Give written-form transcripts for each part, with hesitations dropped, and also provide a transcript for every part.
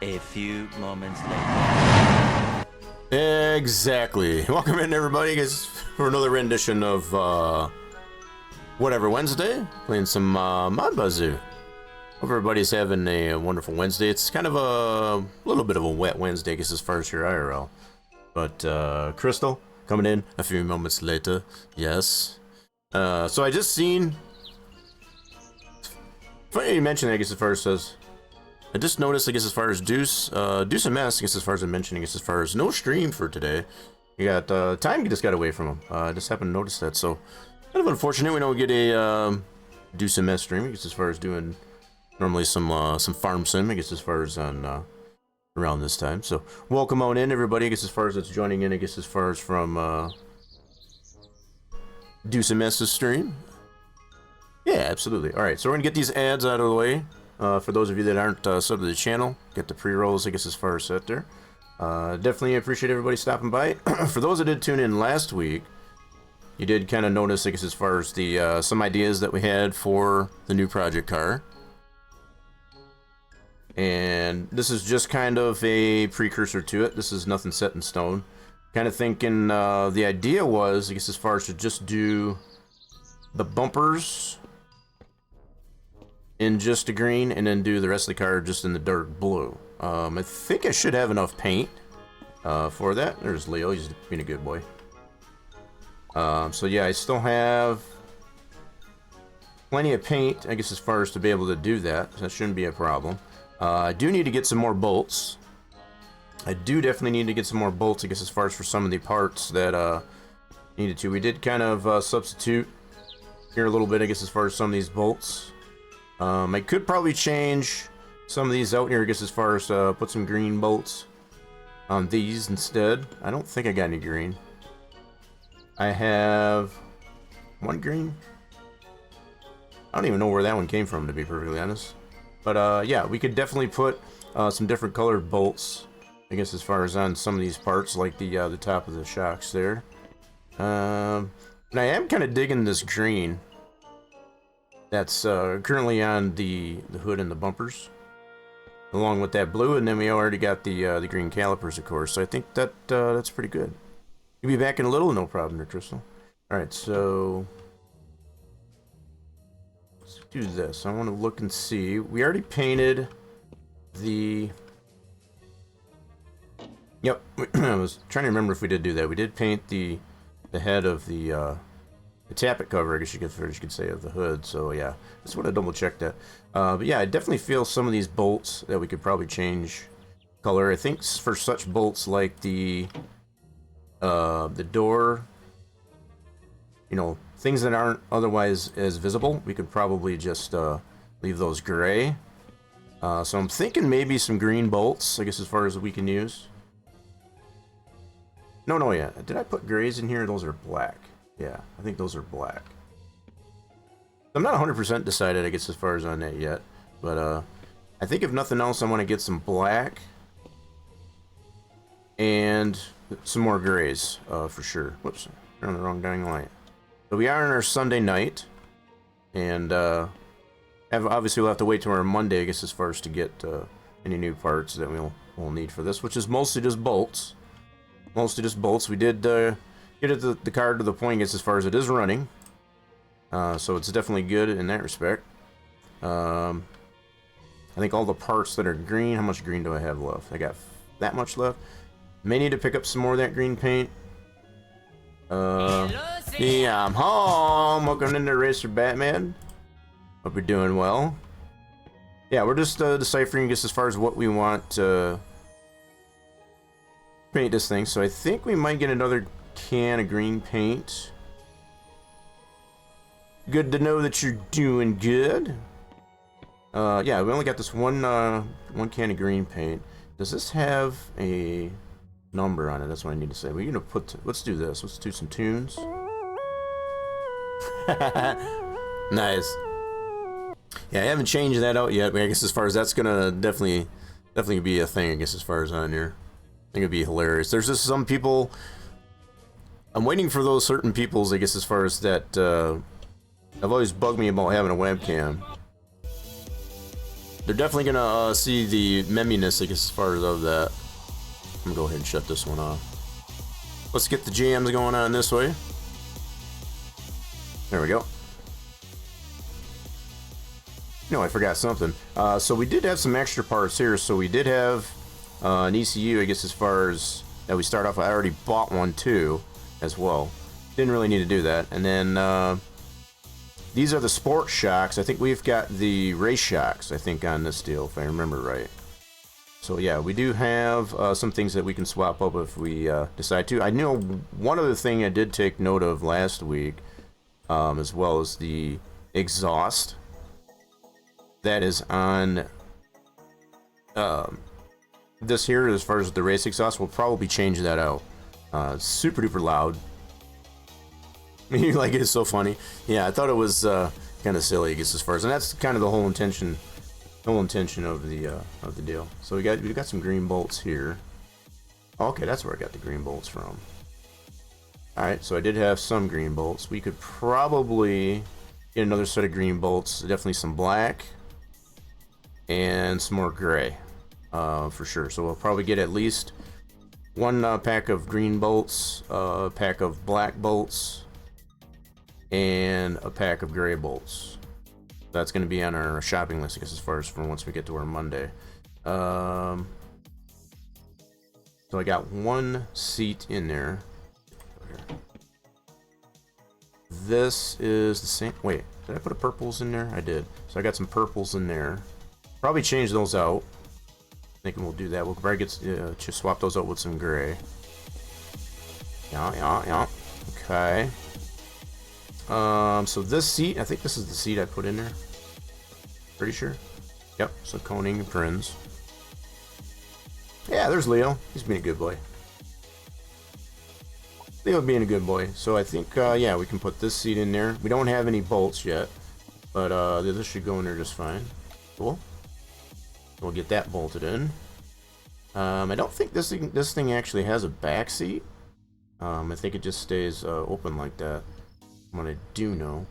A few moments later. Exactly. Welcome in, everybody, guys, for another rendition of WhatEver Wednesday. Playing some Mon Bazou. Hope everybody's having a wonderful Wednesday. It's kind of a little bit of a wet Wednesday, I guess, as far as your IRL. But Crystal coming in a few moments later. Yes. So I just seen. Funny you mentioned, I guess, as far as says. I just noticed, I guess, as far as Deuce and Mess, I guess, as far as I mentioned, I guess, as far as no stream for today. You got, time just got away from him. I just happened to notice that, so kind of unfortunate we don't get a, Deuce and Mess stream, I guess, as far as doing normally some farm sim, I guess, as far as on, around this time. So, welcome on in, everybody, I guess, as far as that's joining in, I guess, as far as from, Deuce and Mess's stream. Yeah, absolutely. Alright, so we're gonna get these ads out of the way. For those of you that aren't subbed to the channel, get the pre-rolls, I guess, as far as set there. Definitely appreciate everybody stopping by. For those that did tune in last week, you did kind of notice, I guess, as far as the some ideas that we had for the new project car. And this is just kind of a precursor to it. This is nothing set in stone. Kind of thinking the idea was, I guess, as far as to just do the bumpers in just a green, and then do the rest of the car just in the dark blue. I think I should have enough paint for that. There's Leo, he's being a good boy. So yeah, I still have plenty of paint, I guess, as far as to be able to do that. So that shouldn't be a problem. I do need to get some more bolts. I do definitely need to get some more bolts, I guess, as far as for some of the parts that needed to. We did kind of substitute here a little bit, I guess, as far as some of these bolts. I could probably change some of these out here, I guess, as far as put some green bolts on these instead. I don't think I got any green. I have one green. I don't even know where that one came from, to be perfectly honest. But yeah, we could definitely put some different colored bolts, I guess, as far as on some of these parts, like the top of the shocks there. And I am kind of digging this green that's currently on the hood and the bumpers, along with that blue, and then we already got the green calipers, of course. So I think that that's pretty good. You'll be back in a little, no problem there, Crystal. All right, so let's do this. I want to look and see. We already painted the. Yep, I was trying to remember if we did do that. We did paint the head of the tappet cover, I guess you could say, of the hood. So yeah, just want to double check that. But yeah, I definitely feel some of these bolts that we could probably change color. I think for such bolts like the door, you know, things that aren't otherwise as visible, we could probably just leave those gray. So I'm thinking maybe some green bolts, I guess, as far as we can use. No, yeah. Did I put grays in here? Those are black. Yeah, I think those are black. I'm not 100% decided, I guess, as far as on that yet. But I think if nothing else, I want to get some black and some more grays for sure. Whoops, we're on the wrong dang light. So we are on our Sunday night, and obviously we'll have to wait till our Monday, I guess, as far as to get any new parts that we'll need for this, which is mostly just bolts. Mostly just bolts. We did get the car to the point, I guess, as far as it is running. So it's definitely good in that respect. I think all the parts that are green, how much green do I have left? I got that much left. May need to pick up some more of that green paint. Yeah, I'm home. Welcome into Racer Batman. Hope you're doing well. Yeah, we're just deciphering just as far as what we want to paint this thing. So I think we might get another can of green paint. Good to know that you're doing good. Yeah, we only got this one can of green paint. Does this have a number on it? That's what I need to say. We're gonna put. Let's do this. Let's do some tunes. Nice. Yeah, I haven't changed that out yet, but I guess as far as that's gonna definitely be a thing. I guess as far as on here, I think it'd be hilarious. There's just some people. I'm waiting for those certain peoples. I guess as far as that, have always bugged me about having a webcam. They're definitely gonna see the meminess, I guess, as far as of that. I'm gonna go ahead and shut this one off. Let's get the jams going on this way. There we go. No, I forgot something. So we did have some extra parts here. So we did have an ECU, I guess, as far as that we start off with. I already bought one too, as well. Didn't really need to do that. And then these are the sport shocks. I think we've got the race shocks, I think, on this deal, if I remember right. So yeah, we do have some things that we can swap up if we decide to. I know one other thing I did take note of last week, as well as the exhaust that is on this here. As far as the race exhaust, we'll probably change that out. Super duper loud. Like, it's so funny. Yeah, I thought it was kind of silly, I guess, as far as, and that's kind of the whole intention of the deal. So we got some green bolts here. Oh, okay, that's where I got the green bolts from. All right, so I did have some green bolts. We could probably get another set of green bolts. Definitely some black and some more gray, for sure. So we'll probably get at least one pack of green bolts, a pack of black bolts, and a pack of gray bolts. That's going to be on our shopping list, I guess, as far as for once we get to our Monday. So I got one seat in there. This is the same. Wait, did I put a purples in there? I did. So I got some purples in there. Probably change those out. Thinking we'll do that. We'll probably get just swap those out with some gray. Yeah. Okay. So this seat, I think this is the seat I put in there. Pretty sure. Yep. So Koning and Prinz. Yeah, there's Leo. He's being a good boy. Leo being a good boy. So I think, yeah, we can put this seat in there. We don't have any bolts yet, but this should go in there just fine. Cool. We'll get that bolted in. I don't think this thing actually has a back seat. I think it just stays open like that. What I do know.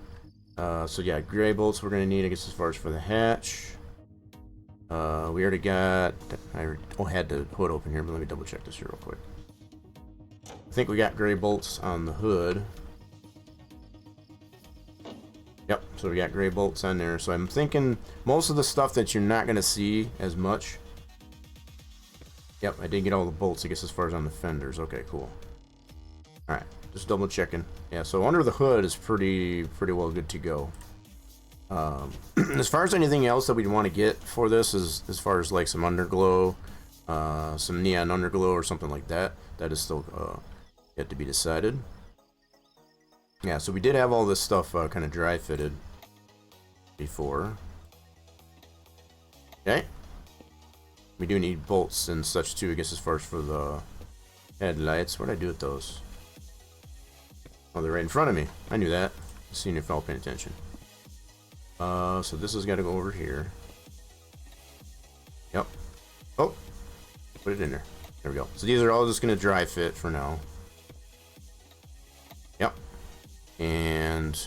So yeah, gray bolts we're gonna need, I guess, as far as for the hatch. We already got. I had the hood open here, but let me double check this here real quick. I think we got gray bolts on the hood. Yep, so we got gray bolts on there. So I'm thinking most of the stuff that you're not gonna see as much. Yep, I did get all the bolts, I guess, as far as on the fenders. Okay, cool. All right. Just double checking. Yeah, so under the hood is pretty well good to go. As far as anything else that we'd want to get for this is as far as like some underglow, some neon underglow or something like that. That is still yet to be decided. Yeah, so we did have all this stuff kind of dry fitted before. Okay. We do need bolts and such too, I guess, as far as for the headlights. What did I do with those? Oh, they're right in front of me. I knew that. Seeing if I was paying attention. So this has got to go over here. Yep. Oh, put it in there. There we go. So these are all just going to dry fit for now. Yep. And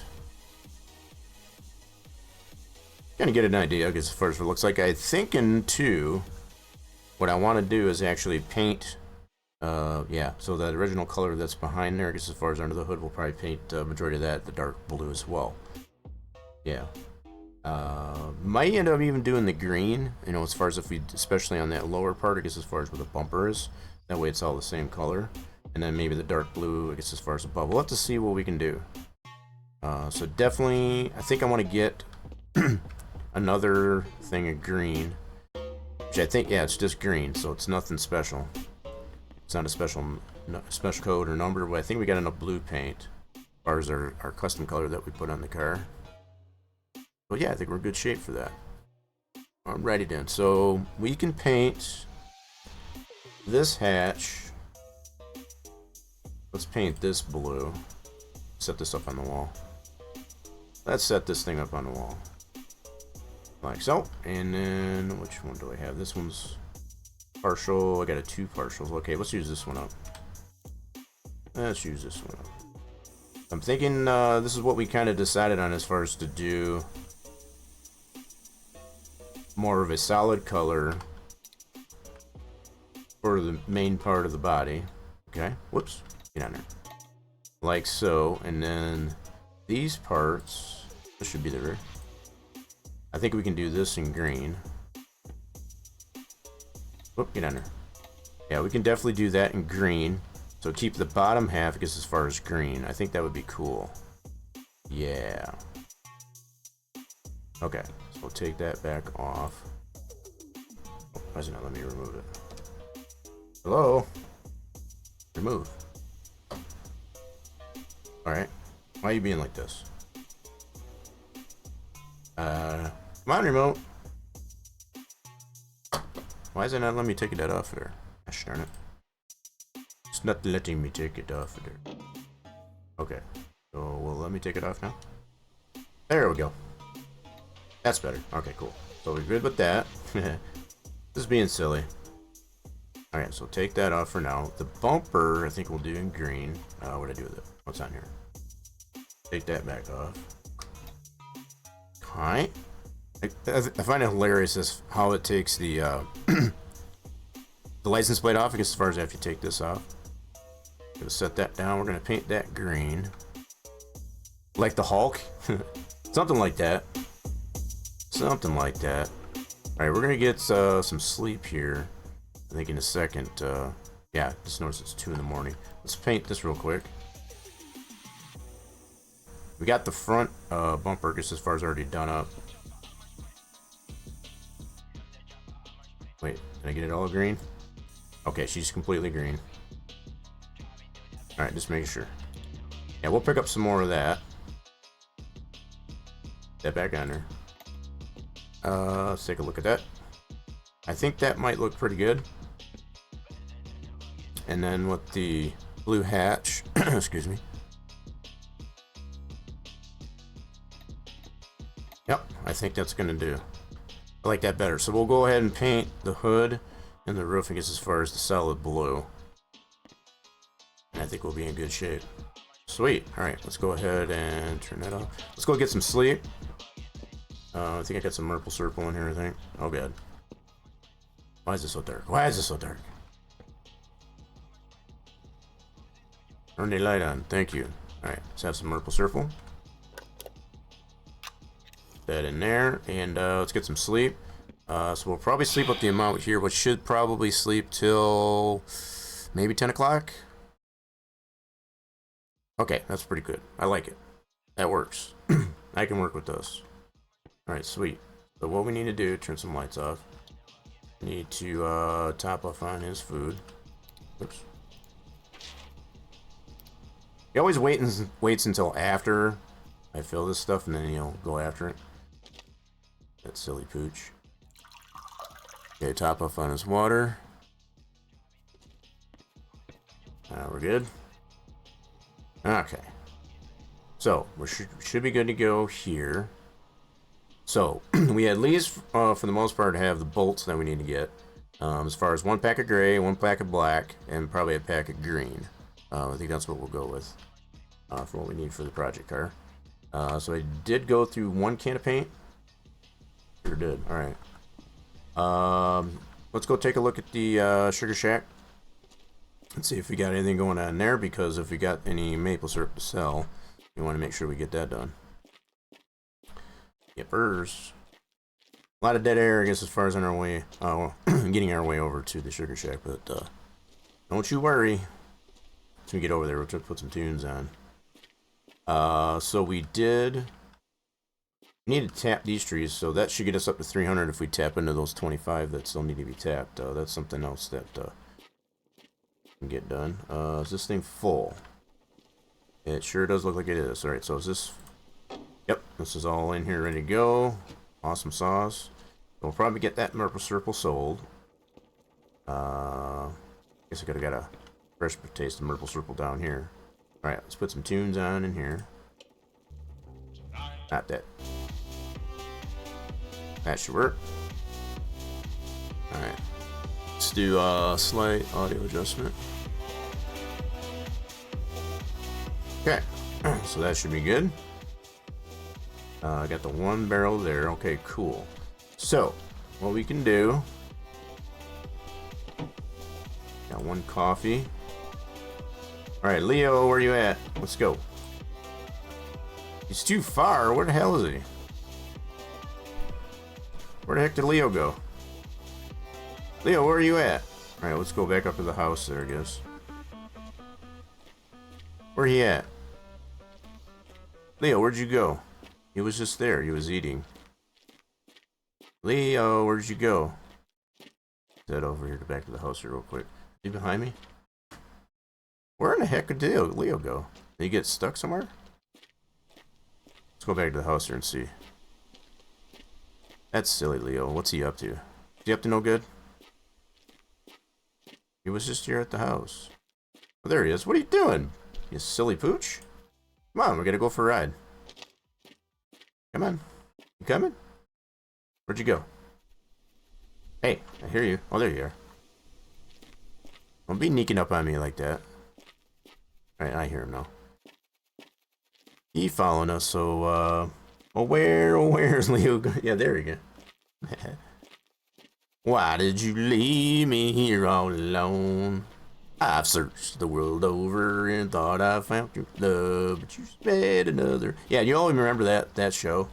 kind of get an idea, I guess, as far as it looks like. I think in two, what I want to do is actually paint. Yeah, so that original color that's behind there, I guess as far as under the hood, we'll probably paint majority of that the dark blue as well. Yeah. Might end up even doing the green, you know, as far as if we, especially on that lower part, I guess as far as where the bumper is. That way it's all the same color. And then maybe the dark blue, I guess as far as above. We'll have to see what we can do. So definitely, I think I want to get another thing of green. Which I think, yeah, it's just green, so it's nothing special. It's not a special code or number, but I think we got enough blue paint as far as our custom color that we put on the car. But yeah, I think we're in good shape for that. Alrighty then, so we can paint this hatch. Let's paint this blue. Set this up on the wall. Let's set this thing up on the wall. Like so. And then, which one do I have? This one's partial. I got 2 partials. Okay, let's use this one up. Let's use this one up. I'm thinking this is what we kind of decided on as far as to do more of a solid color for the main part of the body. Okay, whoops, get on there. Like so, and then these parts, this should be the rear. I think we can do this in green. Whoop, get on there. Yeah, we can definitely do that in green. So keep the bottom half, I guess, as far as green. I think that would be cool. Yeah. Okay, so we'll take that back off. Oh, why is it not letting me remove it? Hello? Remove. Alright. Why are you being like this? Come on, remote. Why is it not letting me take that off there? Gosh darn it. It's not letting me take it off there. Okay. So, well, let me take it off now. There we go. That's better. Okay, cool. So we're good with that. Just being silly. Alright, so take that off for now. The bumper, I think we'll do in green. What do I do with it? What's on here? Take that back off. Alright. I find it hilarious as how it takes the the license plate off. I guess as far as after you take this off. Gonna set that down. We're gonna paint that green. Like the Hulk. Something like that. Something like that. Alright, we're gonna get some sleep here. I think in a second. Yeah, just notice it's 2 in the morning. Let's paint this real quick. We got the front bumper just as far as already done up. Wait, did I get it all green? Okay, she's completely green. Alright, just making sure. Yeah, we'll pick up some more of that. That back on there. Let's take a look at that. I think that might look pretty good. And then with the blue hatch, excuse me. Yep, I think that's gonna do. I like that better. So we'll go ahead and paint the hood and the roof, I guess, as far as the solid blue. And I think we'll be in good shape. Sweet. Alright, let's go ahead and turn that off. Let's go get some sleep. I think I got some Maple Syrup in here, I think. Oh, God. Why is this so dark? Why is this so dark? Turn the light on. Thank you. Alright, let's have some Maple Syrup. Put that in there. And let's get some sleep. So we'll probably sleep up the amount here, which should probably sleep till maybe 10 o'clock. Okay, that's pretty good. I like it. That works. I can work with those. Alright, sweet. So what we need to do, turn some lights off. We need to top off on his food. Oops. He always waits until after I fill this stuff, and then he'll go after it. That silly pooch. Okay, top off on his water. We're good. Okay. So, we should be good to go here. So, we at least, for the most part, have the bolts that we need to get. As far as 1 pack of gray, 1 pack of black, and probably a pack of green. I think that's what we'll go with for what we need for the project car. So I did go through 1 can of paint. Sure did. Alright. Let's go take a look at the Sugar Shack. Let's see if we got anything going on there, because if we got any maple syrup to sell, we want to make sure we get that done. Yippers. A lot of dead air, I guess, as far as on our way, getting our way over to the Sugar Shack, but don't you worry. Once we get over there, we'll try to put some tunes on. So we need to tap these trees, so that should get us up to 300 if we tap into those 25 that still need to be tapped. That's something else that can get done. Is this thing full? It sure does look like it is. Alright, so is this... Yep, this is all in here ready to go. Awesome sauce. We'll probably get that Maple Syrup sold. Guess I could have got a fresh taste of Maple Syrup down here. Alright, let's put some tunes on in here. Not that. That should work. Alright. Let's do a slight audio adjustment. Okay. So that should be good. I got the one barrel there. Okay, cool. So, what we can do... Got one coffee. Alright, Leo, where you at? Let's go. He's too far. Where the hell is he? Where the heck did Leo go? Leo, where are you at? Alright, let's go back up to the house there, I guess. Where he at? Leo, where'd you go? He was just there. He was eating. Leo, where'd you go? Head over here to back to the house here real quick. Is he behind me? Where in the heck did Leo go? Did he get stuck somewhere? Let's go back to the house here and see. That's silly, Leo. What's he up to? Is he up to no good? He was just here at the house. Oh, there he is. What are you doing? You silly pooch. Come on, we gotta go for a ride. Come on. You coming? Where'd you go? Hey, I hear you. Oh, there you are. Don't be sneaking up on me like that. Alright, I hear him now. He following us, so, where's Leo? Yeah, there you go. Why did you leave me here all alone? I've searched the world over and thought I found your love, but you sped another. Yeah, you all remember that show.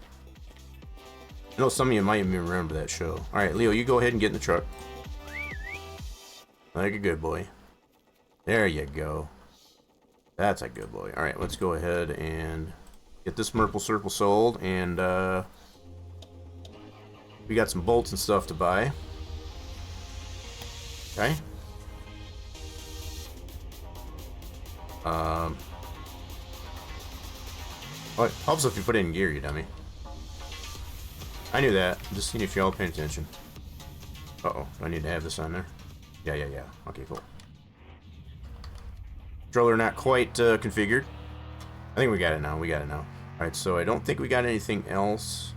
I know some of you might even remember that show. Alright, Leo, you go ahead and get in the truck. Like a good boy. There you go. That's a good boy. Alright, let's go ahead and get this Maple Syrup sold, and we got some bolts and stuff to buy. Okay. Well, it helps if you put it in gear, you dummy. I knew that. Just seeing if y'all paying attention. Uh-oh. Do I need to have this on there? Yeah. Okay, cool. Controller not quite configured. I think we got it now. Alright, so I don't think we got anything else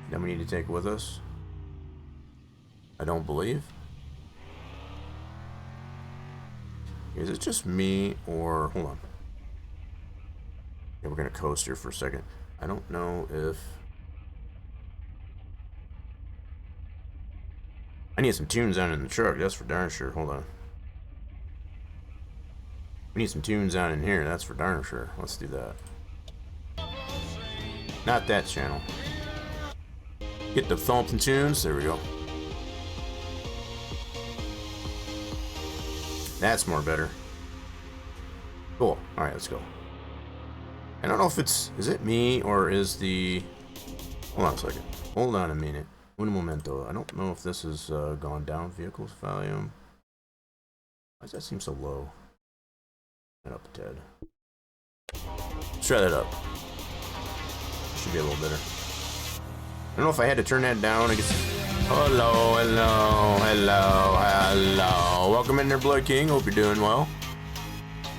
that we need to take with us. I don't believe. Is it just me, or... Hold on. Yeah, we're gonna coast here for a second. I don't know if... I need some tunes on in the truck, that's for darn sure. Hold on. We need some tunes on in here, that's for darn sure. Let's do that. Not that channel. Get the thumping tunes, there we go. That's more better. Cool. Alright, let's go. I don't know if it's... Is it me or is the... Hold on a second. Hold on a minute. Un momento. I don't know if this has gone down. Vehicles volume. Why does that seem so low? Turn it up a tad. Let's try that up. Should be a little better. I don't know if I had to turn that down. I guess... Hello. Welcome in there, Blood King. Hope you're doing well.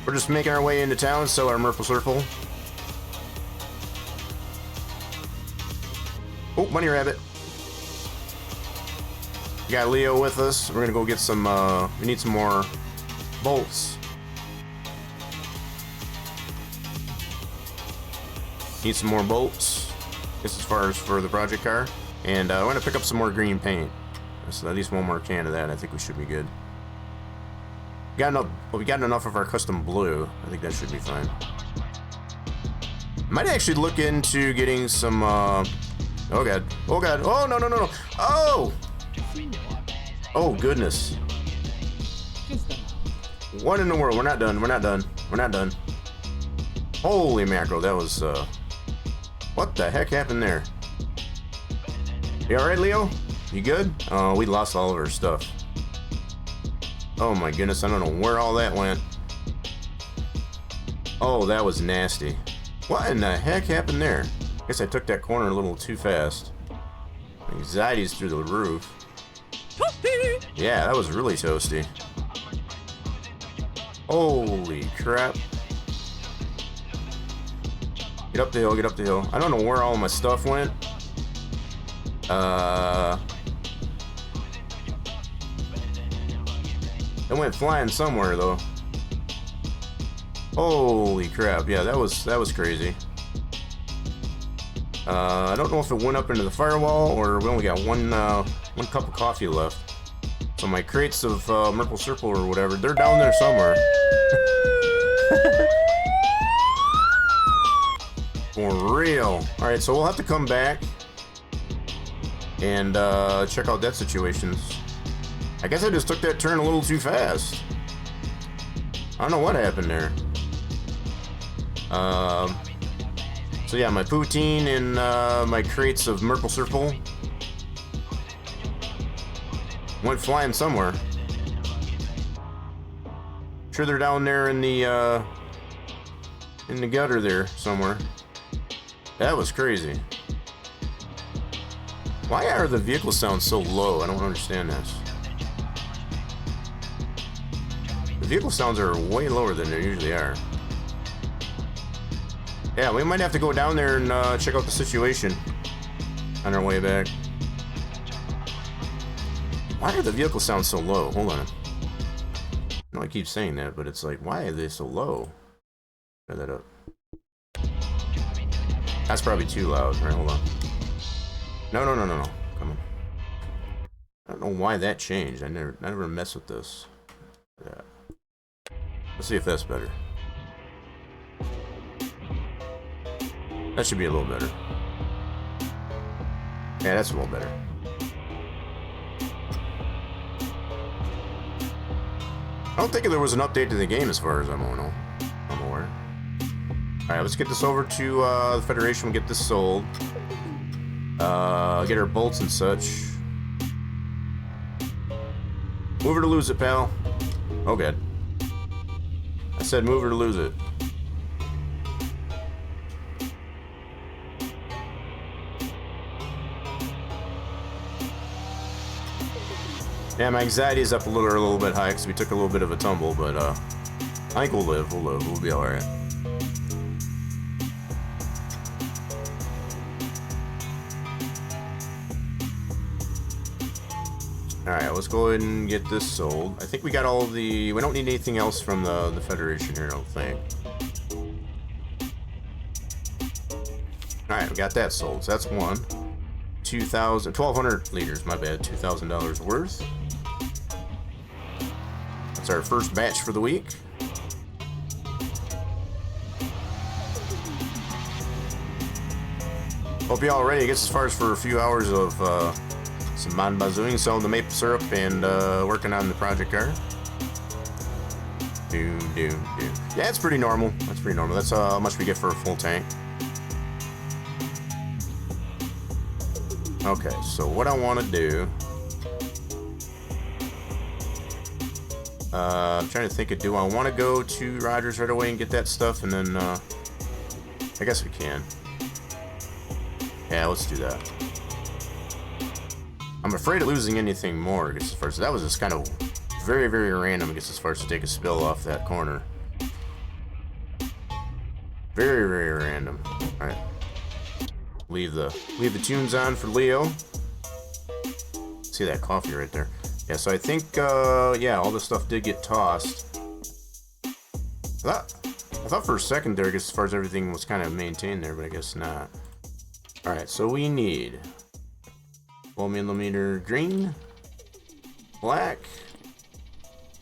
We're just making our way into town, so our Maple Syrup. Oh, Money Rabbit. We got Leo with us. We're gonna go get some, we need some more bolts. Need some more bolts. This as far as for the project car. And I want to pick up some more green paint. So at least one more can of that. I think we should be good. We got enough of our custom blue. I think that should be fine. Might actually look into getting some. Oh god! Oh god! Oh no! Oh! Oh goodness! What in the world? We're not done. Holy mackerel! That was. What the heck happened there? You alright, Leo? You good? Oh, we lost all of our stuff. Oh my goodness, I don't know where all that went. Oh, that was nasty. What in the heck happened there? Guess I took that corner a little too fast. Anxiety's through the roof. Yeah, that was really toasty. Holy crap. Get up the hill, get up the hill. I don't know where all my stuff went. It went flying somewhere though. Holy crap, yeah, that was crazy. I don't know if it went up into the firewall or we only got one cup of coffee left. So my crates of Merple Circle or whatever, they're down there somewhere. For real. Alright, so we'll have to come back and check out that situation. I guess I just took that turn a little too fast. I don't know what happened there. So yeah, my poutine and my crates of Merple Circle went flying somewhere. Sure, they're down there in the gutter there somewhere. That was crazy. Why are the vehicle sounds so low? I don't understand this. The vehicle sounds are way lower than they usually are. Yeah, we might have to go down there and check out the situation on our way back. Why do the vehicle sound so low? Hold on. I know I keep saying that, but it's like, why are they so low? Turn that up. That's probably too loud. All right, hold on. No. Come on. I don't know why that changed. I never mess with this. Yeah. Let's see if that's better. That should be a little better. Yeah, that's a little better. I don't think there was an update to the game as far as I'm aware. Alright, let's get this over to the Federation. We'll get this sold. Get our bolts and such. Move it or lose it, pal. Oh, good. I said move it or lose it. Yeah, my anxiety is up a little bit high because we took a little bit of a tumble, but I think we'll live. We'll be alright. Alright, let's go ahead and get this sold. I think we got all of the... We don't need anything else from the Federation here, I don't think. Alright, we got that sold. So that's one. 1,200 liters, my bad. $2,000 worth. That's our first batch for the week. Hope y'all ready. I guess as far as for a few hours of some Mon Bazooing, selling the maple syrup, and working on the project car. Yeah, it's pretty normal. That's pretty normal. That's how much we get for a full tank. Okay, so what I want to do... I'm trying to think of, do I want to go to Rogers right away and get that stuff, and then, I guess we can. Yeah, let's do that. I'm afraid of losing anything more, I guess, as far as... That was just kind of very, very random, I guess, as far as to take a spill off that corner. Very, very random. Alright. Leave the tunes on for Leo. See that coffee right there. Yeah, so I think, yeah, all this stuff did get tossed. I thought for a second there, I guess, as far as everything was kind of maintained there, but I guess not. Alright, so we need 12mm green, black,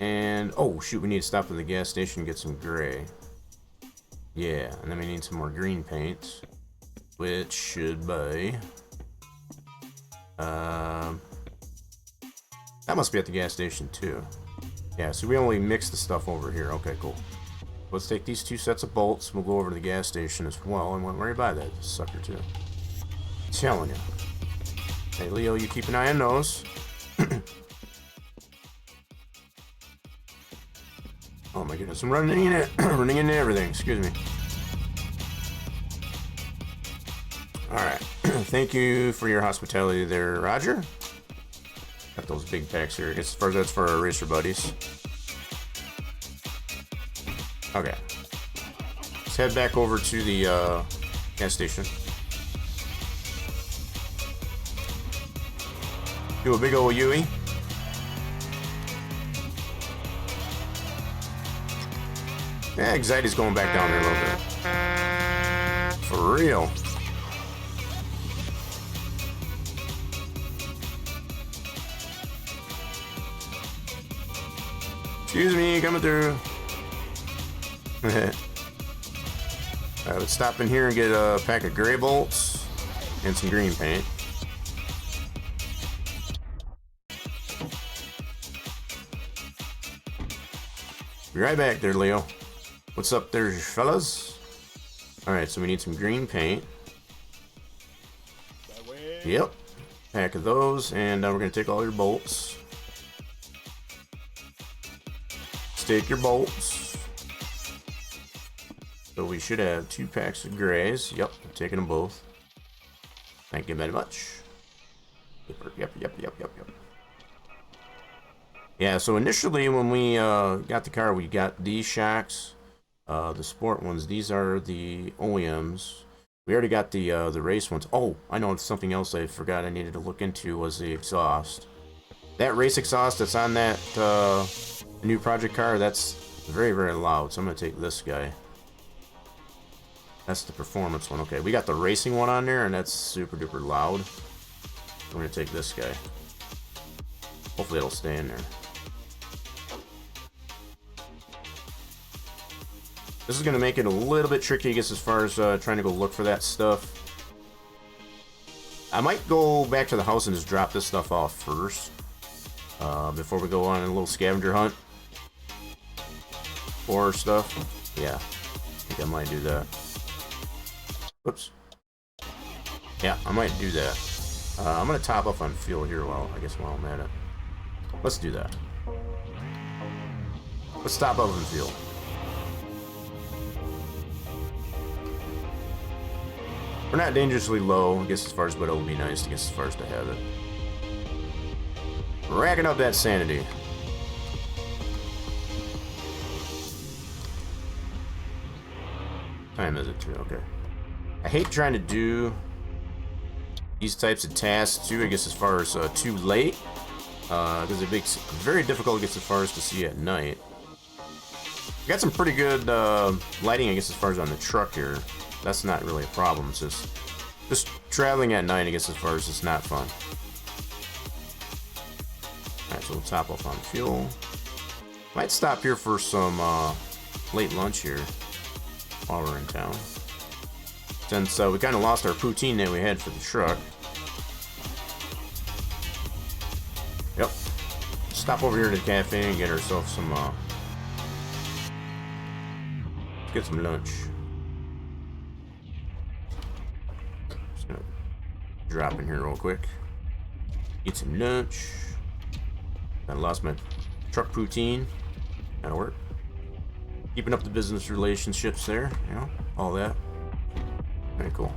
and, oh shoot, we need to stop at the gas station and get some gray. Yeah, and then we need some more green paint, which should be, that must be at the gas station too. Yeah, so we only mix the stuff over here. Okay, cool. Let's take these two sets of bolts. We'll go over to the gas station as well, and we'll worry about that sucker too. Telling you. Hey, Leo, you keep an eye on those. Oh my goodness, I'm running in it, running into everything. Excuse me. All right. Thank you for your hospitality there, Roger. Got those big packs here. I guess as far as that's for our racer buddies. Okay. Let's head back over to the gas station. Do a big ol' Yui. Yeah, anxiety's going back down there a little bit. For real. Excuse me, coming through. Alright, let's stop in here and get a pack of gray bolts and some green paint. Be right back there, Leo. What's up there, fellas? Alright, so we need some green paint. Yep. Pack of those, and we're going to take all your bolts. Take your bolts. So we should have 2 packs of grays. Yep, I'm taking them both. Thank you very much. Yep. Yeah, so initially when we got the car, we got these shocks. The sport ones, these are the OEMs. We already got the race ones. Oh, I know something else I forgot I needed to look into was the exhaust. That race exhaust that's on that new project car, that's very, very loud. So I'm going to take this guy. That's the performance one. Okay, we got the racing one on there, and that's super duper loud. We're going to take this guy. Hopefully it'll stay in there. This is going to make it a little bit tricky, I guess, as far as trying to go look for that stuff. I might go back to the house and just drop this stuff off first. Before we go on a little scavenger hunt. Or stuff. Yeah. I think I might do that. Whoops. Yeah, I might do that. I'm going to top off on fuel here while I'm at it. Let's do that. Let's top off on fuel. We're not dangerously low, I guess, as far as, but it'll be nice to get as far as to have it. Racking up that sanity. Time is it too? Okay. I hate trying to do these types of tasks too, I guess, as far as too late. Because it makes it very difficult, I guess, as far as to see at night. Got some pretty good lighting, I guess, as far as on the truck here. That's not really a problem. It's just traveling at night, I guess, as far as it's not fun. Alright, so we'll top off on fuel. Might stop here for some late lunch here while we're in town. Since we kind of lost our poutine that we had for the truck. Yep. Stop over here to the cafe and get ourselves some get some lunch. Just gonna drop in here real quick. Get some lunch. I lost my truck poutine. That'll work. Keeping up the business relationships there, you know, all that. Very cool.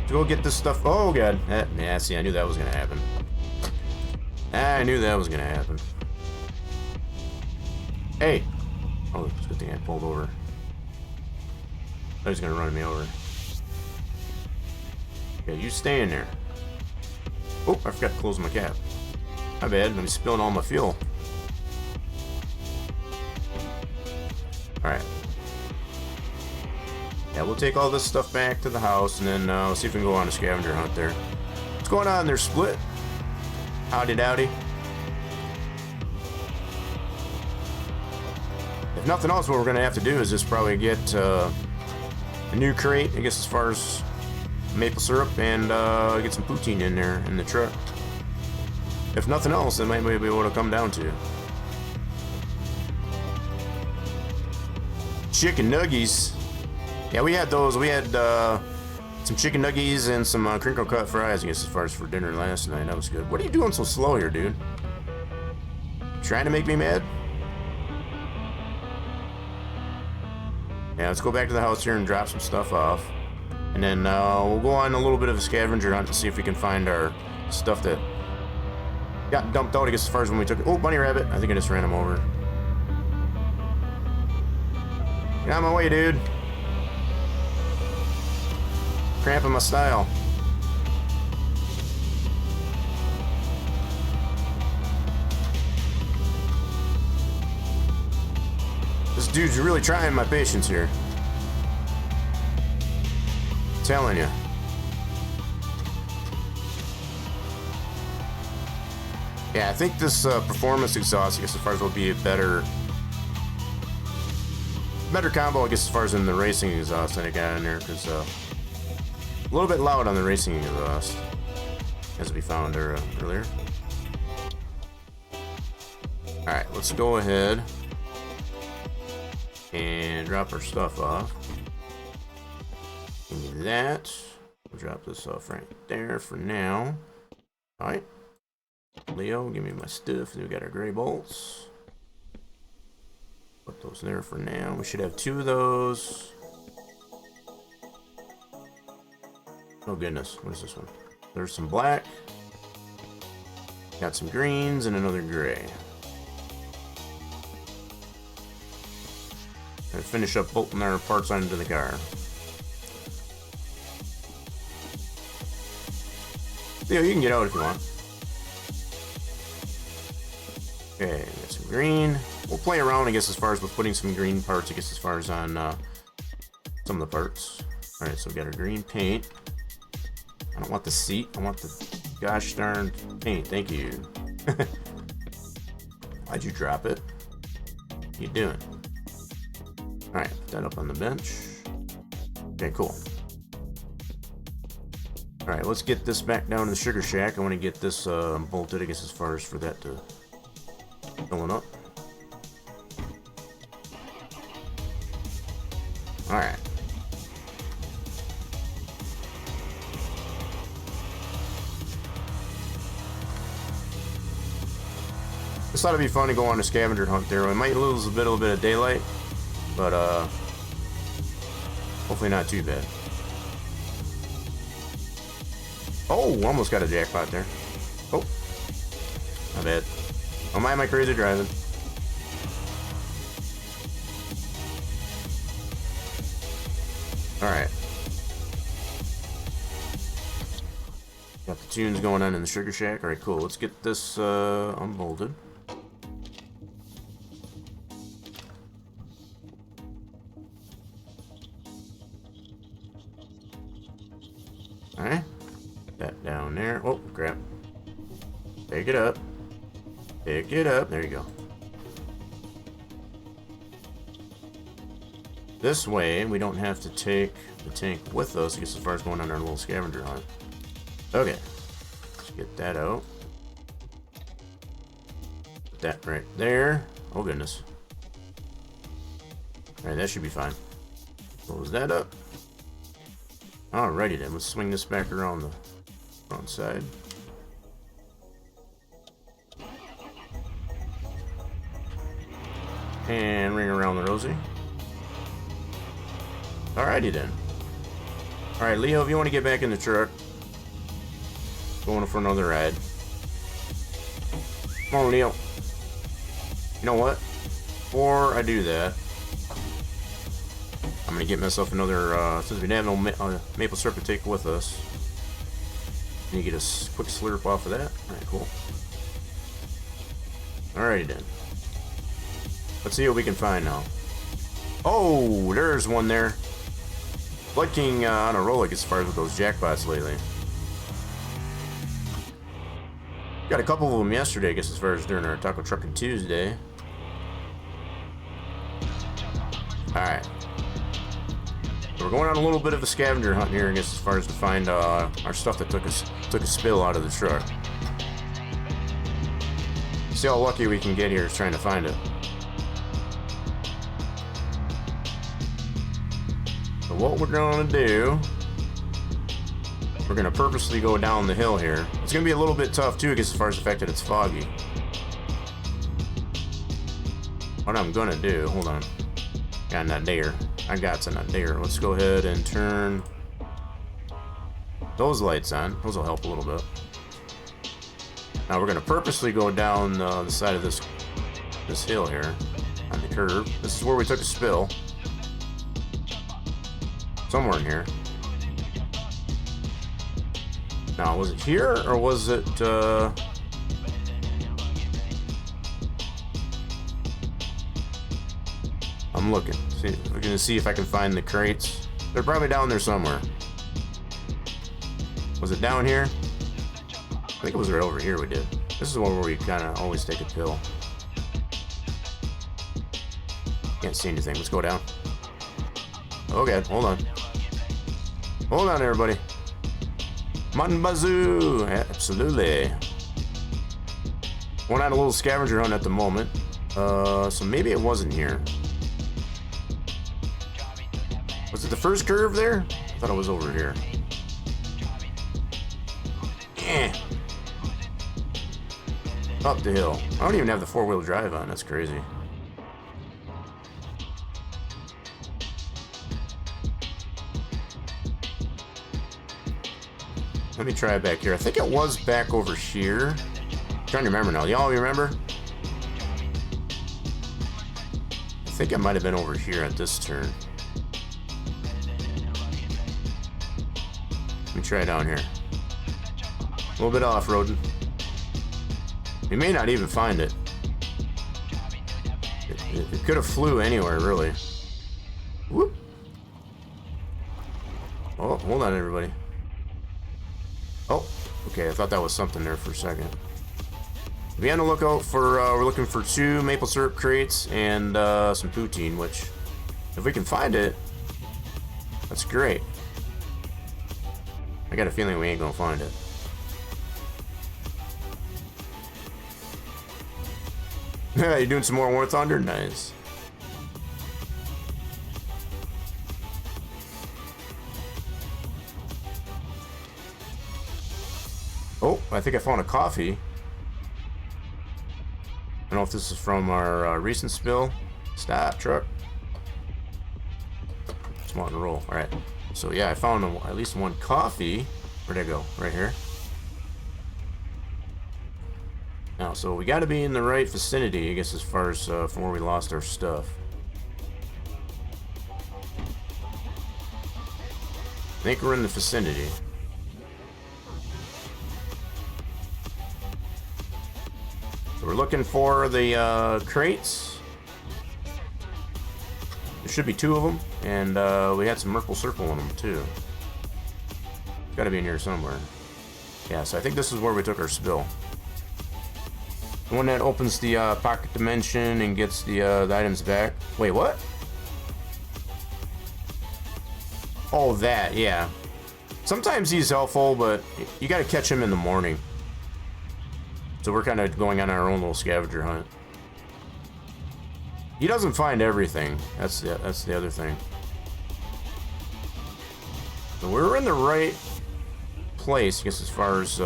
To go get this stuff. Oh god. Yeah, see, I knew that was gonna happen. I knew that was gonna happen. Hey! Oh, it's a good thing I pulled over. I thought he was gonna run me over. Yeah, you stay in there. Oh, I forgot to close my cap. My bad, I'm spilling all my fuel. Alright. Yeah, we'll take all this stuff back to the house and then we'll see if we can go on a scavenger hunt there. What's going on there, Split? Howdy dowdy. If nothing else, what we're going to have to do is just probably get a new crate, I guess, as far as maple syrup, and get some poutine in there in the truck. If nothing else, then might be able to come down to. Chicken nuggies. Yeah, we had those. We had some chicken nuggies and some crinkle cut fries, I guess, as far as for dinner last night. That was good. What are you doing so slow here, dude? Trying to make me mad? Yeah, let's go back to the house here and drop some stuff off. And then we'll go on a little bit of a scavenger hunt and see if we can find our stuff that got dumped out, I guess, as far as when we took it. Oh, bunny rabbit. I think I just ran him over. Get out of my way, dude. Cramping my style. This dude's really trying my patience here. I'm telling you. Yeah, I think this performance exhaust, I guess, as far as will be a better combo, I guess, as far as in the racing exhaust that I got in there, because a little bit loud on the racing exhaust, as we found earlier. All right, let's go ahead and drop our stuff off. Give me that. We'll drop this off right there for now. All right. Leo, give me my stuff. We got our gray bolts. Put those there for now. We should have 2 of those. Oh goodness, what is this one? There's some black. Got some greens and another gray. And finish up bolting our parts onto the car. Leo, you can get out if you want. Okay, got some green. We'll play around, I guess, as far as with putting some green parts, I guess, as far as on some of the parts. Alright, so we got our green paint. I don't want the seat, I want the gosh darn paint. Thank you. Why'd you drop it? What you doing? Alright, put that up on the bench. Okay, cool. Alright, let's get this back down to the sugar shack. I want to get this bolted, I guess, as far as for that to filling up. Alright. This ought to be fun to go on a scavenger hunt there. We might lose a little bit of daylight, but hopefully not too bad. Oh, almost got a jackpot there. Oh, not bad. Oh my, am I crazy driving? Alright. Got the tunes going on in the sugar shack. Alright, cool. Let's get this unbolted. Alright. That down there. Oh, crap. Pick it up. Pick it up. There you go. This way, we don't have to take the tank with us, I guess, as far as going on our little scavenger hunt. Okay. Let's get that out. Put that right there. Oh, goodness. Alright, that should be fine. Close that up. Alrighty then, let's swing this back around the front side. And ring around the rosy. Alrighty then. Alright, Leo, if you want to get back in the truck, going for another ride. Come on, Leo. You know what? Before I do that, I'm gonna get myself another, since we didn't have no maple syrup to take with us. Can you get a quick slurp off of that? Alright, cool. Alrighty then. Let's see what we can find now. Oh, there's one there. Blood King on a roll, like, as far as with those jackpots lately. Got a couple of them yesterday, I guess, as far as during our Taco Trucking Tuesday. Alright. So we're going on a little bit of a scavenger hunt here, I guess, as far as to find our stuff that took a spill out of the truck. See how lucky we can get here trying to find it. So what we're going to do, we're going to purposely go down the hill here. It's going to be a little bit tough too, I guess, as far as the fact that it's foggy. what I'm gonna do, hold on. Got an idea. I got an idea. Let's go ahead and turn those lights on. Those will help a little bit. Now we're gonna purposely go down the side of this hill here on the curve. This is where we took a spill. Somewhere in here. Now, was it here or was it I'm looking. We're gonna see if I can find the crates. They're probably down there somewhere. Was it down here? I think it was right over here we did. This is one where we kind of always take a pill. Can't see anything. Let's go down. Okay, hold on. Hold on, everybody. Mon Bazou! Absolutely. Going on a little scavenger hunt at the moment. So maybe it wasn't here. Was it the first curve there? I thought it was over here. Up the hill. I don't even have the four-wheel drive on. That's crazy. Let me try it back here. I think it was back over here. I'm trying to remember now. Y'all remember? I think it might have been over here at this turn. Let me try it down here. A little bit off-roading. We may not even find it. It could have flew anywhere, really. Whoop. Oh, hold on, everybody. Oh, okay. I thought that was something there for a second. Be on the lookout for, we're looking for 2 maple syrup crates and some poutine, which, if we can find it, that's great. I got a feeling we ain't gonna find it. Yeah, you doing some more War Thunder? Nice. Oh, I think I found a coffee. I don't know if this is from our recent spill. Stop, truck. Just want to roll. Alright. So yeah, I found at least 1 coffee. Where'd it go? Right here. Now, so we got to be in the right vicinity, I guess, as far as from where we lost our stuff. I think we're in the vicinity. So we're looking for the crates. There should be 2 of them, and we had some Merkle Circle in them too. It's got to be in here somewhere. Yeah, so I think this is where we took our spill. The one that opens the pocket dimension and gets the items back. Wait, what? Oh, that, yeah. Sometimes he's helpful, but you gotta catch him in the morning. So we're kind of going on our own little scavenger hunt. He doesn't find everything. That's the other thing. So we're in the right place, I guess, as far as...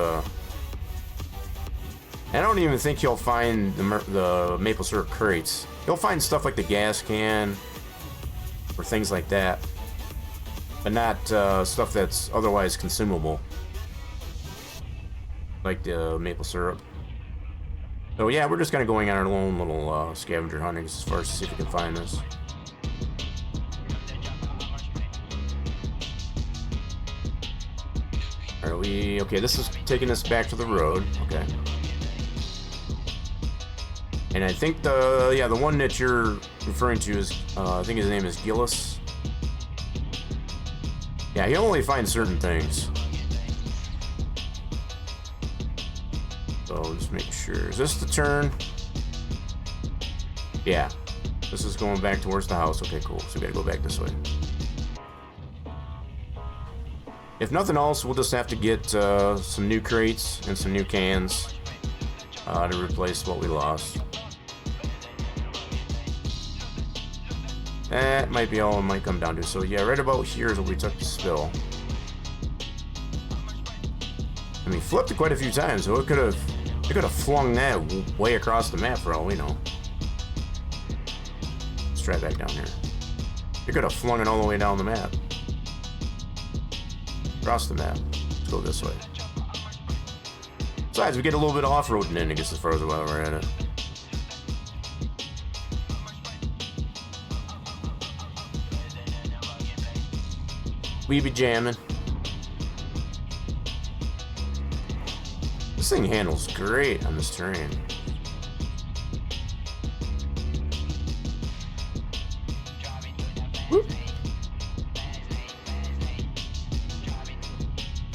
I don't even think he'll find the maple syrup crates. He'll find stuff like the gas can or things like that, but not stuff that's otherwise consumable, like the maple syrup. So yeah, we're just kind of going on our own little scavenger hunting as far as to see if we can find this. Are we okay? This is taking us back to the road. Okay. And I think the one that you're referring to is, I think his name is Gillis. Yeah, he only finds certain things. So just make sure. Is this the turn? Yeah. This is going back towards the house. Okay, cool. So we gotta go back this way. If nothing else, we'll just have to get some new crates and some new cans to replace what we lost. That might be all it might come down to. So yeah, right about here is where we took the spill. I mean, flipped it quite a few times, so it could have flung that way across the map for all we know. Let's try it back down here. You could have flung it all the way down the map. Across the map. Let's go this way. Besides, we get a little bit of off-roading in, I guess, as far as while we're at it. We be jamming. This thing handles great on this terrain. Whoop.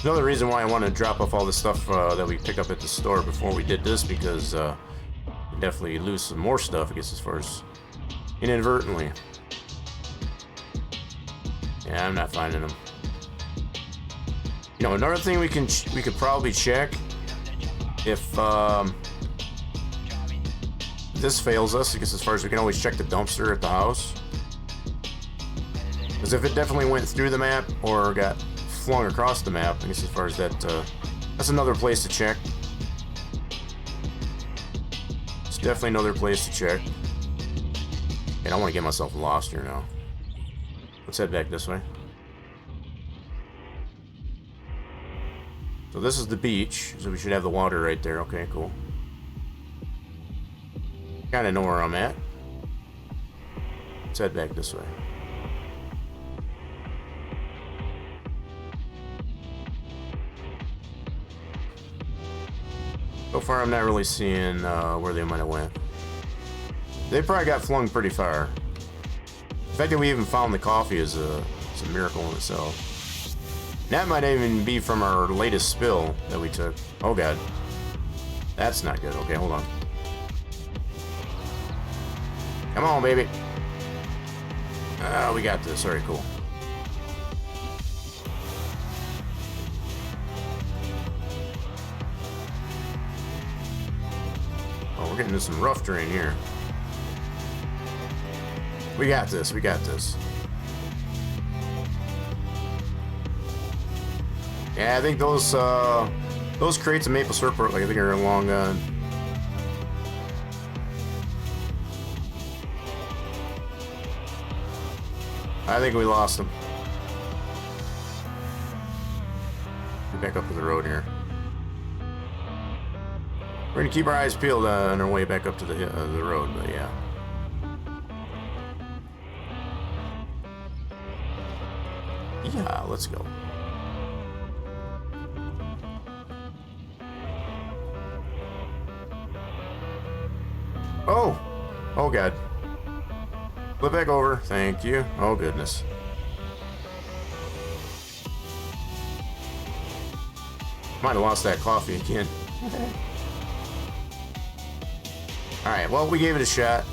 Another reason why I want to drop off all the stuff that we pick up at the store before we did this, because we definitely lose some more stuff, I guess, as far as inadvertently. Yeah, I'm not finding them. You know, another thing we could probably check if this fails us, I guess, as far as we can always check the dumpster at the house. Because if it definitely went through the map or got flung across the map, I guess, as far as that, that's another place to check. It's definitely another place to check. And I don't want to get myself lost here now. Let's head back this way. So this is the beach, so we should have the water right there. Okay, cool. Kind of know where I'm at. Let's head back this way. So far, I'm not really seeing where they might have went. They probably got flung pretty far. The fact that we even found the coffee is a miracle in itself. That might even be from our latest spill that we took. Oh god. That's not good. Okay, hold on. Come on, baby. We got this. Alright, cool. Oh, we're getting into some rough terrain here. We got this. We got this. Yeah, I think those crates of maple syrup, like, I think are long gone. I think we lost them. Get back up to the road here. We're gonna keep our eyes peeled on our way back up to the road, but yeah. Yeah, let's go. Oh! Oh god. Flip back over. Thank you. Oh goodness. Might have lost that coffee again. Alright, well, we gave it a shot.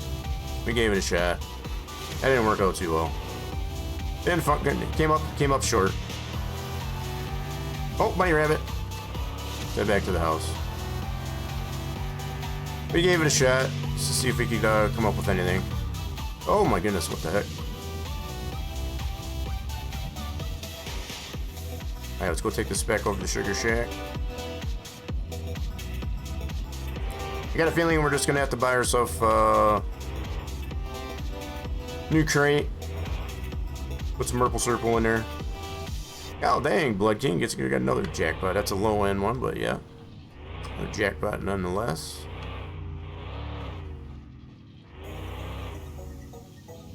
We gave it a shot. That didn't work out too well. Didn't came up short. Oh, bunny rabbit. Head back to the house. We gave it a shot just to see if we could come up with anything. Oh my goodness, what the heck? Alright, let's go take this back over to the Sugar Shack. I got a feeling we're just gonna have to buy ourselves new crate. Put some Merple Circle in there. Oh dang, Blood King got another jackpot. That's a low end one, but yeah. A jackpot nonetheless.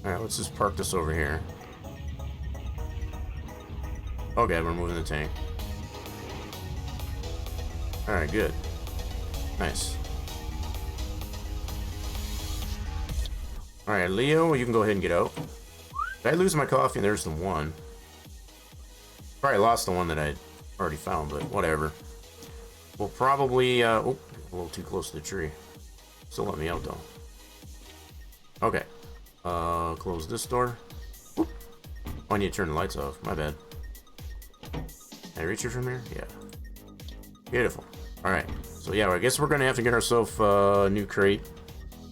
Alright, let's just park this over here. Okay, we're moving the tank. Alright, good. Nice. Alright, Leo, you can go ahead and get out. Did I lose my coffee? There's the one. Probably lost the one that I already found, but whatever. We'll probably, oh, a little too close to the tree. Still let me out, though. Okay. Close this door. Whoop. Oh, I need to turn the lights off. My bad. Can I reach it from here? Yeah. Beautiful. Alright. So, yeah, I guess we're going to have to get ourselves a new crate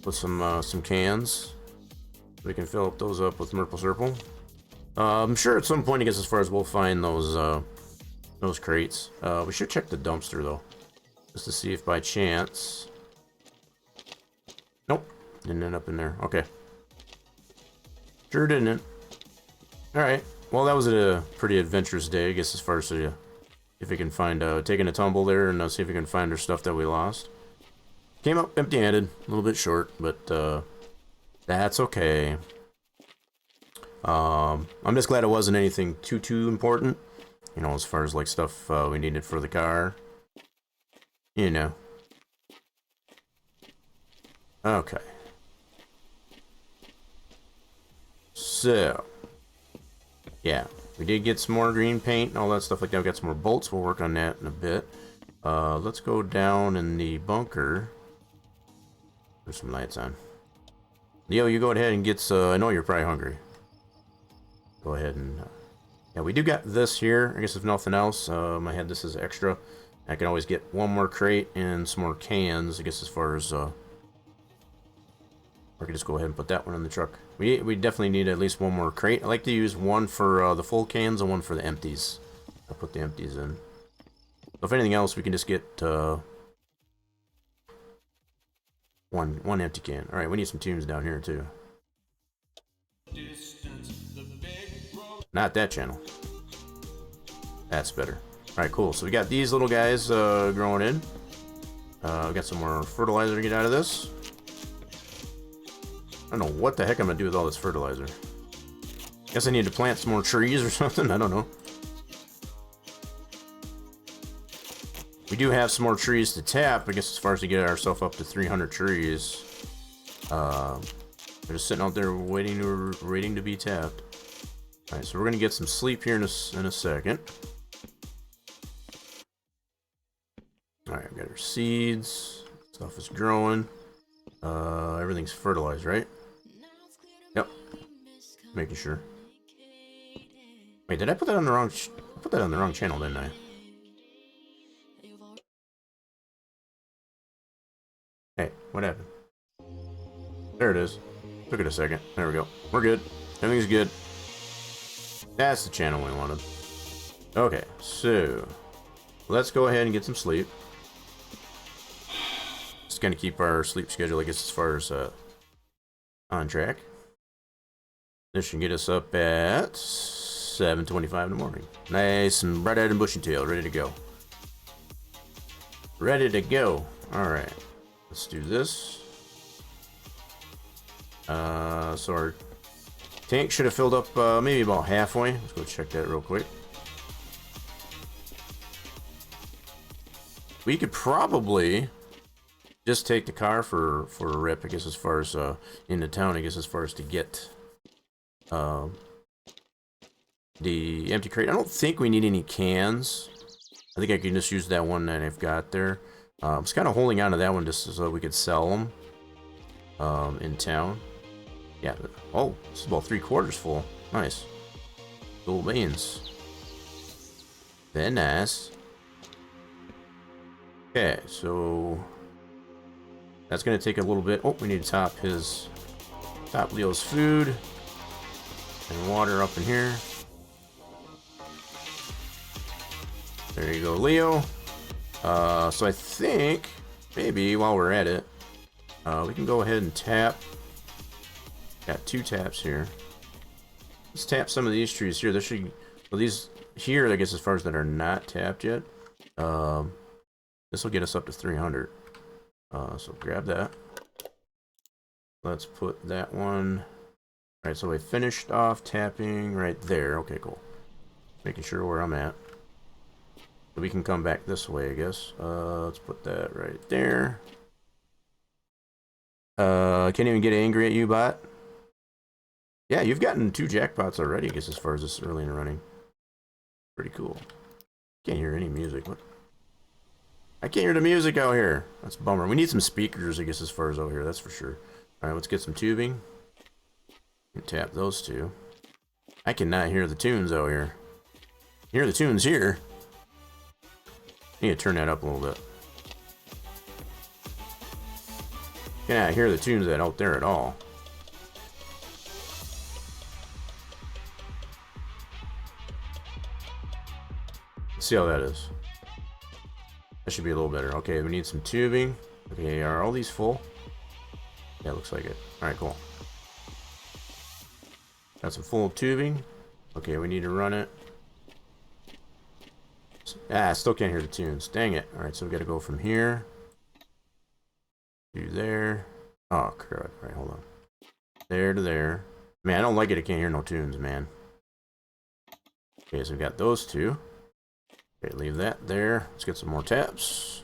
with some cans. We can fill up those up with Merple Circle. I'm sure at some point, I guess, as far as we'll find those crates. We should check the dumpster, though. Just to see if by chance... Nope. Didn't end up in there. Okay. Sure didn't. Alright. Well, that was a pretty adventurous day, I guess, as far as if we can find, taking a tumble there and see if we can find our stuff that we lost. Came up empty-handed, a little bit short, but that's okay. I'm just glad it wasn't anything too important, you know, as far as like stuff we needed for the car, you know. Okay. So, yeah, we did get some more green paint and all that stuff like that. We got some more bolts. We'll work on that in a bit. Let's go down in the bunker. There's some lights on. Leo, you go ahead and get, I know you're probably hungry. Go ahead and, yeah, we do got this here. I guess if nothing else, I had this as extra. I can always get one more crate and some more cans, I guess, as far as, or I could just go ahead and put that one in the truck. We definitely need at least one more crate. I like to use one for the full cans and one for the empties. I'll put the empties in. So if anything else, we can just get one empty can. All right, we need some tunes down here too. Not that channel. That's better. All right, cool. So we got these little guys growing in. We got some more fertilizer to get out of this. I don't know what the heck I'm gonna do with all this fertilizer. Guess I need to plant some more trees or something. I don't know. We do have some more trees to tap. I guess as far as to get ourselves up to 300 trees. They're just sitting out there waiting to be tapped. All right, so we're gonna get some sleep here in a second. All right, we got our seeds. Stuff is growing. Everything's fertilized, right? Yep. Making sure. Wait, did I put that on the wrong? I put that on the wrong channel, didn't I? Hey, what happened? There it is. Took it a second. There we go. We're good. Everything's good. That's the channel we wanted. Okay, so let's go ahead and get some sleep. Just gonna keep our sleep schedule, I guess, as far as on track. This should get us up at 7:25 in the morning. Nice and bright-eyed and bushy-tailed, ready to go. Ready to go. All right, let's do this. So our tank should have filled up maybe about halfway. Let's go check that real quick. We could probably just take the car for a rip, I guess, as far as into town, I guess, as far as to get the empty crate. I don't think we need any cans. I think I can just use that one that I've got there. I was kind of holding on to that one just so we could sell them in town. Yeah. Oh, this is about 3/4 full. Nice. Cool beans. Very nice. Okay, so that's gonna take a little bit. Oh, we need to top Leo's food and water up in here. There you go, Leo. So I think maybe while we're at it, we can go ahead and tap. Got 2 taps here. Let's tap some of these trees here. There should, well, these here, I guess, as far as that are not tapped yet. This will get us up to 300. So grab that. Let's put that one. All right, so we finished off tapping right there. Okay, cool. Making sure where I'm at. So we can come back this way, I guess. Let's put that right there. Can't even get angry at you, bot. Yeah, you've gotten 2 jackpots already, I guess, as far as this early in the running. Pretty cool. Can't hear any music. What? I can't hear the music out here. That's a bummer. We need some speakers, I guess, as far as out here, that's for sure. Alright, let's get some tubing. And tap those 2. I cannot hear the tunes out here. Hear the tunes here. I need to turn that up a little bit. Cannot hear the tunes that out there at all. Let's see how that is. That should be a little better. Okay, we need some tubing. Okay, are all these full? Yeah, looks like it. Alright, cool. Got some full tubing. Okay, we need to run it. Ah, I still can't hear the tunes. Dang it. Alright, so we gotta go from here to there. Oh, crap. Alright, hold on. There to there. Man, I don't like it. I can't hear no tunes, man. Okay, so we got those two. Okay, leave that there. Let's get some more taps.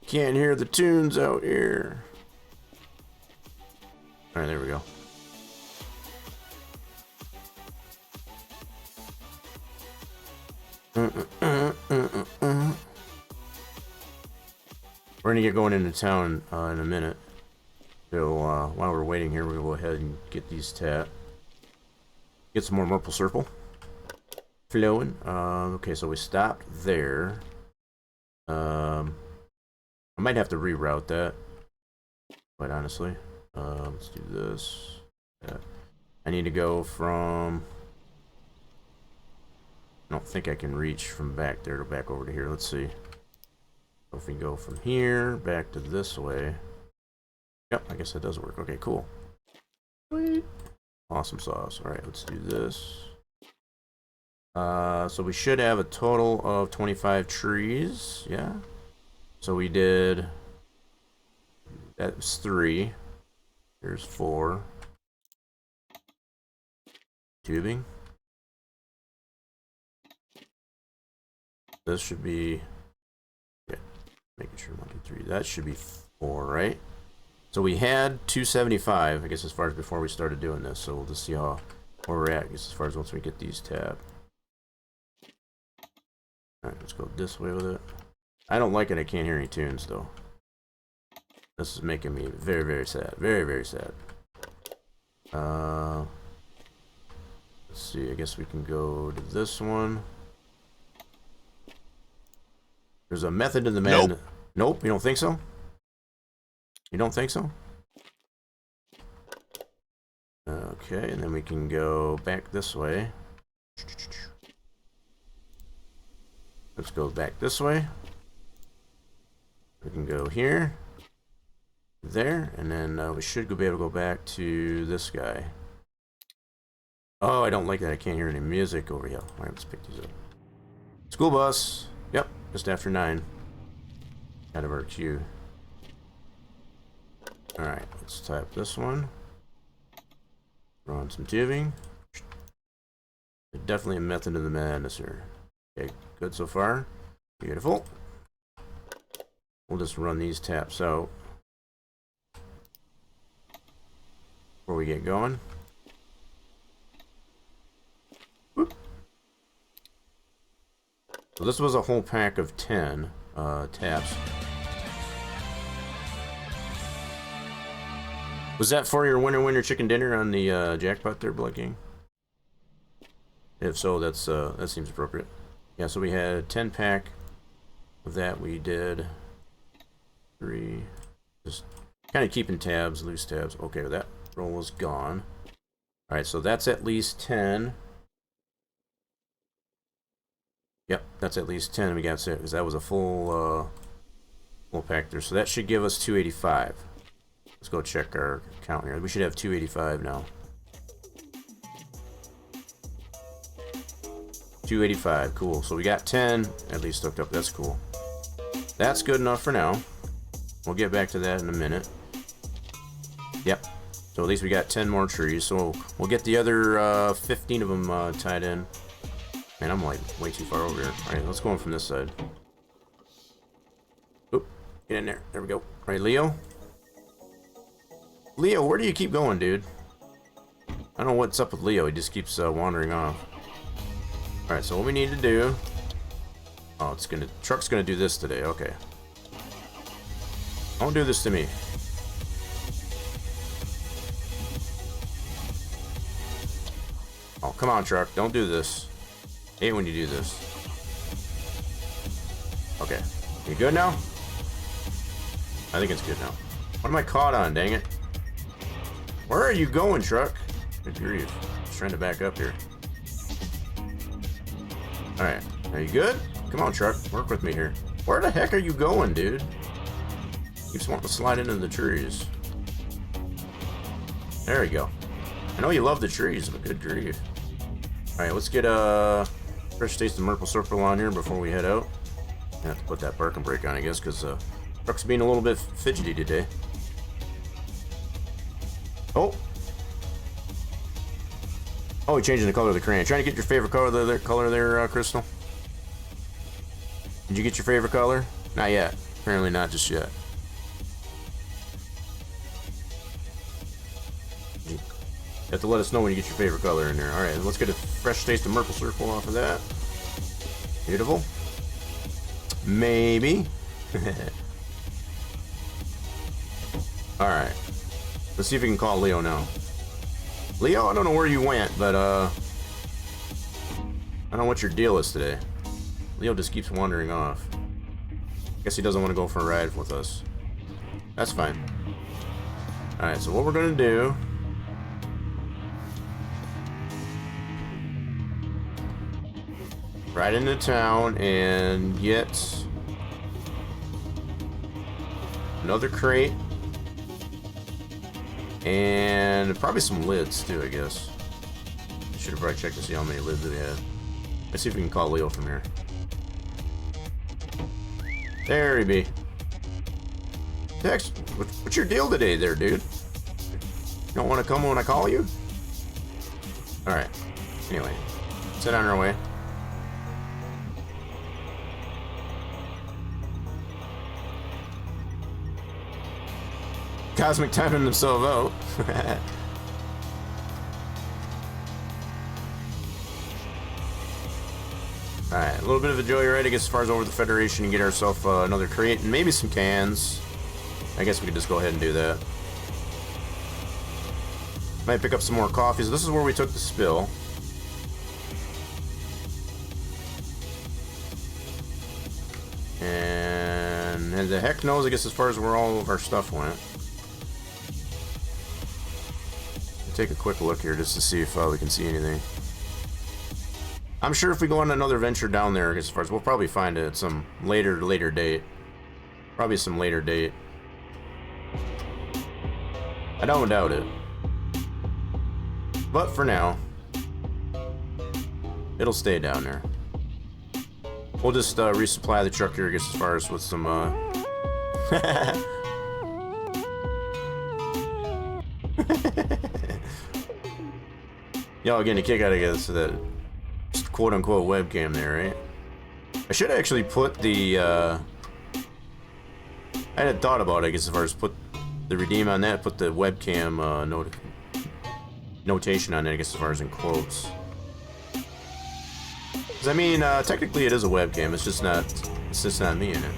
Can't hear the tunes out here. Alright, there we go. We're gonna get going into town in a minute. So while we're waiting here, we'll go ahead and get these tapped. Get some more Merple Circle flowing. Okay, so we stopped there. I might have to reroute that, quite honestly. Let's do this. Yeah. I need to go from... I don't think I can reach from back there to back over to here. Let's see. If we go from here back to this way. Yep, I guess that does work. Okay, cool. Sweet. Awesome sauce. Alright, let's do this. So we should have a total of 25 trees. Yeah. So we did... That was 3. Here's 4. Tubing. This should be... Yeah, making sure 1, 2, 3. That should be 4, right? So we had 275, I guess, as far as before we started doing this. So we'll just see how where we're at, I guess, as far as once we get these tabbed. Alright, let's go this way with it. I don't like it. I can't hear any tunes, though. This is making me very, very sad. Very, very sad. Let's see. I guess we can go to this one. There's a method to the madness. Nope, you don't think so? You don't think so? Okay, and then we can go back this way. Let's go back this way. We can go here, there, and then we should be able to go back to this guy. Oh, I don't like that. I can't hear any music over here. Alright, let's pick these up. School bus. Yep, just after 9. Out of our queue. Alright, let's type this one. Run some tubing. Definitely a method of the madness here. Okay, good so far. Beautiful. We'll just run these taps out before we get going. Whoop. So this was a whole pack of 10 taps. Was that for your winner chicken dinner on the jackpot there, Blood King? If so, that's that seems appropriate. Yeah, so we had 10 pack of that. We did 3. Just kind of keeping tabs, loose tabs. Okay, that roll is gone. All right, so that's at least 10. Yep, that's at least 10. We got 6 because that was a full pack there. So that should give us 285. Let's go check our count here. We should have 285 now. 285, cool. So we got 10 at least hooked up. That's cool. That's good enough for now. We'll get back to that in a minute. Yep. So at least we got 10 more trees. So we'll get the other 15 of them tied in. Man, I'm like way too far over here. Alright, let's go in from this side. Oop, get in there. There we go. Alright, Leo. Leo, where do you keep going, dude? I don't know what's up with Leo. He just keeps wandering off. Alright, so what we need to do... Oh, it's gonna... Truck's gonna do this today. Okay. Don't do this to me. Oh, come on, truck. Don't do this. I hate when you do this. Okay. You good now? I think it's good now. What am I caught on, dang it? Where are you going, truck? Good grief. Just trying to back up here. Alright. Are you good? Come on, truck. Work with me here. Where the heck are you going, dude? Keeps wanting to slide into the trees. There we go. I know you love the trees, but good grief. Alright, let's get fresh taste of maple syrup on here before we head out. I have to put that parking brake on, I guess, because truck's being a little bit fidgety today. Oh! Oh, you're changing the color of the crayon. Trying to get your favorite color there, Crystal? Did you get your favorite color? Not yet. Apparently not just yet. You have to let us know when you get your favorite color in there. Alright, let's get a fresh taste of maple syrup off of that. Beautiful. Maybe. Alright. Let's see if we can call Leo now. Leo, I don't know where you went, but I don't know what your deal is today. Leo just keeps wandering off. Guess he doesn't want to go for a ride with us. That's fine. Alright, so what we're gonna do... ride into town and get... another crate. And probably some lids too, I guess. I should have probably checked to see how many lids we had. Let's see if we can call Leo from here. There he be. Text, what's your deal today there, dude? You don't want to come when I call you? Alright. Anyway, set on our way. Cosmic timing himself out. Alright, a little bit of a joyride, I guess, as far as over the Federation and get ourselves another crate and maybe some cans. I guess we could just go ahead and do that. Might pick up some more coffees. This is where we took the spill. And the heck knows, I guess, as far as where all of our stuff went. Take a quick look here just to see if we can see anything. I'm sure if we go on another venture down there, as far as we'll probably find it at some later date. Probably some later date. I don't doubt it. But for now, it'll stay down there. We'll just resupply the truck here, I guess, as far as with some Y'all getting a kick out of this, that quote-unquote webcam there, right? I should actually put the, I hadn't thought about it, I guess, as far as put the redeem on that, put the webcam notation on it, I guess, as far as in quotes. Because, I mean, technically it is a webcam, it's just not me in it.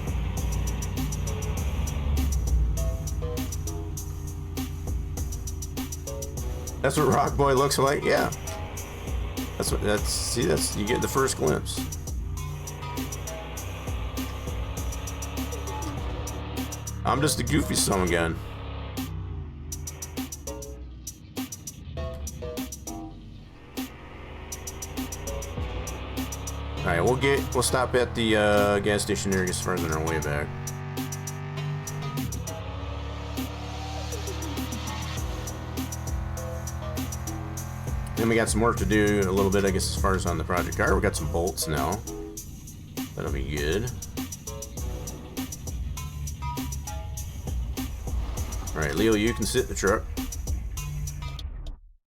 That's what Rock Boy looks like, yeah. See, you get the first glimpse. I'm just a goofy son again. Alright, we'll stop at the gas station here as far as on our way back. Then we got some work to do a little bit, I guess, as far as on the project car. We got some bolts now. That'll be good. Alright, Leo, you can sit in the truck.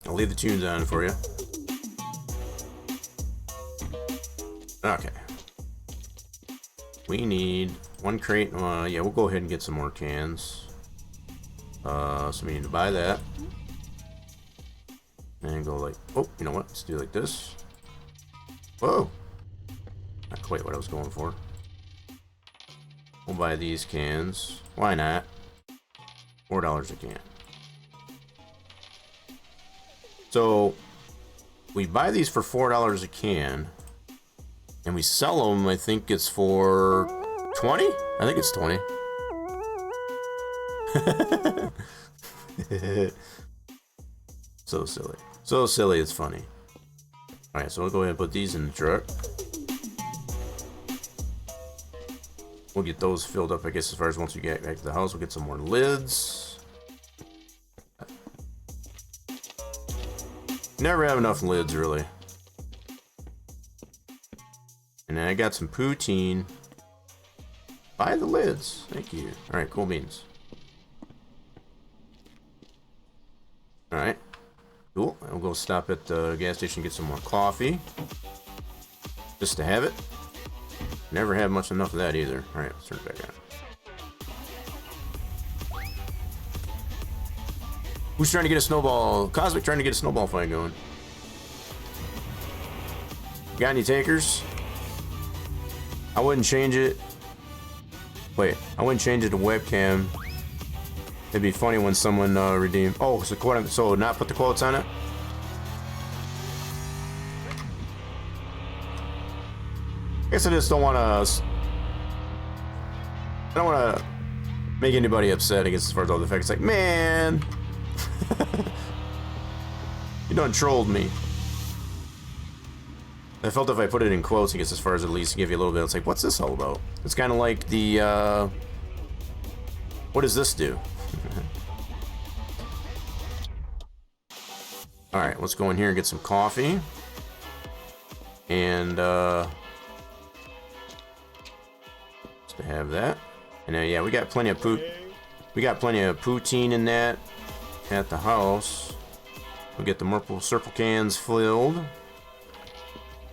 I'll leave the tunes on for you. Okay. We need one crate. Yeah, we'll go ahead and get some more cans. So we need to buy that. And go like, oh, you know what? Let's do it like this. Whoa! Not quite what I was going for. We'll buy these cans. Why not? $4 a can. So, we buy these for $4 a can. And we sell them, I think it's for 20? I think it's 20. So silly. So silly, it's funny. Alright, so we'll go ahead and put these in the truck. We'll get those filled up, I guess, as far as once we get back to the house. We'll get some more lids. Never have enough lids, really. And then I got some poutine. Buy the lids. Thank you. Alright, cool beans. Alright. Cool. I'll go stop at the gas station and get some more coffee. Just to have it. Never have much enough of that either. Alright, let's turn it back on. Who's trying to get a snowball? Cosmic trying to get a snowball fight going. Got any takers? I wouldn't change it. Wait, I wouldn't change it to webcam. It'd be funny when someone redeemed. Oh, so not put the quotes on it? I guess I just don't want to. I don't want to make anybody upset. I guess as far as all the facts, it's like, man, you done trolled me. I felt if I put it in quotes, I guess as far as at least give you a little bit, it's like, what's this all about? It's kind of like the, what does this do? Alright, let's go in here and get some coffee. And, just to have that. And yeah, we got plenty of poutine in that at the house. We'll get the Merple Circle cans filled.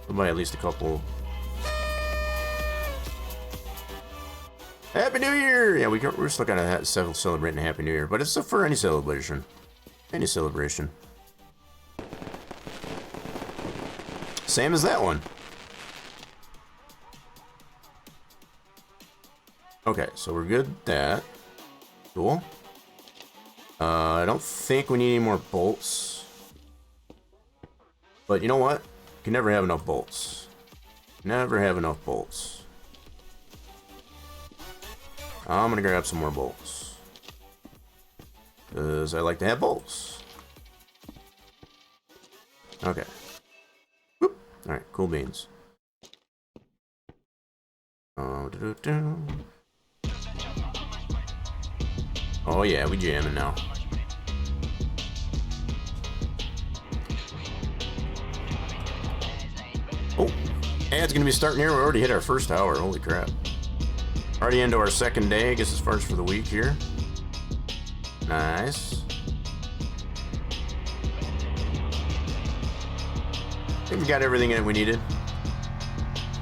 We'll buy at least a couple. Happy New Year! Yeah, we're still kind of celebrating Happy New Year, but it's for any celebration. Any celebration. Same as that one. Okay, so we're good with that. Cool. I don't think we need any more bolts. But you know what? You can never have enough bolts. Never have enough bolts. I'm gonna grab some more bolts. Because I like to have bolts. Okay. Whoop. Alright, cool beans. Oh yeah, we jamming now. Oh, ad's gonna be starting here. We already hit our first hour. Holy crap. Already into our second day, I guess, as far as for the week here. Nice. I think we got everything that we needed.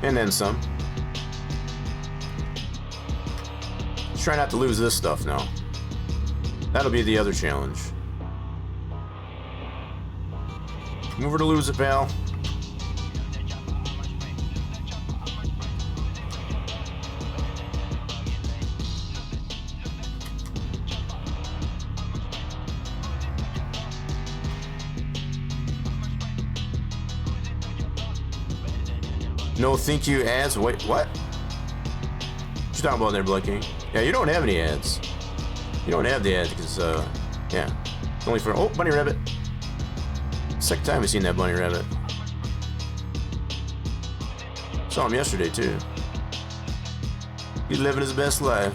And then some. Let's try not to lose this stuff now. That'll be the other challenge. Come over to lose it, pal. No thank you ads. Wait, what? What you talking about there, Blood King? Yeah, you don't have any ads. You don't have the ads because, yeah. It's only for, oh, bunny rabbit. Second time we've seen that bunny rabbit. Saw him yesterday, too. He's living his best life.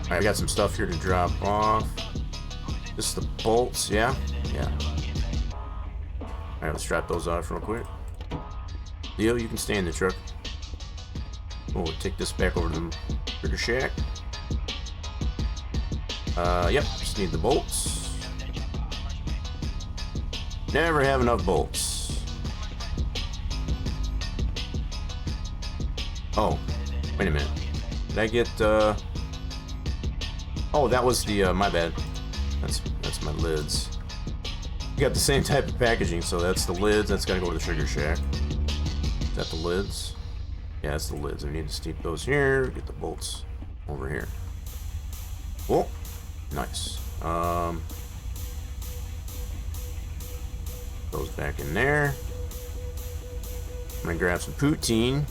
Alright, we got some stuff here to drop off. Just the bolts, yeah? Yeah. Alright, let's drop those off real quick. Leo, you can stay in the truck. We'll take this back over to the trigger shack. Yep, just need the bolts. Never have enough bolts. Oh, wait a minute. Did I get, oh, that was the, my bad. That's my lids. We got the same type of packaging, so that's the lids. That's gotta go to the trigger shack. Is that the lids? Yeah, that's the lids. I need to steep those here. Get the bolts over here. Cool. Nice. Goes back in there. I'm gonna grab some poutine.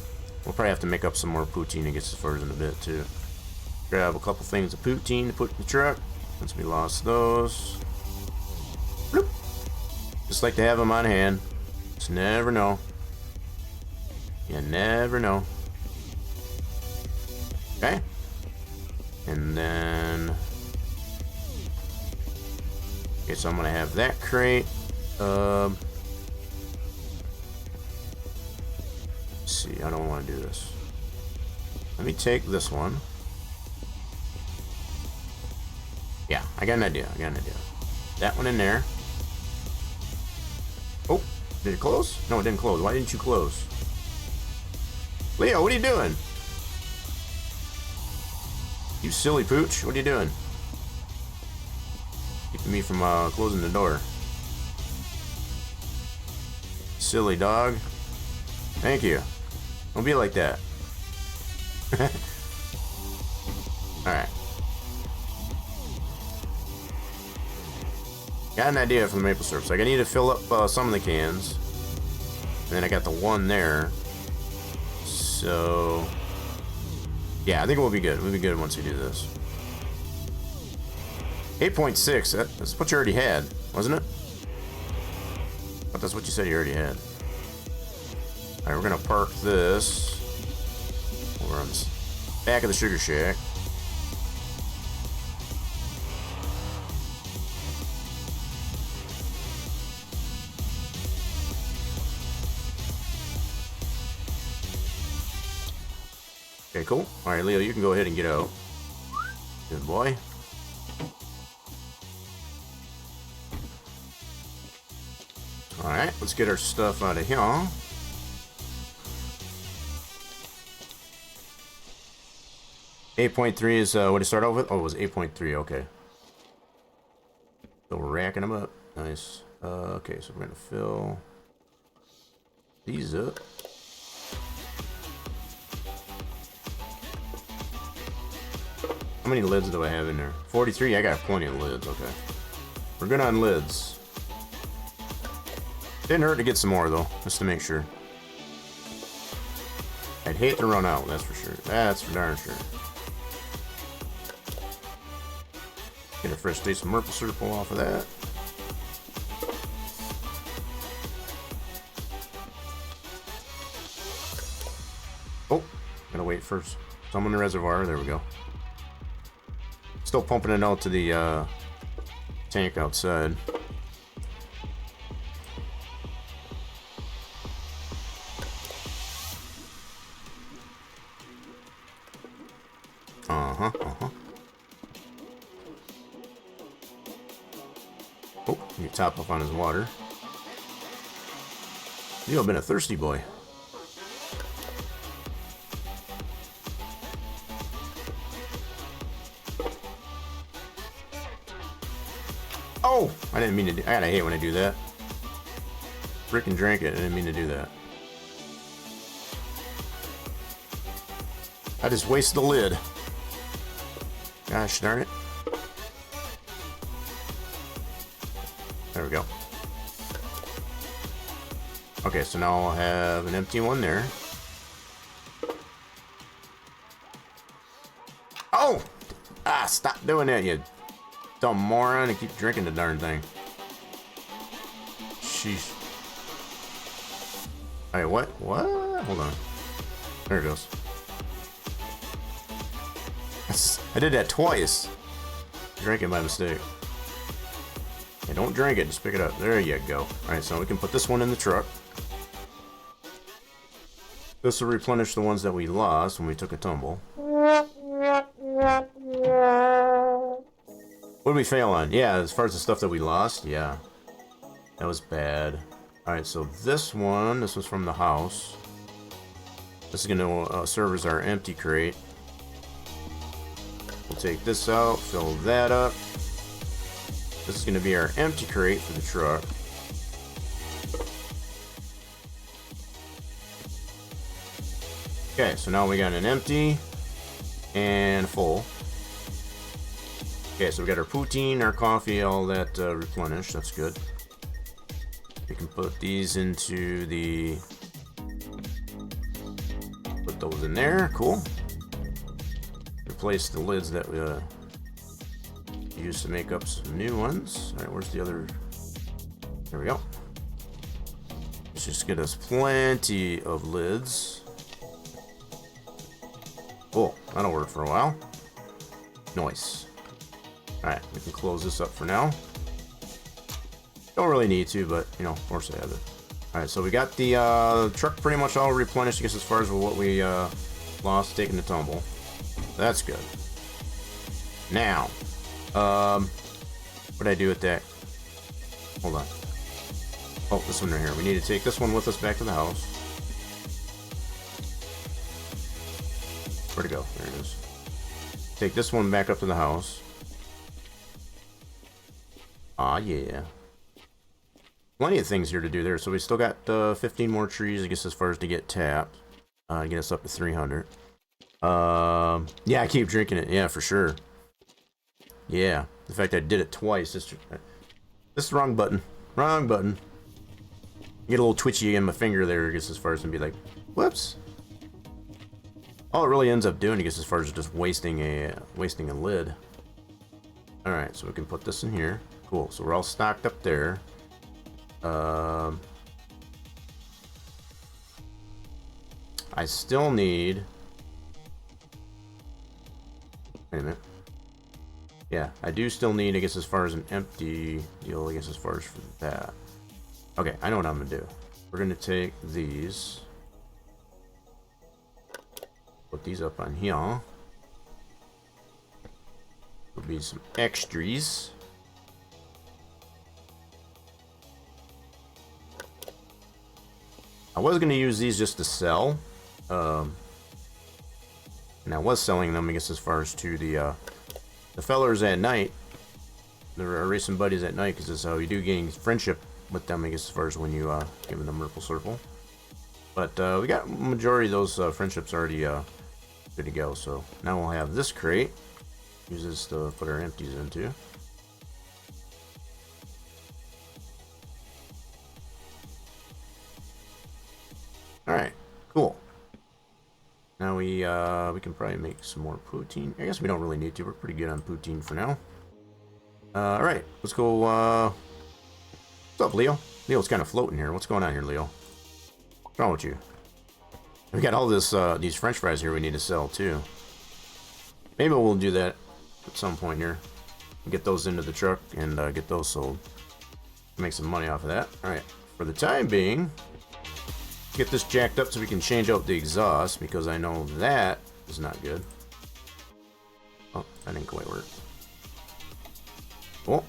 We'll probably have to make up some more poutine, I guess, as far as in a bit, too. Grab a couple things of poutine to put in the truck since we lost those. Bloop. Just like to have them on hand. Just never know. You never know. Okay. And then... Okay, so I'm gonna have that crate. Let's see, I don't want to do this. Let me take this one. Yeah, I got an idea. That one in there. Oh, did it close? No, it didn't close. Why didn't you close? Leo, what are you doing? You silly pooch, what are you doing? Keeping me from closing the door. Silly dog. Thank you. Don't be like that. Alright. Got an idea for the maple syrup. So I need to fill up some of the cans. And then I got the one there. So... yeah, I think we'll be good. We'll be good once we do this. 8.6, that's what you already had, wasn't it? But that's what you said you already had. Alright, we're gonna park this over on the back of the sugar shack. Okay, cool. Alright, Leo, you can go ahead and get out. Good boy. Alright, let's get our stuff out of here. 8.3 is what it started off with? Oh, it was 8.3, okay. So we're racking them up. Nice. Okay, so we're going to fill these up. How many lids do I have in there? 43? I got plenty of lids, okay. We're good on lids. Didn't hurt to get some more, though, just to make sure. I'd hate to run out, that's for sure. That's for darn sure. Get a fresh taste of maple syrup off of that. Oh, gotta wait first. Some in the reservoir, there we go. Still pumping it out to the tank outside. Oh, you top up on his water. You've been a thirsty boy. Oh! I didn't mean to do... I gotta hate when I do that. Frickin' drank it. I didn't mean to do that. I just wasted the lid. Gosh darn it. There we go. Okay, so now I'll have an empty one there. Oh! Ah, stop doing that, you dumb moron, and keep drinking the darn thing. Sheesh. Alright, what? What? Hold on. There it goes. I did that twice. Drinking by mistake. Hey, don't drink it, just pick it up. There you go. Alright, so we can put this one in the truck. This will replenish the ones that we lost when we took a tumble. What did we fail on? Yeah, as far as the stuff that we lost, yeah. That was bad. Alright, so this was from the house. This is going to serve as our empty crate. We'll take this out, fill that up. This is going to be our empty crate for the truck. Okay, so now we got an empty and full. Okay, so we got our poutine, our coffee, all that replenished. That's good. We can put these into the... Put those in there. Cool. replace the lids that we used to make up some new ones. All right, where's the other? There we go. Let's just get us plenty of lids. Oh, that'll work for a while. Nice. Alright, we can close this up for now. Don't really need to, but, you know, of course I have it. Alright, so we got the truck pretty much all replenished, I guess, as far as what we lost taking the tumble. That's good. Now, what did I do with that? Hold on. Oh, this one right here. We need to take this one with us back to the house. Where'd it go? There it is. Take this one back up to the house. Ah, yeah. Plenty of things here to do there. So we still got 15 more trees, I guess, as far as to get tapped. Get us up to 300. Yeah, I keep drinking it. Yeah, for sure. Yeah. The fact I did it twice. This is the wrong button. Wrong button. Get a little twitchy in my finger there, I guess, as far as to be like, whoops. All it really ends up doing, I guess, as far as just wasting a lid. All right, so we can put this in here. Cool. So we're all stocked up there. I still need. Wait a minute. Yeah, I do still need, I guess, as far as an empty deal, I guess, as far as for that. Okay, I know what I'm gonna do. We're gonna take these. Put these up on here. There'll be some extras. I was going to use these just to sell. And I was selling them, I guess, as far as to the fellers at night. The racing buddies at night, because this is how you do gain friendship with them, I guess, as far as when you give them Ripple Circle. But we got majority of those friendships already good to go. So now we'll have this crate. Use this to put our empties into. All right, cool. Now we can probably make some more poutine. I guess we don't really need to. We're pretty good on poutine for now. All right, let's go. What's up, Leo? Leo's kind of floating here. What's going on here, Leo? What's wrong with you? We got all this these French fries here we need to sell too. Maybe we'll do that at some point here. Get those into the truck and get those sold. Make some money off of that. All right. For the time being, get this jacked up so we can change out the exhaust, because I know that is not good. Oh, that didn't quite work. Cool.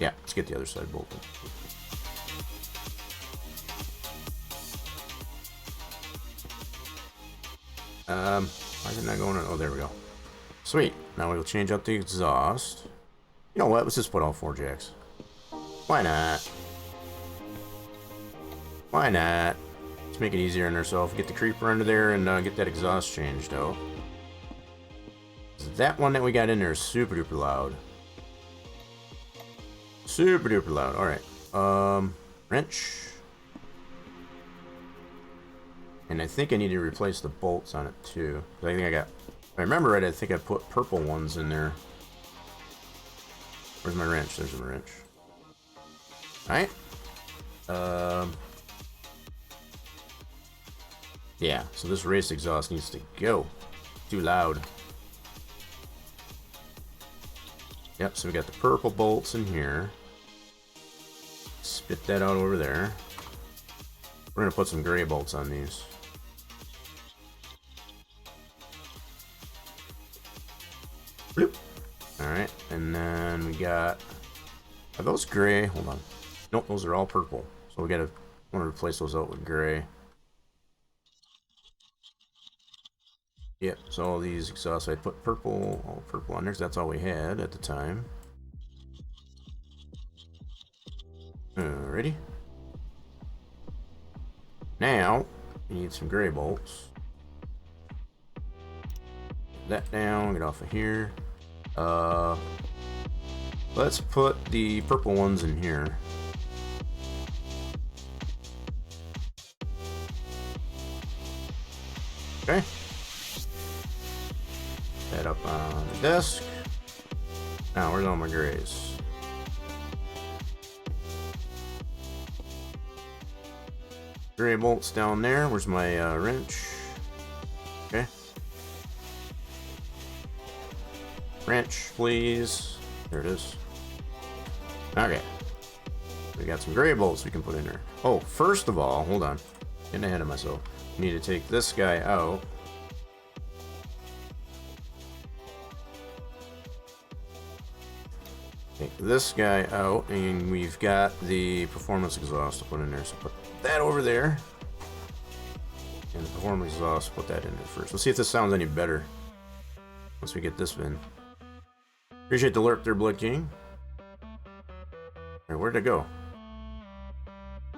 Yeah, let's get the other side bolted. Why is it not going on? Oh, there we go. Sweet. Now we'll change out the exhaust. You know what? Let's just put all 4 jacks. Why not? Why not? Let's make it easier on ourselves. Get the creeper under there and get that exhaust changed out. That one that we got in there is super duper loud. Super duper loud. Alright. Wrench. And I think I need to replace the bolts on it too. I think I got, if I remember right, I think I put purple ones in there. Where's my wrench? There's my wrench. Alright. Yeah, so this race exhaust needs to go. Too loud. Yep, so we got the purple bolts in here. Spit that out over there. We're gonna put some gray bolts on these. Bloop. Alright, and then we got, are those gray? Hold on. Nope, those are all purple. So we gotta want to replace those out with gray. Yep, so all these exhausts, I put purple, all purple on there, 'cause that's all we had at the time. Alrighty. Now, we need some gray bolts. Put that down, get off of here. Let's put the purple ones in here. Okay. That up on the desk. Now, where's all my grays? Gray bolts down there. Where's my wrench? Okay. Wrench, please. There it is. Okay. We got some gray bolts we can put in there. Oh, first of all, hold on. Getting ahead of myself. Need to take this guy out. Take this guy out, and we've got the performance exhaust to put in there. So put that over there. And the performance exhaust, put that in there first. Let's see if this sounds any better once we get this in. Appreciate the lurk there, Blood King. Alright, where'd it go?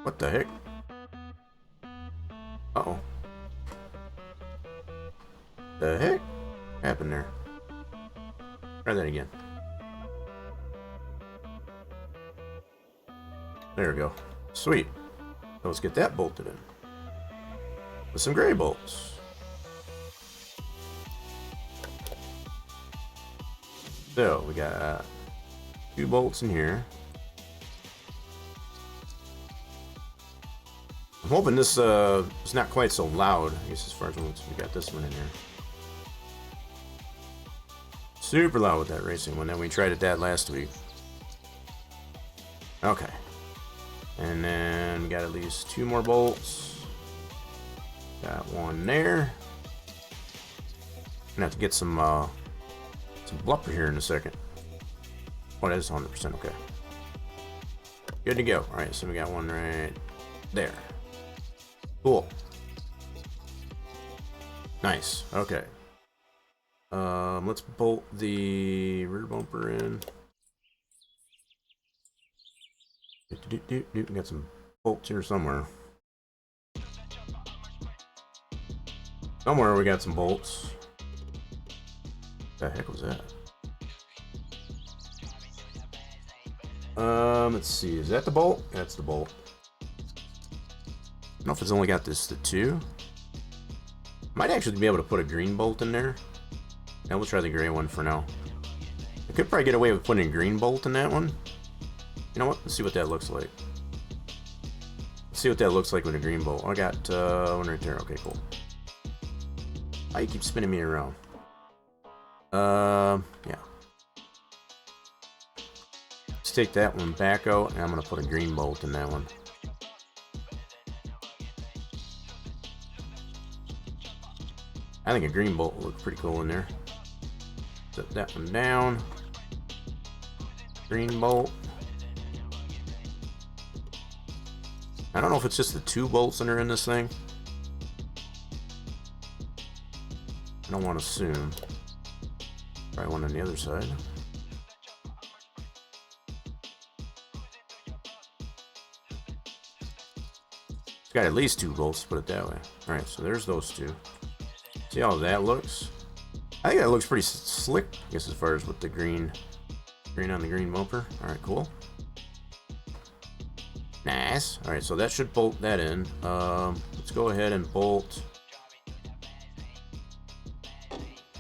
What the heck? Uh-oh. The heck happened there? Try that again. There we go. Sweet. So let's get that bolted in. With some gray bolts. So we got 2 bolts in here. I'm hoping this is not quite so loud. I guess as far as once we got this one in here. Super loud with that racing one. Then we tried that last week. Okay. And then we got at least 2 more bolts. Got one there. Gonna have to get some blupper here in a second. Oh, that is 100%. Okay. Good to go. All right, so we got one right there. Cool. Nice. Okay. Let's bolt the rear bumper in. We got some bolts here somewhere. Somewhere we got some bolts. What the heck was that? Let's see. Is that the bolt? That's the bolt. I don't know if it's only got the 2. Might actually be able to put a green bolt in there. Yeah, we'll try the gray one for now. I could probably get away with putting a green bolt in that one. You know what? Let's see what that looks like. Let's see what that looks like with a green bolt. I got one right there. Okay, cool. Why you keep spinning me around? Yeah. Let's take that one back out, and I'm gonna put a green bolt in that one. I think a green bolt will look pretty cool in there. Set that one down. Green bolt. I don't know if it's just the 2 bolts that are in this thing. I don't want to assume. Probably one on the other side. It's got at least 2 bolts, to put it that way. Alright, so there's those 2. See how that looks? I think that looks pretty slick, I guess, as far as with the green on the green bumper. Alright, cool. Nice. Alright, so that should bolt that in. Let's go ahead and bolt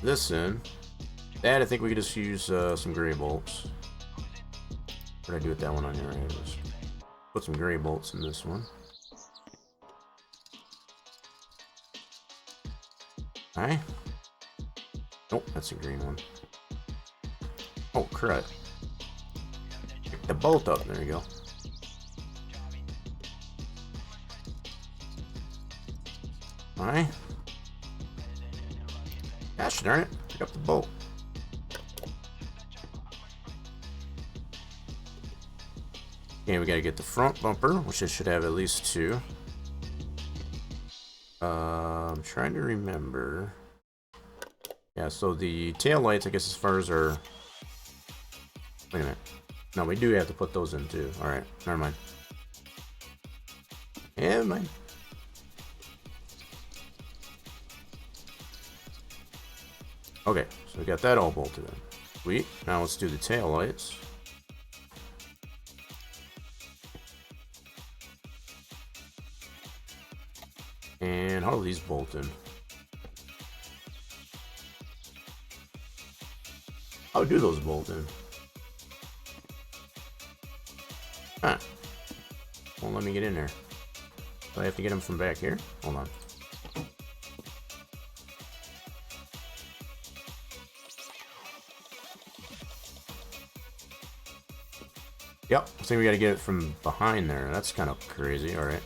this in. That, I think we could just use some gray bolts. What did I do with that one on here? Right, just put some gray bolts in this one. Alright. Nope, that's a green one. Oh, crud. Pick the bolt up. There you go. Alright. Gosh darn it. Pick up the bolt. Okay, we gotta get the front bumper, which it should have at least 2. I'm trying to remember. Yeah, so the tail lights, I guess, as far as our... Wait a minute. No, we do have to put those in too. Alright, never mind. Never mind. Okay, so we got that all bolted in. Sweet. Now let's do the tail lights. And how are these bolted? How do those bolt in? Huh. Won't let me get in there. Do I have to get them from back here? Hold on. Yep, I think we gotta get it from behind there. That's kind of crazy. Alright.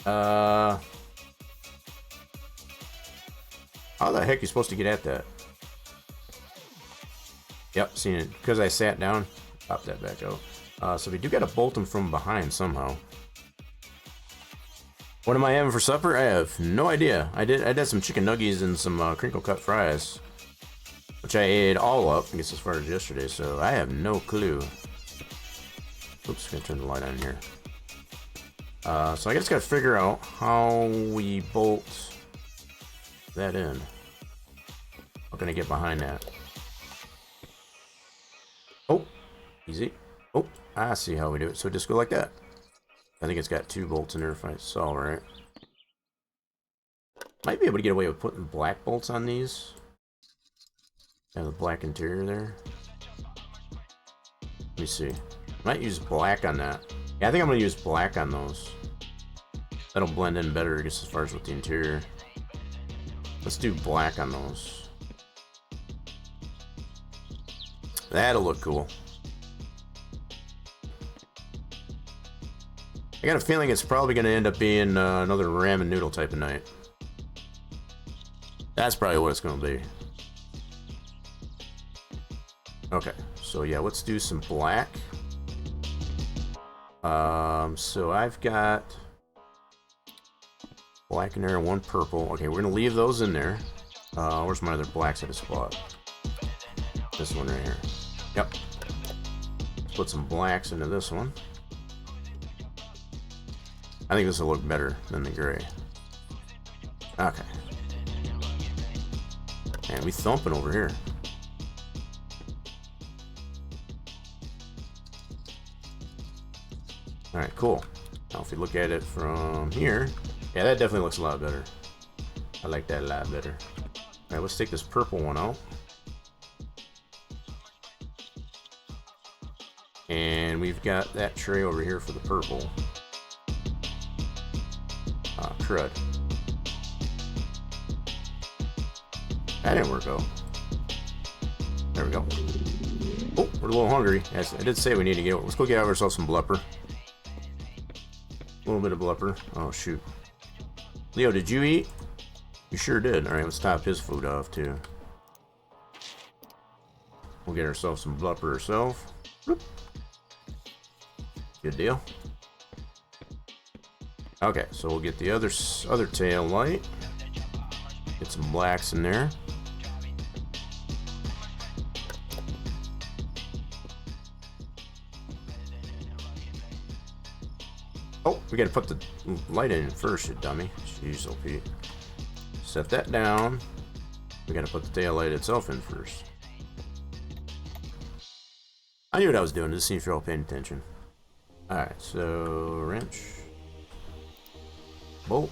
How the heck are you supposed to get at that? Yep, seen it. Because I sat down, pop that back out. So we do gotta bolt them from behind somehow. What am I having for supper? I have no idea. I did some chicken nuggies and some crinkle cut fries, which I ate all up, I guess, as far as yesterday. So I have no clue. Oops, gonna turn the light on here. So I just gotta figure out how we bolt that in. How can I get behind that? Oh, easy. Oh, I see how we do it. So just go like that. I think it's got 2 bolts in there if I saw right. Might be able to get away with putting black bolts on these. Have the black interior there. Let me see. Might use black on that. Yeah, I think I'm gonna use black on those. That'll blend in better, I guess, as far as with the interior. Let's do black on those. That'll look cool. I got a feeling it's probably going to end up being another ramen noodle type of night. That's probably what it's going to be. Okay, so yeah, let's do some black. So I've got black in there and 1 purple. Okay, we're going to leave those in there. Where's my other blacks at a spot? This one right here. Yep. Let's put some blacks into this one. I think this will look better than the gray. Okay. Man, we thumping over here. Alright, cool. Now if you look at it from here, yeah, that definitely looks a lot better. I like that a lot better. Alright, let's take this purple one out. And we've got that tray over here for the purple. Crud. That didn't work out. There we go. Oh, we're a little hungry. Yes, I did say we need to get. Let's go get ourselves some blupper. A little bit of blupper. Oh shoot. Leo, did you eat? You sure did. All right, let's top his food off too. We'll get ourselves some blupper ourselves. Good deal. Okay, so we'll get the other tail light. Get some blacks in there. Oh, we gotta put the light in first, you dummy. Jeez, OP. Set that down. We gotta put the tail light itself in first. I knew what I was doing, just see if you're all paying attention. Alright, so wrench. Bolt.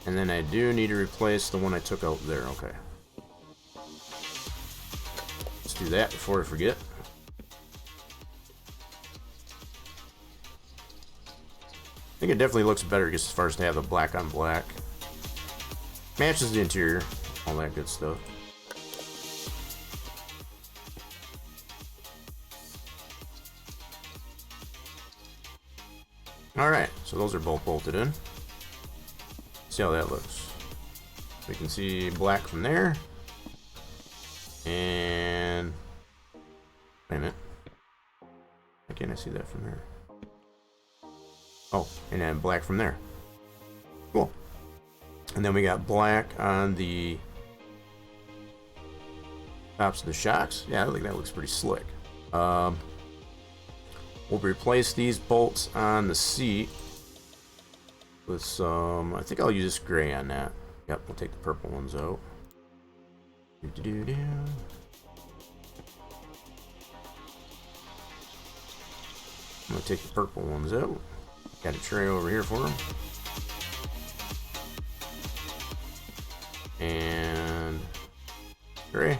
And then I do need to replace the one I took out there. Okay. Let's do that before I forget. I think it definitely looks better just as far as to have the black on black. Matches the interior. All that good stuff. Alright, so those are both bolted in. See how that looks. We can see black from there. And wait a minute. Why can't I see that from there? Oh, and then black from there. Cool. And then we got black on the tops of the shocks. Yeah, I think that looks pretty slick. We'll replace these bolts on the seat with some, I think I'll use gray on that. Yep, we'll take the purple ones out. I'm gonna take the purple ones out. Got a tray over here for them. And gray.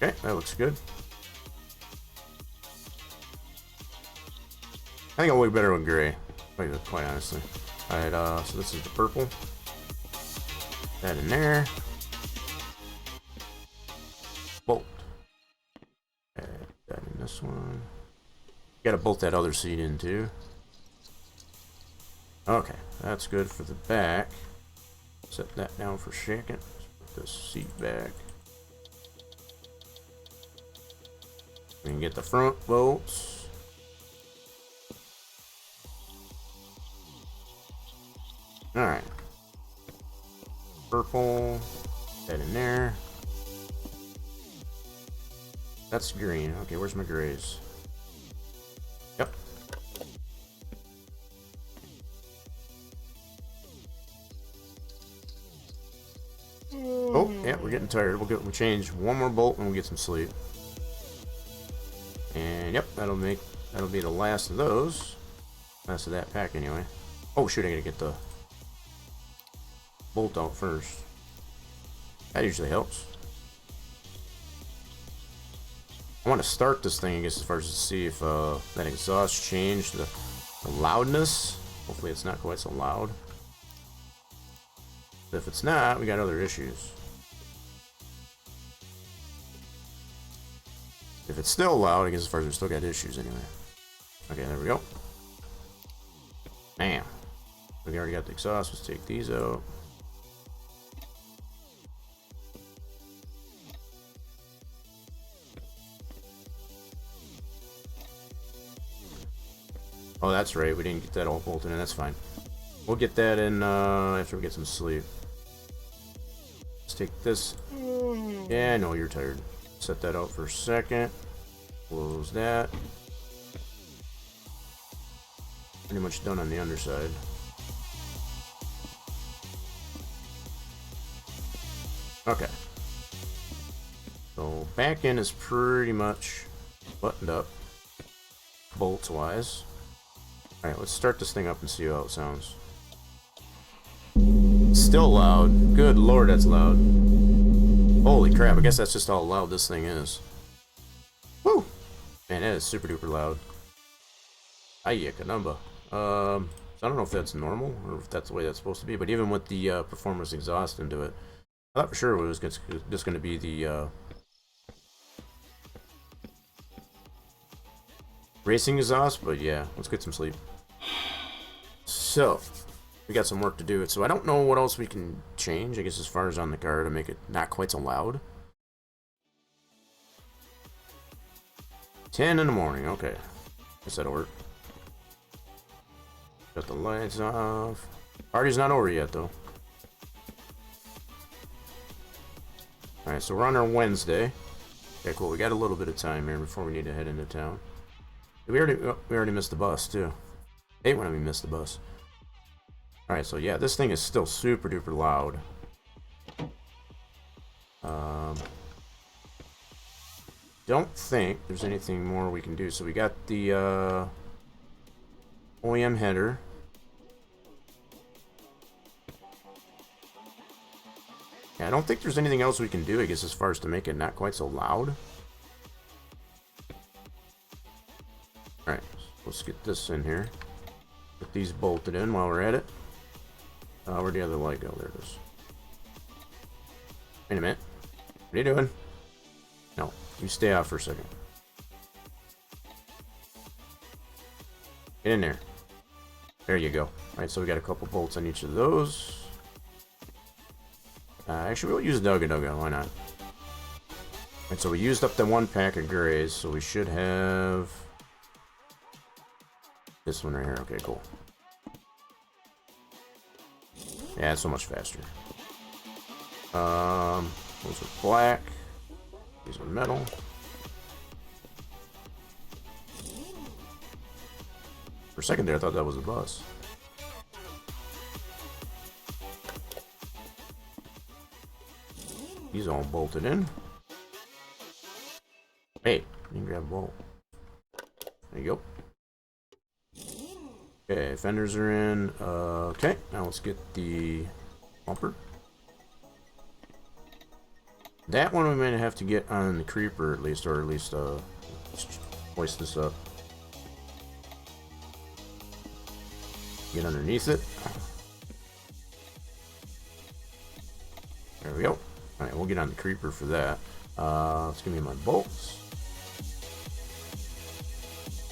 Okay, that looks good. I think I'll look better with gray, quite honestly. Alright, so this is the purple. That in there. Bolt. Add that in this one. Gotta bolt that other seat in too. Okay, that's good for the back. Set that down for a second. Put this seat back. We can get the front bolts. Alright. Purple. That in there. That's green. Okay, where's my grays? Yep. Oh, yeah, we're getting tired. We'll change one more bolt and we'll get some sleep. And yep, that'll be the last of those. Last of that pack anyway. Oh shoot, I gotta get the bolt out first. That usually helps. I want to start this thing, I guess, as far as to see if that exhaust changed the loudness. Hopefully it's not quite so loud. But if it's not, we got other issues. If it's still loud, I guess as far as we still got issues anyway. Okay, there we go. Bam. We already got the exhaust. Let's take these out. Oh, that's right. We didn't get that all bolted in. That's fine. We'll get that in after we get some sleep. Let's take this. Yeah, I know you're tired. Set that out for a second. Close that. Pretty much done on the underside. Okay. So back end is pretty much buttoned up, bolts wise. Alright, let's start this thing up and see how it sounds. Still loud. Good lord, that's loud. Holy crap, I guess that's just how loud this thing is. Woo! Man, that is super duper loud. Ay, caramba. So I don't know if that's normal or if that's the way that's supposed to be, but even with the performance exhaust into it, I thought for sure it was just going to be the racing exhaust, but yeah, let's get some sleep. So, we got some work to do. So I don't know what else we can change, I guess, as far as on the car to make it not quite so loud. 10 in the morning, okay. Guess that'll work. Got the lights off. Party's not over yet, though. Alright, so we're on our Wednesday. Okay, cool. We got a little bit of time here before we need to head into town. We already missed the bus, too. Hate when we missed the bus. Alright, so yeah, this thing is still super duper loud. Don't think there's anything more we can do. So we got the OEM header. Yeah, I don't think there's anything else we can do, I guess, as far as to make it not quite so loud. Alright, let's get this in here. Get these bolted in while we're at it. Where'd the other light go? There it is. Wait a minute. What are you doing? No, you stay off for a second. Get in there. There you go. Alright, so we got a couple bolts on each of those. Actually, we'll use Dugga. Why not? And so we used up the one pack of grays, so we should have this one right here. Okay, cool. Yeah, it's so much faster. Those are black. These are metal. For a second there, I thought that was a bus. These all bolted in. Hey, you can grab a bolt. There you go. Okay, fenders are in. Okay, now let's get the bumper. That one we might have to get on the creeper at least, or at least let's hoist this up. Get underneath it. There we go. Alright, we'll get on the creeper for that. Let's give me my bolts.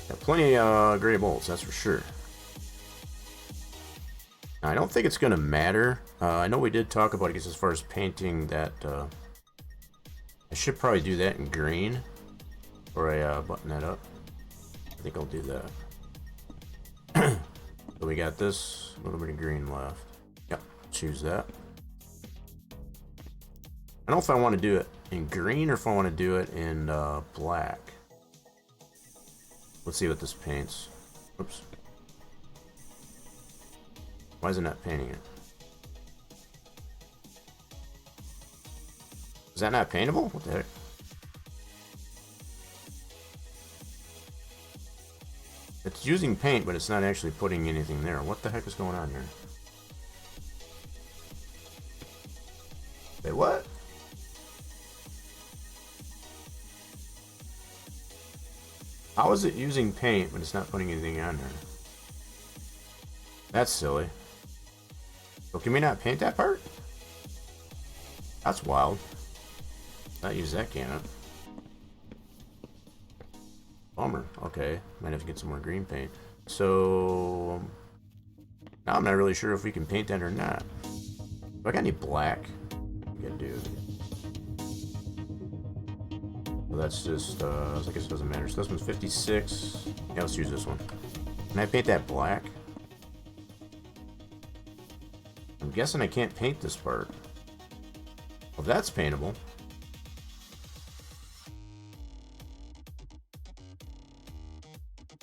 Got plenty of gray bolts, that's for sure. Now, I don't think it's going to matter. I know we did talk about, I guess, as far as painting that. I should probably do that in green. Or I button that up. I think I'll do that. So we got this little bit of green left. Yep, choose that. I don't know if I want to do it in green or if I want to do it in black. Let's see what this paints. Oops. Why is it not painting it? Is that not paintable? What the heck? It's using paint, but it's not actually putting anything there. What the heck is going on here? Say what? How is it using paint, but it's not putting anything on there? That's silly. So can we not paint that part? That's wild. Not use that, can it? Bummer. Okay, might have to get some more green paint. So now I'm not really sure if we can paint that or not. Do I got any black? I gotta do. Well, that's just. I guess it doesn't matter. So this one's 56. Yeah, let's use this one. Can I paint that black? I'm guessing I can't paint this part. Well, that's paintable.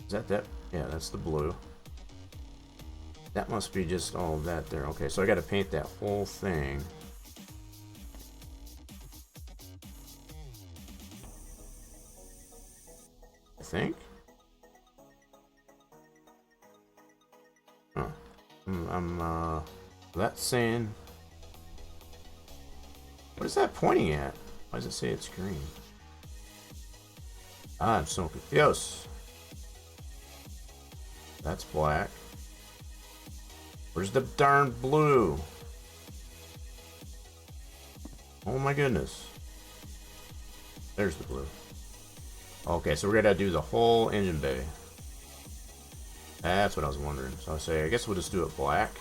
Is that? Yeah, that's the blue. That must be just all of that there. Okay, so I got to paint that whole thing. I think. Huh. That's saying. What is that pointing at? Why does it say it's green? Ah, I'm so confused. That's black. Where's the darn blue? Oh my goodness. There's the blue. Okay, so we're gonna do the whole engine bay. That's what I was wondering. So I guess we'll just do it black.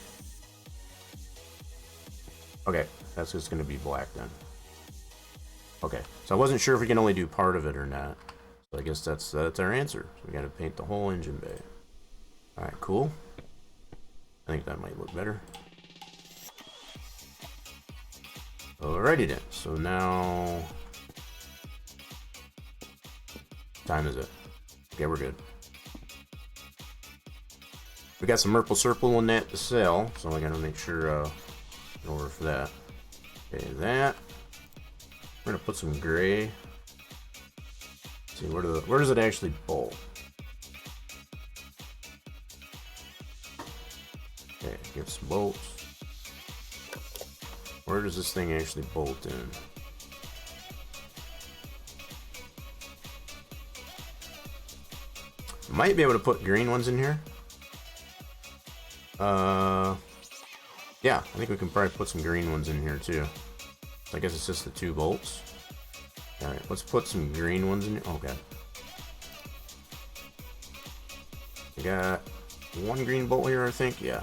Okay, that's just gonna be black then. Okay, so I wasn't sure if we can only do part of it or not. So I guess that's our answer. So we gotta paint the whole engine bay. Alright, cool. I think that might look better. Alrighty then. So now... what time is it? Okay, we're good. We got some Merple Circle in that to sell, so I gotta make sure in order for that. Okay, that. We're gonna put some gray. Let's see, where does it actually bolt? Okay, get some bolts. Where does this thing actually bolt in? Might be able to put green ones in here. Yeah, I think we can probably put some green ones in here too. I guess it's just the 2 bolts. Alright, let's put some green ones in here. Okay. We got 1 green bolt here, I think. Yeah.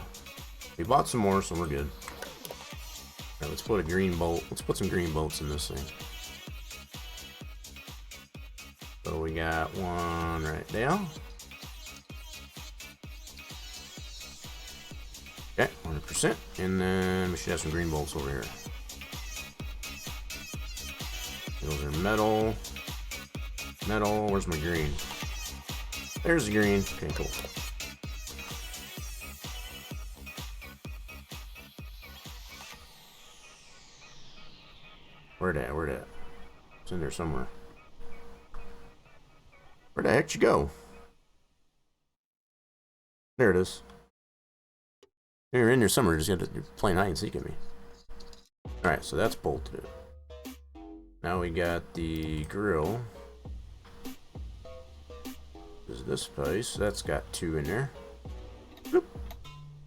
We bought some more, so we're good. Alright, let's put a green bolt. Let's put some green bolts in this thing. So we got 1 right there. Okay, 100%. And then we should have some green bolts over here. Those are metal. Metal. Where's my green? There's the green. Okay, cool. Where'd it? It's in there somewhere. Where the heck you go? There it is. You're in there somewhere, you're playing hide and seek at me. Alright, so that's bolted. Now we got the grill. Is this place? That's got 2 in there. Boop.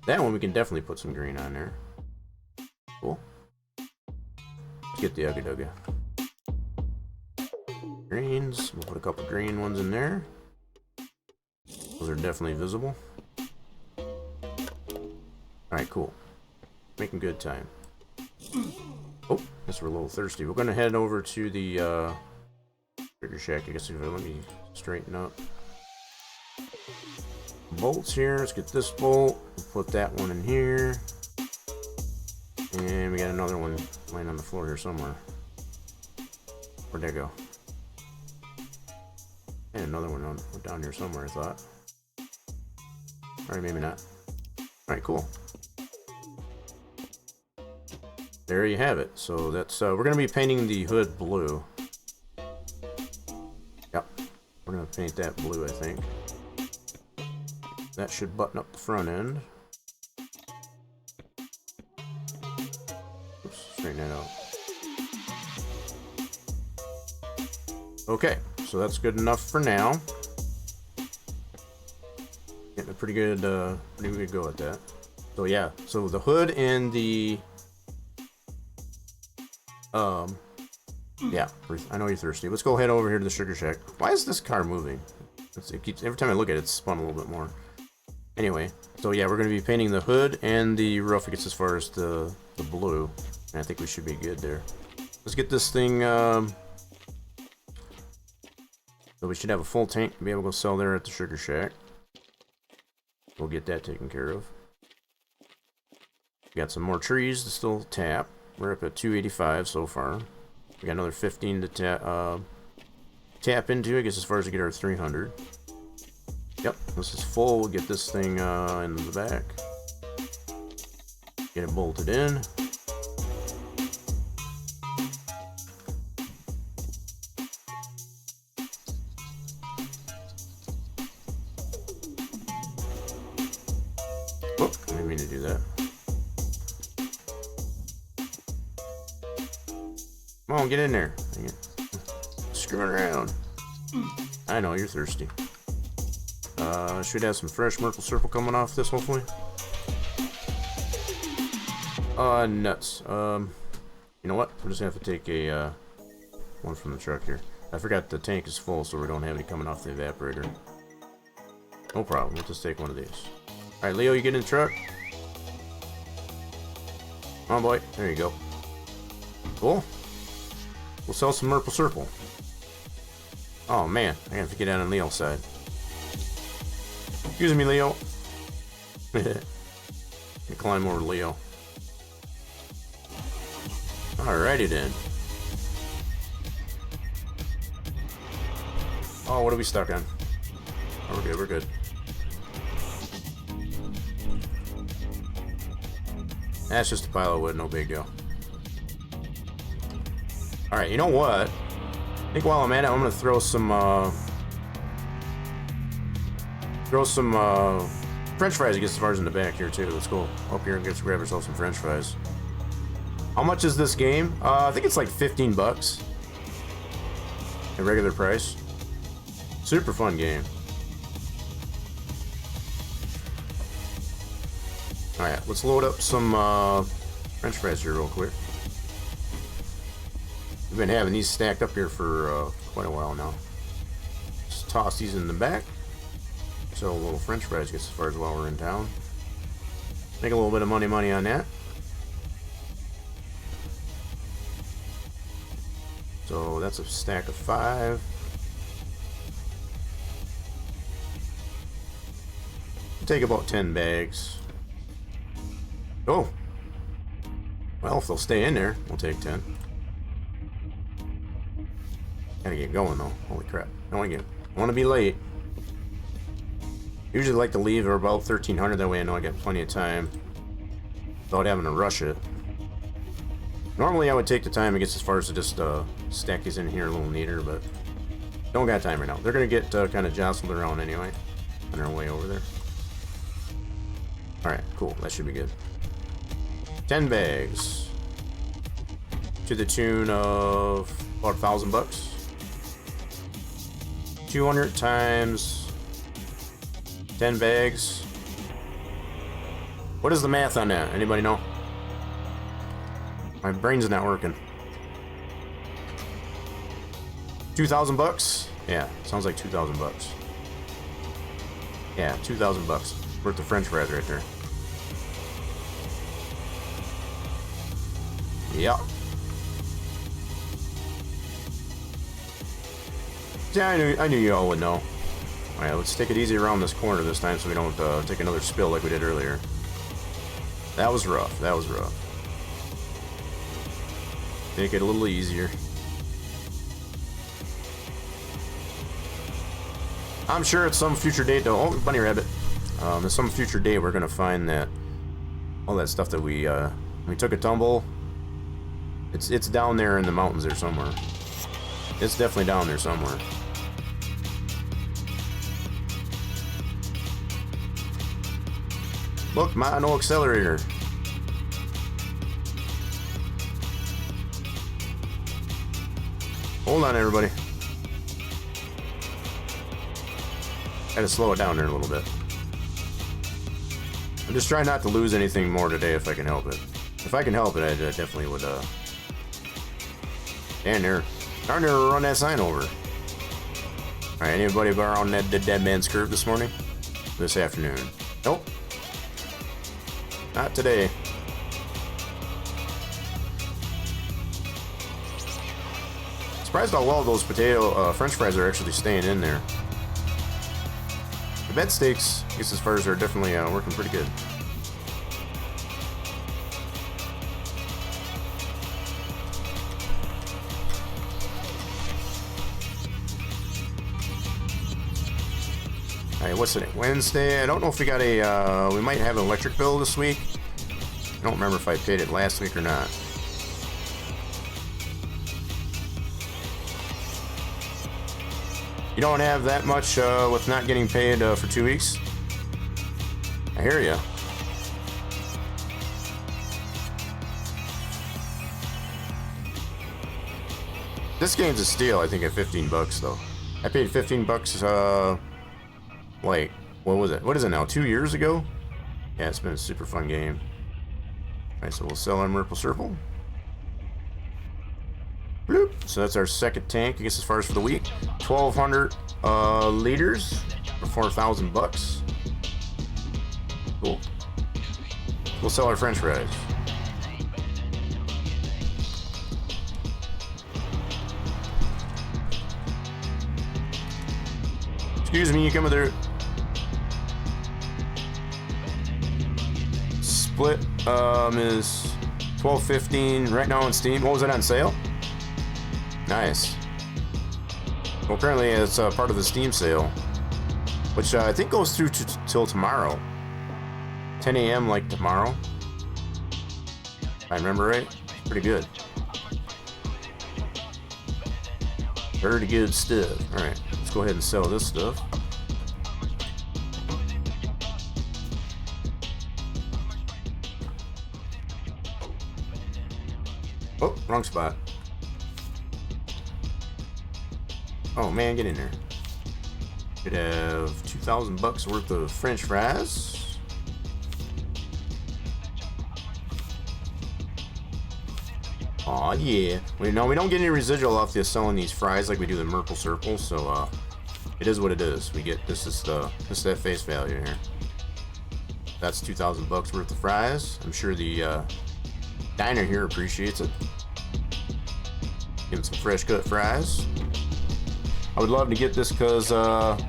That one we can definitely put some green on there. Cool. Let's get the Ugga Dugga. Greens. We'll put a couple green ones in there. Those are definitely visible. Alright, cool. Making good time. Oh, guess we're a little thirsty. We're gonna head over to the Sugar Shack. I guess let me straighten up. Bolts here. Let's get this bolt. We'll put that one in here. And we got another one laying on the floor here somewhere. Where'd that go? And another one down here somewhere, I thought. Alright, maybe not. Alright, cool. There you have it. So that's we're gonna be painting the hood blue. Yep. We're gonna paint that blue, I think. That should button up the front end. Oops, straighten that out. Okay, so that's good enough for now. Getting a pretty good go at that. So yeah, so the hood and the yeah, I know you're thirsty. Let's go head over here to the Sugar Shack. Why is this car moving? It keeps, every time I look at it, it's spun a little bit more. Anyway, so yeah, we're going to be painting the hood and the roof. It gets as far as the blue, and I think we should be good there. Let's get this thing. So we should have a full tank to be able to go sell there at the Sugar Shack. We'll get that taken care of. We got some more trees to still tap. We're up at 285 so far. We got another 15 to tap into, I guess, as far as to get our 300. Yep, this is full. We'll get this thing in the back. Get it bolted in. Oh, I didn't mean to do that. Come on, get in there. Dang it. Screwing around. I know, you're thirsty. Should have some fresh maple syrup coming off this, hopefully. Nuts. You know what? We're just gonna have to take a one from the truck here. I forgot the tank is full, so we don't have any coming off the evaporator. No problem. We'll just take one of these. Alright, Leo, you get in the truck. Come on, boy. There you go. Cool. We'll sell some maple syrup. Oh man, I gotta get down on Leo's side. Excuse me, Leo. Climb over to Leo. Alrighty then. Oh, what are we stuck on? Oh, we're good, we're good. That's just a pile of wood, no big deal. Alright, you know what? I think while I'm at it, I'm gonna throw some French fries to get as far as in the back here too. Let's go up here and grab ourselves some French fries. How much is this game? I think it's like 15 bucks. A regular price. Super fun game. Alright, let's load up some French fries here real quick. We've been having these stacked up here for quite a while now. Just toss these in the back. So a little French fries gets as far as while we're in town. Make a little bit of money on that. So that's a stack of 5. Take about 10 bags. Oh! Well, if they'll stay in there, we'll take 10. Gotta get going though. Holy crap. I don't want to be late. Usually like to leave at about 1300, that way I know I got plenty of time without having to rush it. Normally I would take the time, I guess, as far as to just stack these in here a little neater, but don't got time right now. They're gonna get kind of jostled around anyway on our way over there. Alright, cool. That should be good. 10 bags. To the tune of about $1,000. 200 times 10 bags. What is the math on that? Anybody know? My brain's not working. $2,000? Yeah, sounds like $2,000. Yeah, $2,000 worth of French fries right there. Yeah. Yeah, I knew you all would know. Alright, let's take it easy around this corner this time so we don't take another spill like we did earlier. That was rough. That was rough. Make it a little easier. I'm sure at some future date, though. Oh, bunny rabbit. At some future day, we're gonna find that all that stuff that we took a tumble. It's down there in the mountains there somewhere. It's definitely down there somewhere. Look, no accelerator. Hold on, everybody. Gotta slow it down there a little bit. I'm just trying not to lose anything more today if I can help it. If I can help it, I definitely would, Stand there. Darn near run that sign over. Alright, anybody bar on that Dead Man's Curve this morning? This afternoon? Nope. Not today. Surprised how well those French fries are actually staying in there. The bed steaks, I guess as far as are definitely working pretty good. Alright, what's today? Wednesday. I don't know if we got we might have an electric bill this week. I don't remember if I paid it last week or not. You don't have that much with not getting paid for 2 weeks? I hear ya. This game's a steal, I think, at $15 though. I paid $15 like, what was it? What is it now? 2 years ago? Yeah, it's been a super fun game. Alright, so we'll sell our Merple Circle. Bloop. So that's our second tank, I guess, as far as for the week. 1,200 liters for $4,000. Cool. We'll sell our French fries. Excuse me, you coming through? Split is $12.15 right now on Steam. What was it on sale? Nice. Well, apparently it's part of the Steam sale, which I think goes through till tomorrow, 10 a.m. like tomorrow. If I remember right. Pretty good. Pretty good stuff. All right, let's go ahead and sell this stuff. Oh, wrong spot. Oh man, get in there. Could have $2,000 worth of French fries. Aw, yeah. We don't get any residual off this selling these fries like we do the Merple Circle, so it is what it is. We get this is that face value here. That's $2,000 worth of fries. I'm sure the diner here appreciates it. Give him some fresh cut fries. I would love to get this because love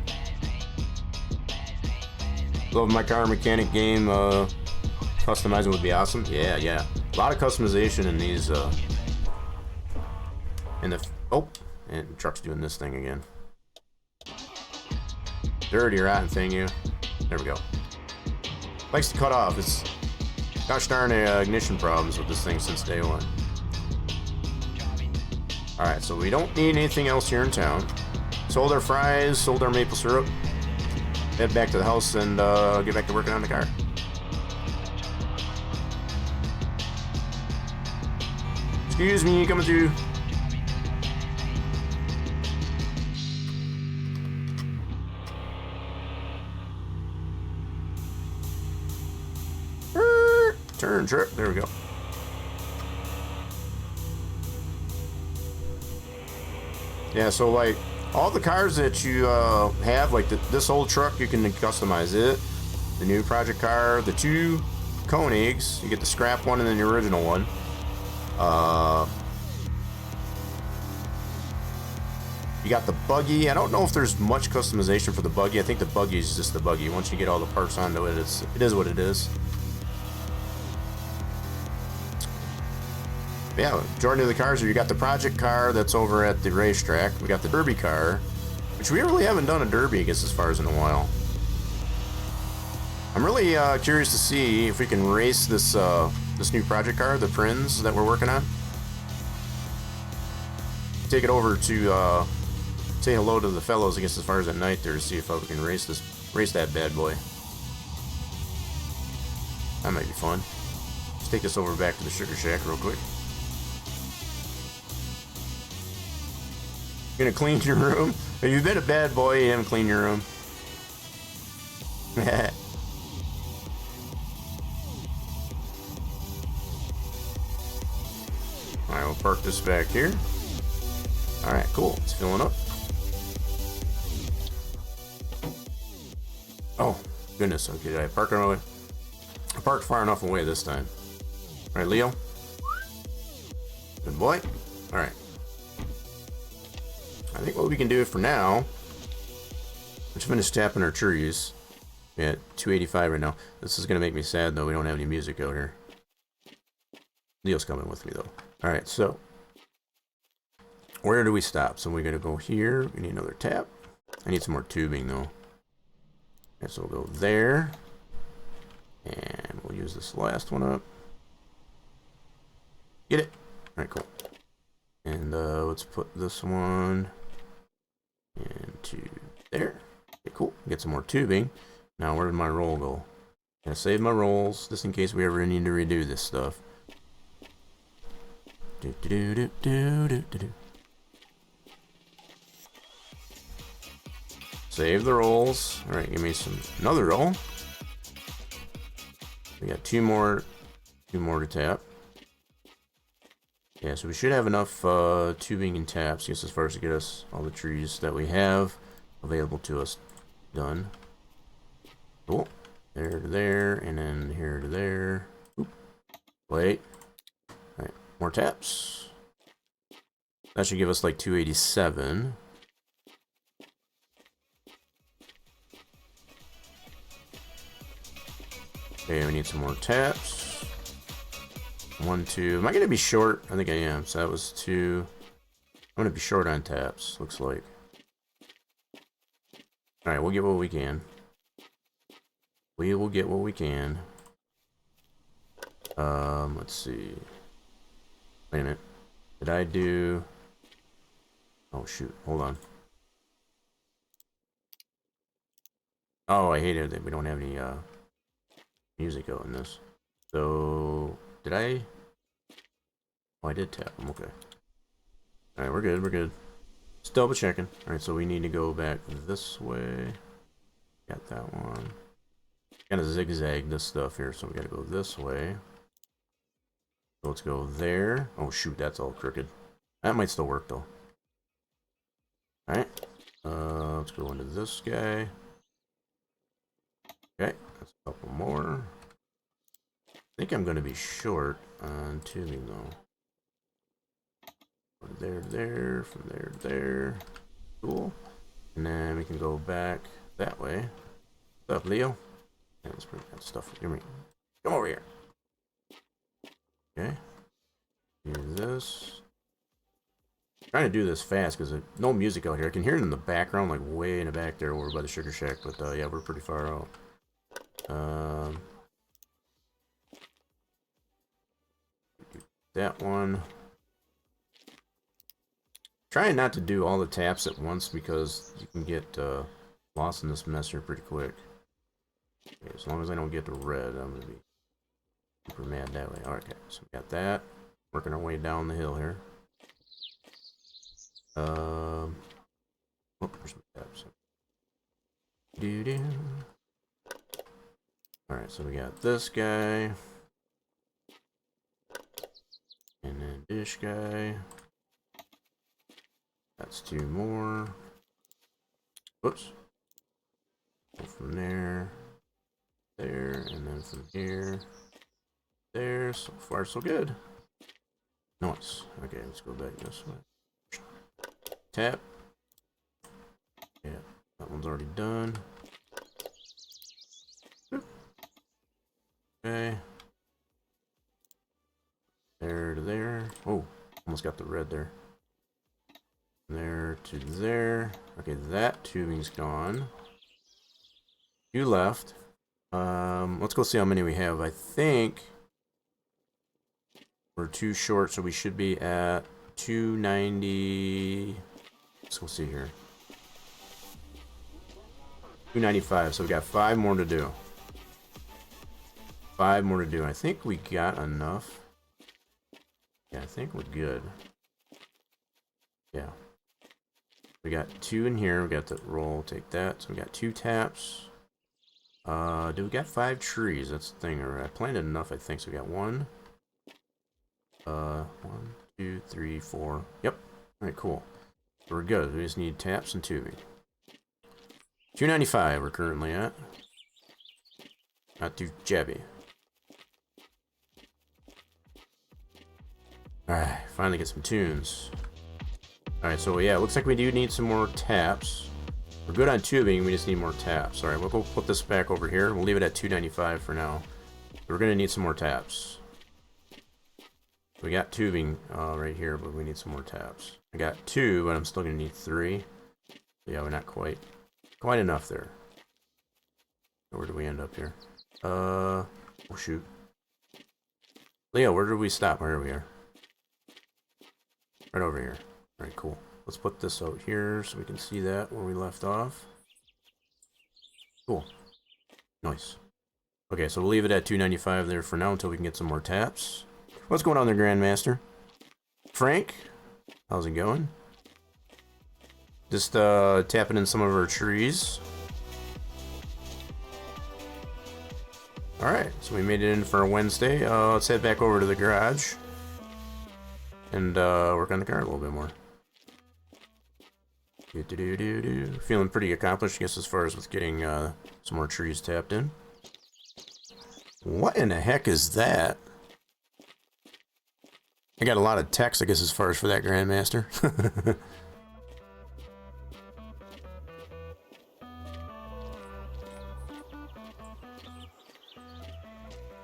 my car mechanic game. Customizing would be awesome. Yeah. A lot of customization in these. And the truck's doing this thing again. Dirty, rotten thing, you. There we go. Likes to cut off. It's gosh darn ignition problems with this thing since day one. Alright, so we don't need anything else here in town. Sold our fries, sold our maple syrup. Head back to the house and get back to working on the car. Excuse me, coming through. Turn trip. There we go. Yeah, so like all the cars that you have, like this old truck, you can customize it. The new project car, the 2 Koenigs, you get the scrap one and then the original one. You got the buggy. I don't know if there's much customization for the buggy. I think the buggy is just the buggy. Once you get all the parts onto it, it is what it is. Yeah, majority of the cars, you got the project car that's over at the racetrack. We got the derby car, which we really haven't done a derby, I guess, as far as in a while. I'm really curious to see if we can race this this new project car, the Prinz that we're working on. Take it over to say hello to the fellows, I guess, as far as at night there, to see if we can race that bad boy. That might be fun. Let's take this over back to the Sugar Shack real quick. Gonna clean your room? If you've been a bad boy, you haven't cleaned your room. Alright, we'll park this back here. Alright, cool. It's filling up. Oh, goodness. Okay, did I park away? I parked far enough away this time. Alright, Leo. Good boy. Alright. I think what we can do for now, let's finish tapping our trees. We're at 285 right now. This is going to make me sad, though. We don't have any music out here. Leo's coming with me, though. Alright, so where do we stop? So we're going to go here. We need another tap. I need some more tubing, though. Okay, so we'll go there. And we'll use this last one up. Get it? Alright, cool. And let's put this one into there. Okay, cool. Get some more tubing. Now, where did my roll go? Gonna save my rolls just in case we ever need to redo this stuff. Do do do do do do do do. Save the rolls. All right, give me another roll. We got two more to tap. Yeah, so we should have enough tubing and taps, just as far as to get us all the trees that we have available to us done. Cool. There to there, and then here to there. Oop. Wait. Alright, more taps. That should give us like 287. Okay, we need some more taps. 1, 2. Am I going to be short? I think I am. So that was 2. I'm going to be short on taps, looks like. Alright, we'll get what we can. We will get what we can. Let's see. Wait a minute. Did I do... Oh, shoot. Hold on. Oh, I hated that we don't have any music out in this. So... Did I? Oh, I did tap them. Okay. Alright, we're good. We're good. Just double checking. Alright, so we need to go back this way. Got that one. Kind of zigzag this stuff here, so we gotta go this way. So let's go there. Oh, shoot, that's all crooked. That might still work, though. Alright. Let's go into this guy. Okay, that's a couple more. I think I'm going to be short on tubing, though. From there to there, from there to there. Cool. And then we can go back that way. What's up, Leo? Yeah, let's bring that stuff. Come over here. Okay. Do this. I'm trying to do this fast because no music out here. I can hear it in the background, like way in the back there, over by the Sugar Shack. But yeah, we're pretty far out. That one. Trying not to do all the taps at once because you can get lost in this mess here pretty quick. Okay, as long as I don't get the red, I'm gonna be super mad that way. Alright, okay, so we got that. Working our way down the hill here. Oh, there's some tabs. Doo-doo. Alright, so we got this guy. And then this guy. That's 2 more. Whoops. Go from there. There, and then from here. There. So far, so good. Nice. Okay, let's go back this way. Tap. Yeah, that one's already done. Okay. There to there. Oh, almost got the red there. There to there. Okay, that tubing's gone. 2 left. Let's go see how many we have. I think we're 2 short, so we should be at 290. Let's go see here. 295. So we got 5 more to do. 5 more to do. I think we got enough. Yeah, I think we're good. Yeah. We got 2 in here. We got the roll. Take that. So we got 2 taps. Do we got 5 trees? That's the thing. Or I planted enough, I think. So we got 1. 1, 2, 3, 4. Yep. Alright, cool. So we're good. We just need taps and tubing. 295 we're currently at. Not too jabby. Alright, finally get some tunes. Alright, so yeah, it looks like we do need some more taps. We're good on tubing, we just need more taps. Alright, we'll go put this back over here. We'll leave it at 295 for now. We're gonna need some more taps. We got tubing right here, but we need some more taps. I got 2, but I'm still gonna need 3. So yeah, we're not quite enough there. Where do we end up here? Oh shoot. Leo, where did we stop? Where are we here? Right over here. Alright, cool. Let's put this out here so we can see that where we left off. Cool. Nice. Okay, so we'll leave it at 295 there for now until we can get some more taps. What's going on there, Grandmaster? Frank? How's it going? Just tapping in some of our trees. Alright, so we made it in for a Wednesday. Let's head back over to the garage. And work on the car a little bit more. Feeling pretty accomplished, I guess, as far as with getting some more trees tapped in. What in the heck is that? I got a lot of text, I guess, as far as for that, Grandmaster.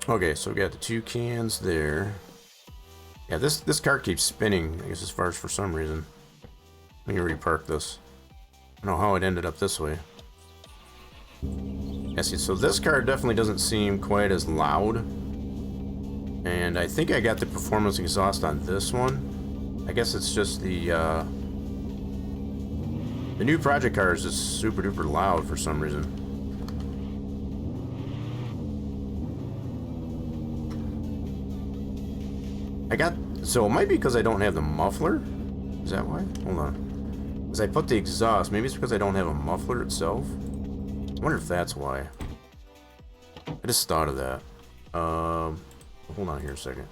Okay, so we got the 2 cans there. Yeah, this car keeps spinning, I guess, as far as for some reason. Let me repark this. I don't know how it ended up this way. Yeah, see, so this car definitely doesn't seem quite as loud. And I think I got the performance exhaust on this one. I guess it's just the new project car is just super duper loud for some reason. So it might be because I don't have the muffler. Is that why? Hold on. Because I put the exhaust. Maybe it's because I don't have a muffler itself. I wonder if that's why. I just thought of that. Hold on here a second.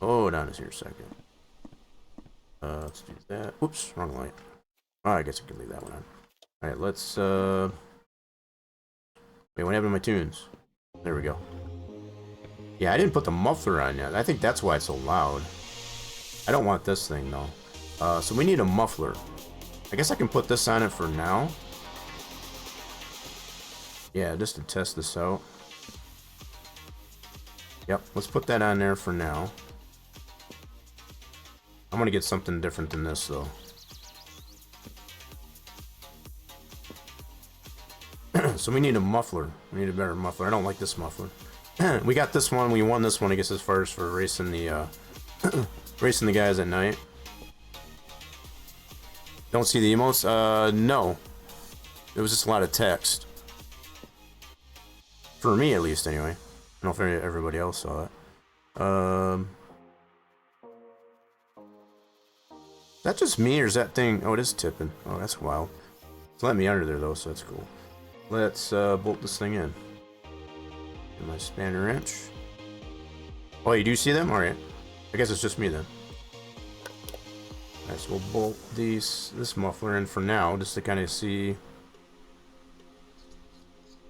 Hold on here a second. Let's do that. Oops, wrong light. Oh, I guess I can leave that one on. Alright, let's wait, what happened to my tunes? There we go. Yeah, I didn't put the muffler on yet. I think that's why it's so loud. I don't want this thing, though. So we need a muffler. I guess I can put this on it for now. Yeah, just to test this out. Yep, let's put that on there for now. I'm gonna get something different than this, though. So we need a muffler. We need a better muffler. I don't like this muffler. We got this one. We won this one, I guess, as far as for racing the racing the guys at night. Don't see the emotes? No. It was just a lot of text. For me, at least, anyway. I don't know if everybody else saw it. that just me, or is that thing... Oh, it is tipping. Oh, that's wild. It's letting me under there, though, so that's cool. Let's bolt this thing in. Get my spanner wrench. Oh, you do see them? Alright. I guess it's just me, then. Alright, so we'll bolt this muffler in for now, just to kind of see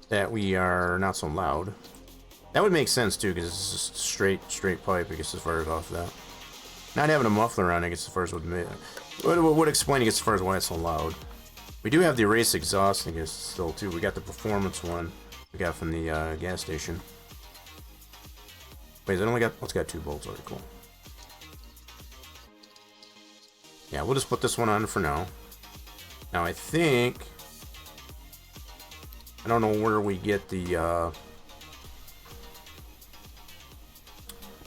that we are not so loud. That would make sense, too, because it's just straight pipe, I guess, as far as off that. Not having a muffler on, I guess, as far as would explain, I guess, as far as why it's so loud. We do have the erase exhaust, I guess, still, too. We got the performance one we got from the gas station. Wait, it's got 2 bolts. Alright, cool. Yeah, we'll just put this one on for now. Now, I think... I don't know where we get the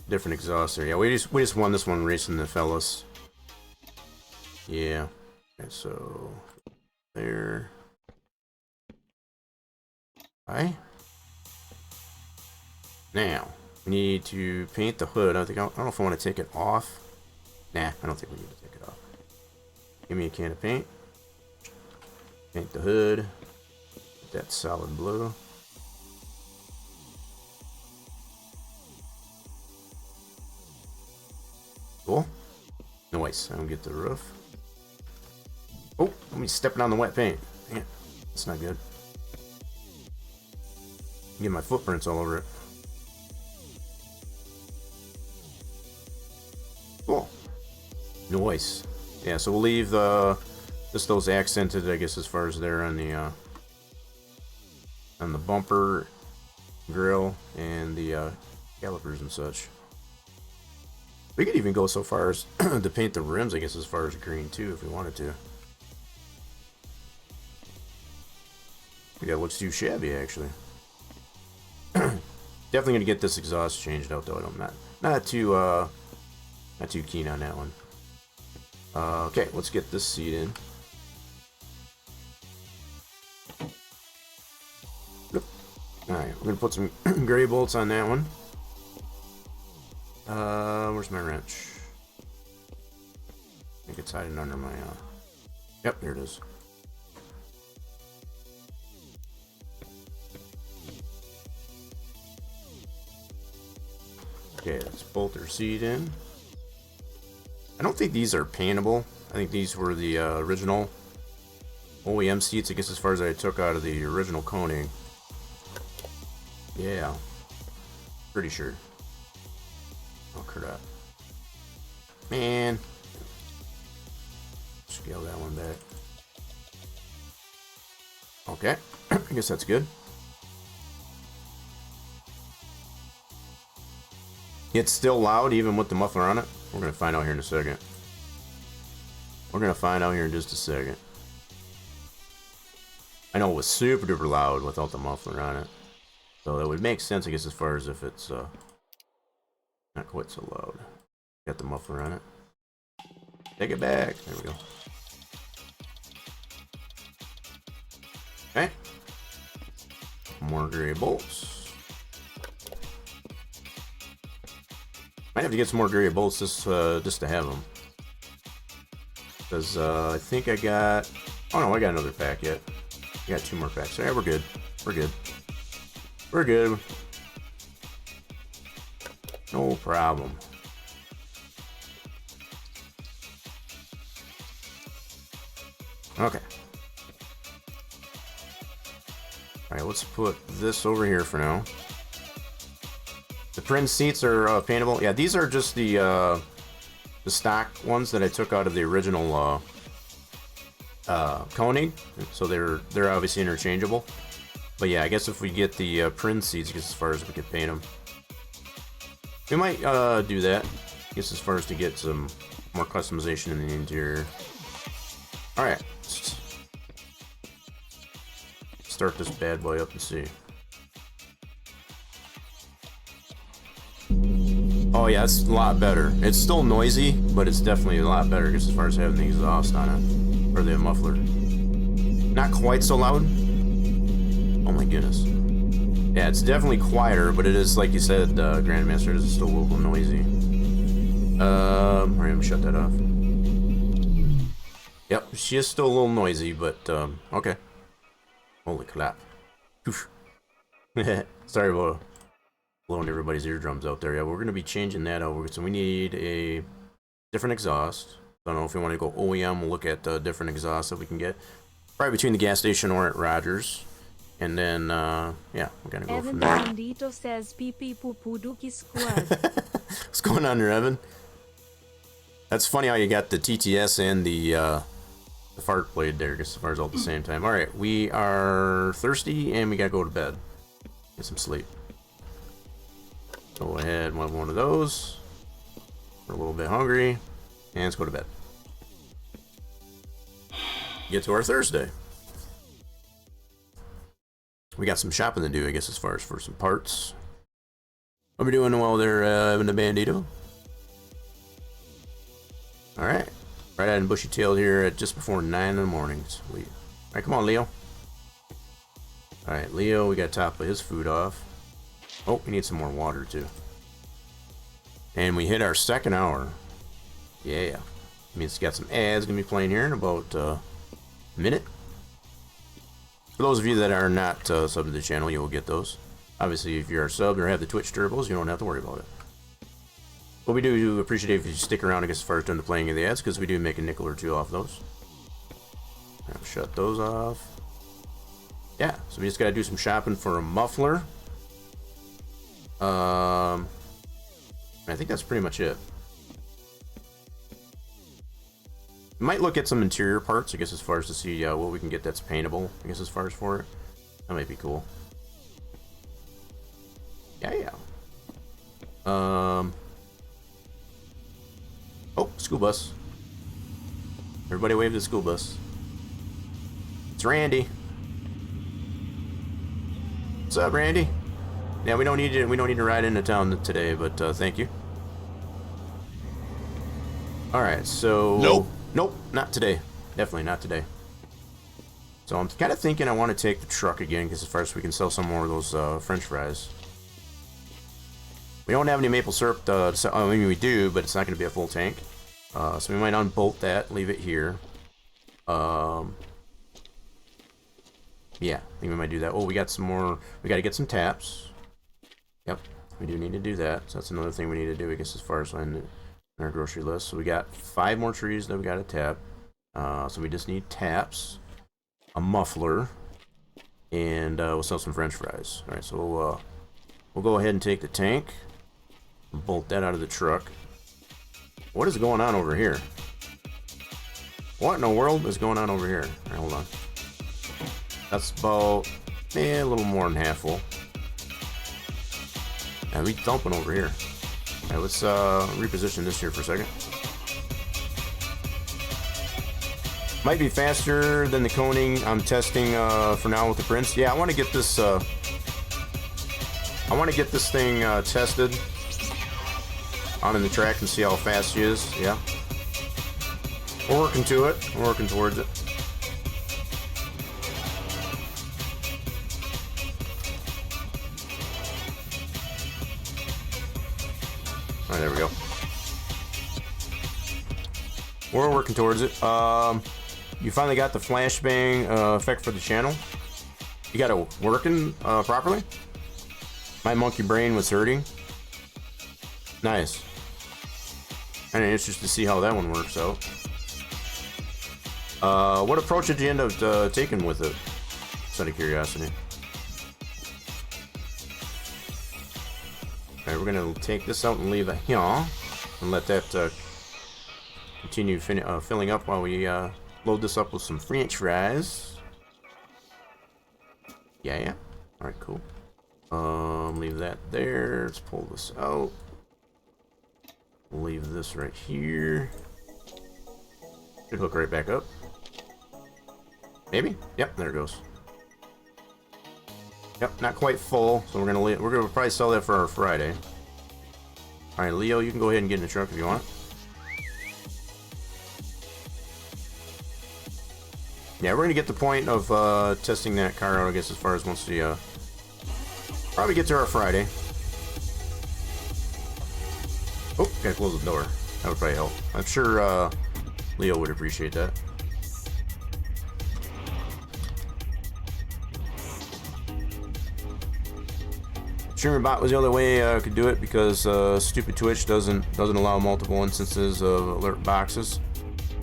different exhaust there. Yeah, we just won this one racing the fellas. Yeah. Okay, so there. Hi. Now we need to paint the hood. I don't know if I want to take it off. Nah, I don't think we need to take it off. Give me a can of paint. Paint the hood. That solid blue. Cool. Nice. I don't get the roof. Oh, let me stepping on the wet paint. Dang it. That's not good. Get my footprints all over it. Cool. Nice. Yeah, so we'll leave just those accented, I guess, as far as they're on the bumper, grill, and the calipers and such. We could even go so far as to paint the rims, I guess, as far as green too, if we wanted to. That looks too shabby, actually. Definitely gonna get this exhaust changed out, though. I'm not too keen on that one. Okay, let's get this seat in. Alright, we're gonna put some gray bolts on that one. Where's my wrench? I think it's hiding under my, Yep, here it is. Okay, let's bolt our seat in. I don't think these are paintable. I think these were the original OEM seats, I guess, as far as I took out of the original Koenig. Yeah, pretty sure. Oh crap, man! Scale that one back. Okay, I guess that's good. It's still loud even with the muffler on it. We're gonna find out here in a second. We're gonna find out here in just a second. I know it was super duper loud without the muffler on it. So that would make sense, I guess, as far as if it's not quite so loud. Got the muffler on it. Take it back. There we go. Okay. More gray bolts. Might have to get some more gray bolts just to have them. Because I think I got... Oh no, I got another pack yet. I got 2 more packs. Yeah, we're good. We're good. We're good. No problem. Okay. Alright, let's put this over here for now. The print seats are paintable. Yeah, these are just the stock ones that I took out of the original Koenig. So they're obviously interchangeable. But yeah, I guess if we get the print seats, I guess as far as we could paint them. We might do that. I guess as far as to get some more customization in the interior. Alright. Start this bad boy up and see. Oh yeah, it's a lot better. It's still noisy, but it's definitely a lot better just as far as having the exhaust on it. Or the muffler. Not quite so loud. Oh my goodness. Yeah, it's definitely quieter, but it is, like you said, Grandmaster, it is still a little noisy. Alright, I'm gonna shut that off. Yep, she is still a little noisy, but okay. Holy crap. Oof. Sorry about blowing everybody's eardrums out there. Yeah, we're going to be changing that over. So we need a different exhaust. I don't know if we want to go OEM. We'll look at different exhausts that we can get. Probably between the gas station or at Rogers. And then, yeah, we're going to go from there. Evan Bandito says PP Pupuduki Squad. What's going on there, Evan? That's funny how you got the TTS and the fart blade there, because the fart's all at the same time. Alright, we are thirsty and we gotta go to bed. Get some sleep. Go ahead and have one of those. We're a little bit hungry. And let's go to bed. Get to our Thursday. We got some shopping to do, I guess, as far as for some parts. What are we doing while they're having the bandito? Alright. Right-eyed and bushy-tailed here at just before 9 in the morning. Sweet. Alright, come on, Leo. Alright, Leo, we got to top his food off. Oh, we need some more water, too. And we hit our second hour. Yeah. Means got some ads going to be playing here in about a minute. For those of you that are not subbed to the channel, you will get those. Obviously, if you're a sub or have the Twitch turbos, you don't have to worry about it. But we do appreciate if you stick around, I guess, as far as doing the playing of the ads, because we do make a nickel or two off those. I'll shut those off. Yeah, so we just got to do some shopping for a muffler. I think that's pretty much it. Might look at some interior parts, I guess, as far as to see what we can get that's paintable, I guess, as far as for it. That might be cool. Yeah. Oh, school bus. Everybody wave to the school bus. It's Randy. What's up, Randy? Yeah, we don't need to ride into town today, but thank you. All right, so nope, not today. Definitely not today. So I'm kind of thinking I want to take the truck again, because as far as we can sell some more of those French fries. We don't have any maple syrup. I mean, we do, but it's not going to be a full tank. So we might unbolt that, leave it here. Yeah, I think we might do that. Oh, we got some more. We got to get some taps. Yep, we do need to do that. So that's another thing we need to do, I guess, as far as in our grocery list. So we got 5 more trees that we got to tap. So we just need taps, a muffler, and we'll sell some French fries. All right, so we'll go ahead and take the tank. Bolt that out of the truck. What is going on over here? What in the world is going on over here? All right, hold on. That's about a little more than half full. And we dumping over here. All right, let's reposition this here for a second. Might be faster than the coning I'm testing for now with the Prince. Yeah, I want to get this. I want to get this thing tested on in the track and see how fast she is. Yeah, we're working to it. We're working towards it. All right, there we go. We're working towards it. You finally got the flashbang effect for the channel. You got it working properly. My monkey brain was hurting. Nice. I'm interested to see how that one works out. What approach did you end up taking with it? Just out of curiosity. Alright, we're gonna take this out and leave it here, and let that continue filling up while we load this up with some French fries. Yeah. Alright, cool. Leave that there. Let's pull this out. We'll leave this right here. Should hook right back up. Maybe? Yep, there it goes. Yep, not quite full, so we're gonna probably sell that for our Friday. All right, Leo, you can go ahead and get in the truck if you want. Yeah, we're gonna get the point of testing that car out, I guess, as far as once we probably get to our Friday. Oh, gotta close the door. That would probably help. I'm sure Leo would appreciate that. Streamer bot was the only way I could do it because stupid Twitch doesn't allow multiple instances of alert boxes.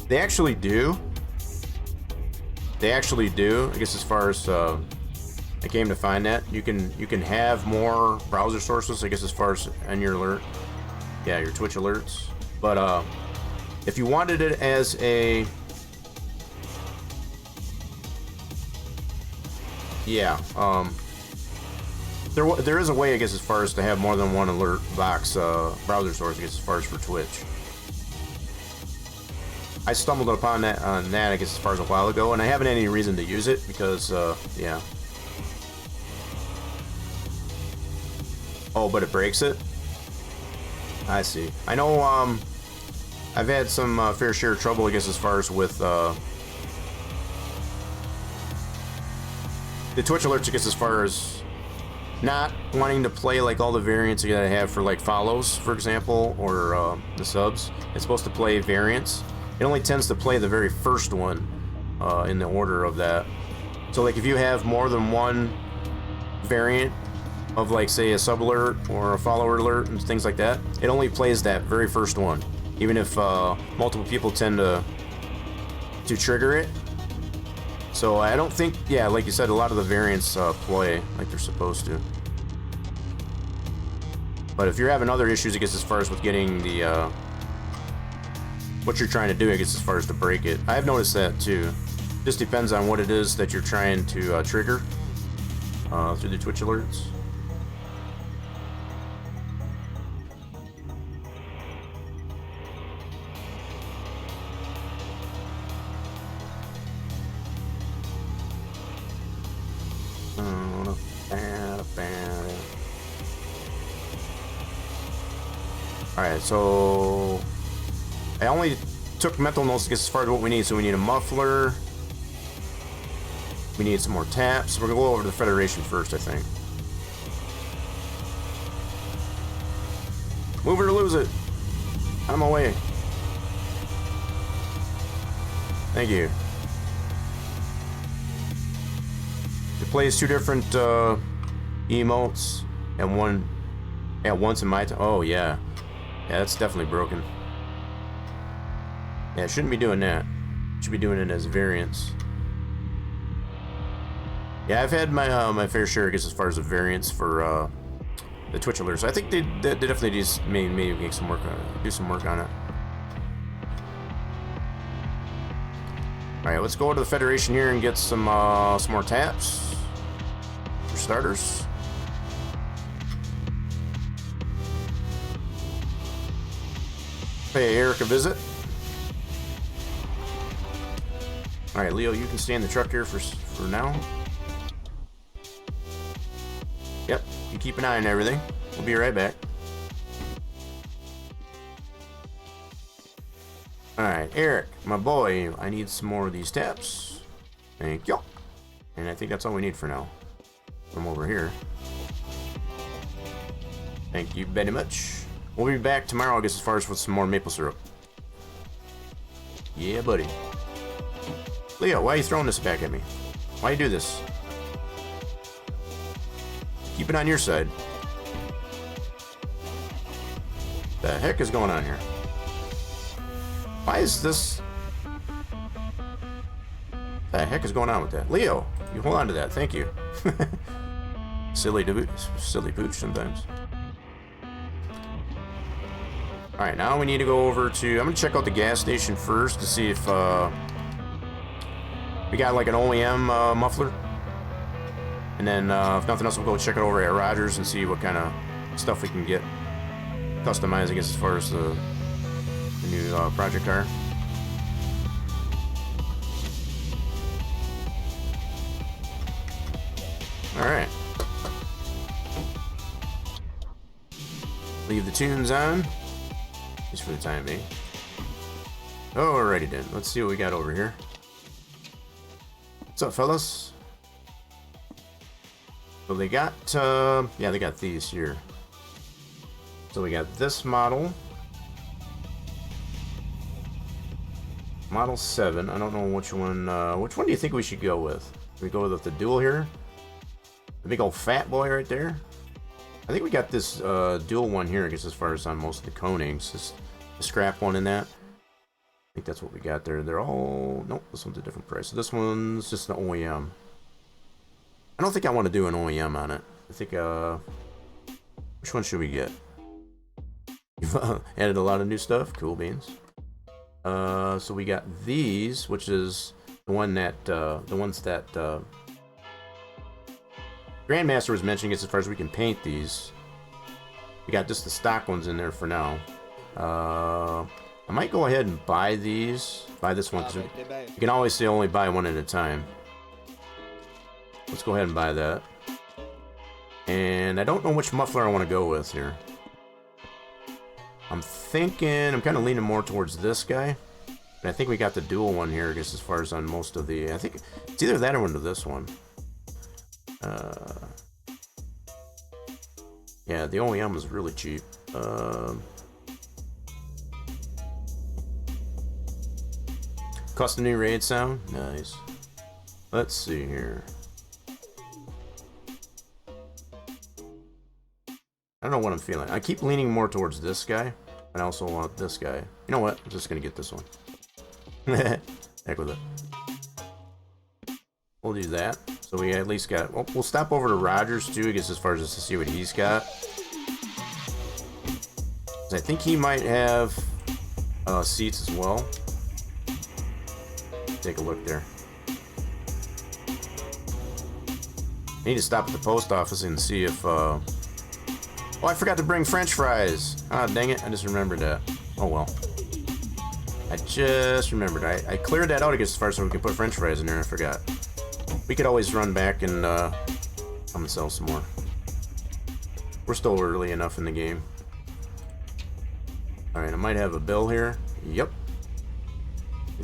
They actually do. They actually do. I guess as far as I came to find that you can have more browser sources. I guess as far as on your alert, yeah, your Twitch alerts. But if you wanted it as a yeah, there is a way, I guess, as far as to have more than one alert box browser source, I guess, as far as for Twitch. I stumbled upon that I guess, as far as a while ago, and I haven't any reason to use it because, yeah. Oh, but it breaks it? I see. I know, I've had some fair share of trouble, I guess, as far as with, the Twitch alerts, I guess, as far as not wanting to play like all the variants that I have for like follows, for example, or the subs. It's supposed to play variants. It only tends to play the very first one in the order of that. So like if you have more than one variant of like say a sub alert or a follower alert and things like that, it only plays that very first one. Even if multiple people tend to trigger it. So I don't think, yeah, like you said, a lot of the variants play like they're supposed to. But if you're having other issues, I guess, as far as with getting the, what you're trying to do, I guess, as far as to break it, I've noticed that too. Just depends on what it is that you're trying to trigger through the Twitch alerts. Alright, so I only took mental notes to get as far as what we need. So we need a muffler. We need some more taps. We're gonna go over to the Federation first, I think. Move it or lose it. Out of my way. Thank you. It plays two different emotes and one at once in my time. Oh yeah. Yeah, that's definitely broken. Yeah, shouldn't be doing that. Should be doing it as variants. Yeah, I've had my my fair share, I guess, as far as the variants for the Twitch alerts. I think they definitely just maybe make some work on it, do some work on it. All right, let's go to the Federation here and get some more taps for starters. Pay Eric a visit. All right, Leo, you can stay in the truck here for now. Yep, you keep an eye on everything. We'll be right back. All right, Eric, my boy, I need some more of these taps. Thank you. And I think that's all we need for now. From over here. Thank you very much. We'll be back tomorrow, I guess, as far as with some more maple syrup. Yeah, buddy. Leo, why are you throwing this back at me? Why you do this? Keep it on your side. The heck is going on here? Why is this? The heck is going on with that? Leo, you hold on to that. Thank you. silly pooch sometimes. Alright, now we need to go over to... I'm going to check out the gas station first to see if we got like an OEM muffler. And then if nothing else, we'll go check it over at Rogers and see what kind of stuff we can get customized, I guess, as far as the new project car. Alright. Leave the tunes on. Just for the time being. Alrighty then. Let's see what we got over here. What's up, fellas? So they got, yeah, they got these here. So we got this model. Model 7. I don't know which one do you think we should go with? We go with the dual here? The big old fat boy right there? I think we got this dual one here, I guess, as far as on most of the conings. This the scrap one in that. I think that's what we got there. They're all... Nope, this one's a different price. So this one's just an OEM. I don't think I want to do an OEM on it. I think, which one should we get? You've added a lot of new stuff. Cool beans. So we got these, which is the one that, the ones that, Grandmaster was mentioning as far as we can paint these. We got just the stock ones in there for now. I might go ahead and buy these. Buy this one, because you can always say only buy one at a time. Let's go ahead and buy that. And I don't know which muffler I want to go with here. I'm thinking, I'm kind of leaning more towards this guy. And I think we got the dual one here, I guess, as far as on most of the... I think it's either that or one to this one. Yeah, the OEM is really cheap. Custom new raid sound? Nice. Let's see here. I don't know what I'm feeling. I keep leaning more towards this guy. I also want this guy. You know what? I'm just gonna get this one. Heck with it. We'll do that. So we at least got... Well, we'll stop over to Rogers too, I guess, as far as just to see what he's got. I think he might have seats as well. Take a look there. I need to stop at the post office and see if... Oh, I forgot to bring French fries. Ah, dang it. I just remembered that. Oh, well. I just remembered. I cleared that out, I guess, as far as we can put French fries in there. I forgot. We could always run back and come and sell some more. We're still early enough in the game. Alright, I might have a bill here. Yep.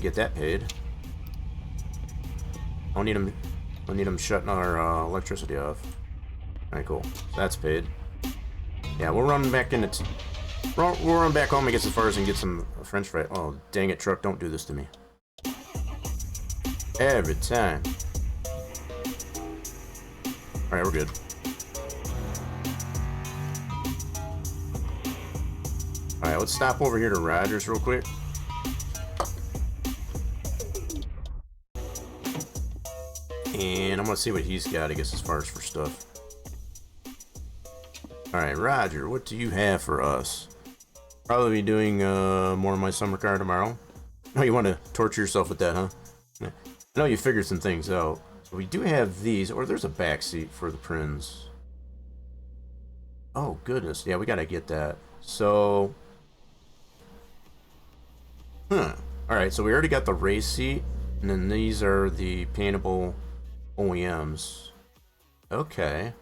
Get that paid. I don't need them shutting our electricity off. Alright, cool. So that's paid. Yeah, we'll run back into... We'll run back home, I guess, as far as and get some French fries. Oh, dang it, truck, don't do this to me. Every time. Alright, we're good. Alright, let's stop over here to Rogers real quick. And I'm gonna see what he's got, I guess, as far as for stuff. Alright, Roger, what do you have for us? Probably be doing more of my summer car tomorrow. Oh, you want to torture yourself with that, huh? I know you figured some things out. So we do have these, or there's a back seat for the Prinz. Oh, goodness. Yeah, we gotta get that. So... Alright, so we already got the race seat, and then these are the paintable OEMs. Okay.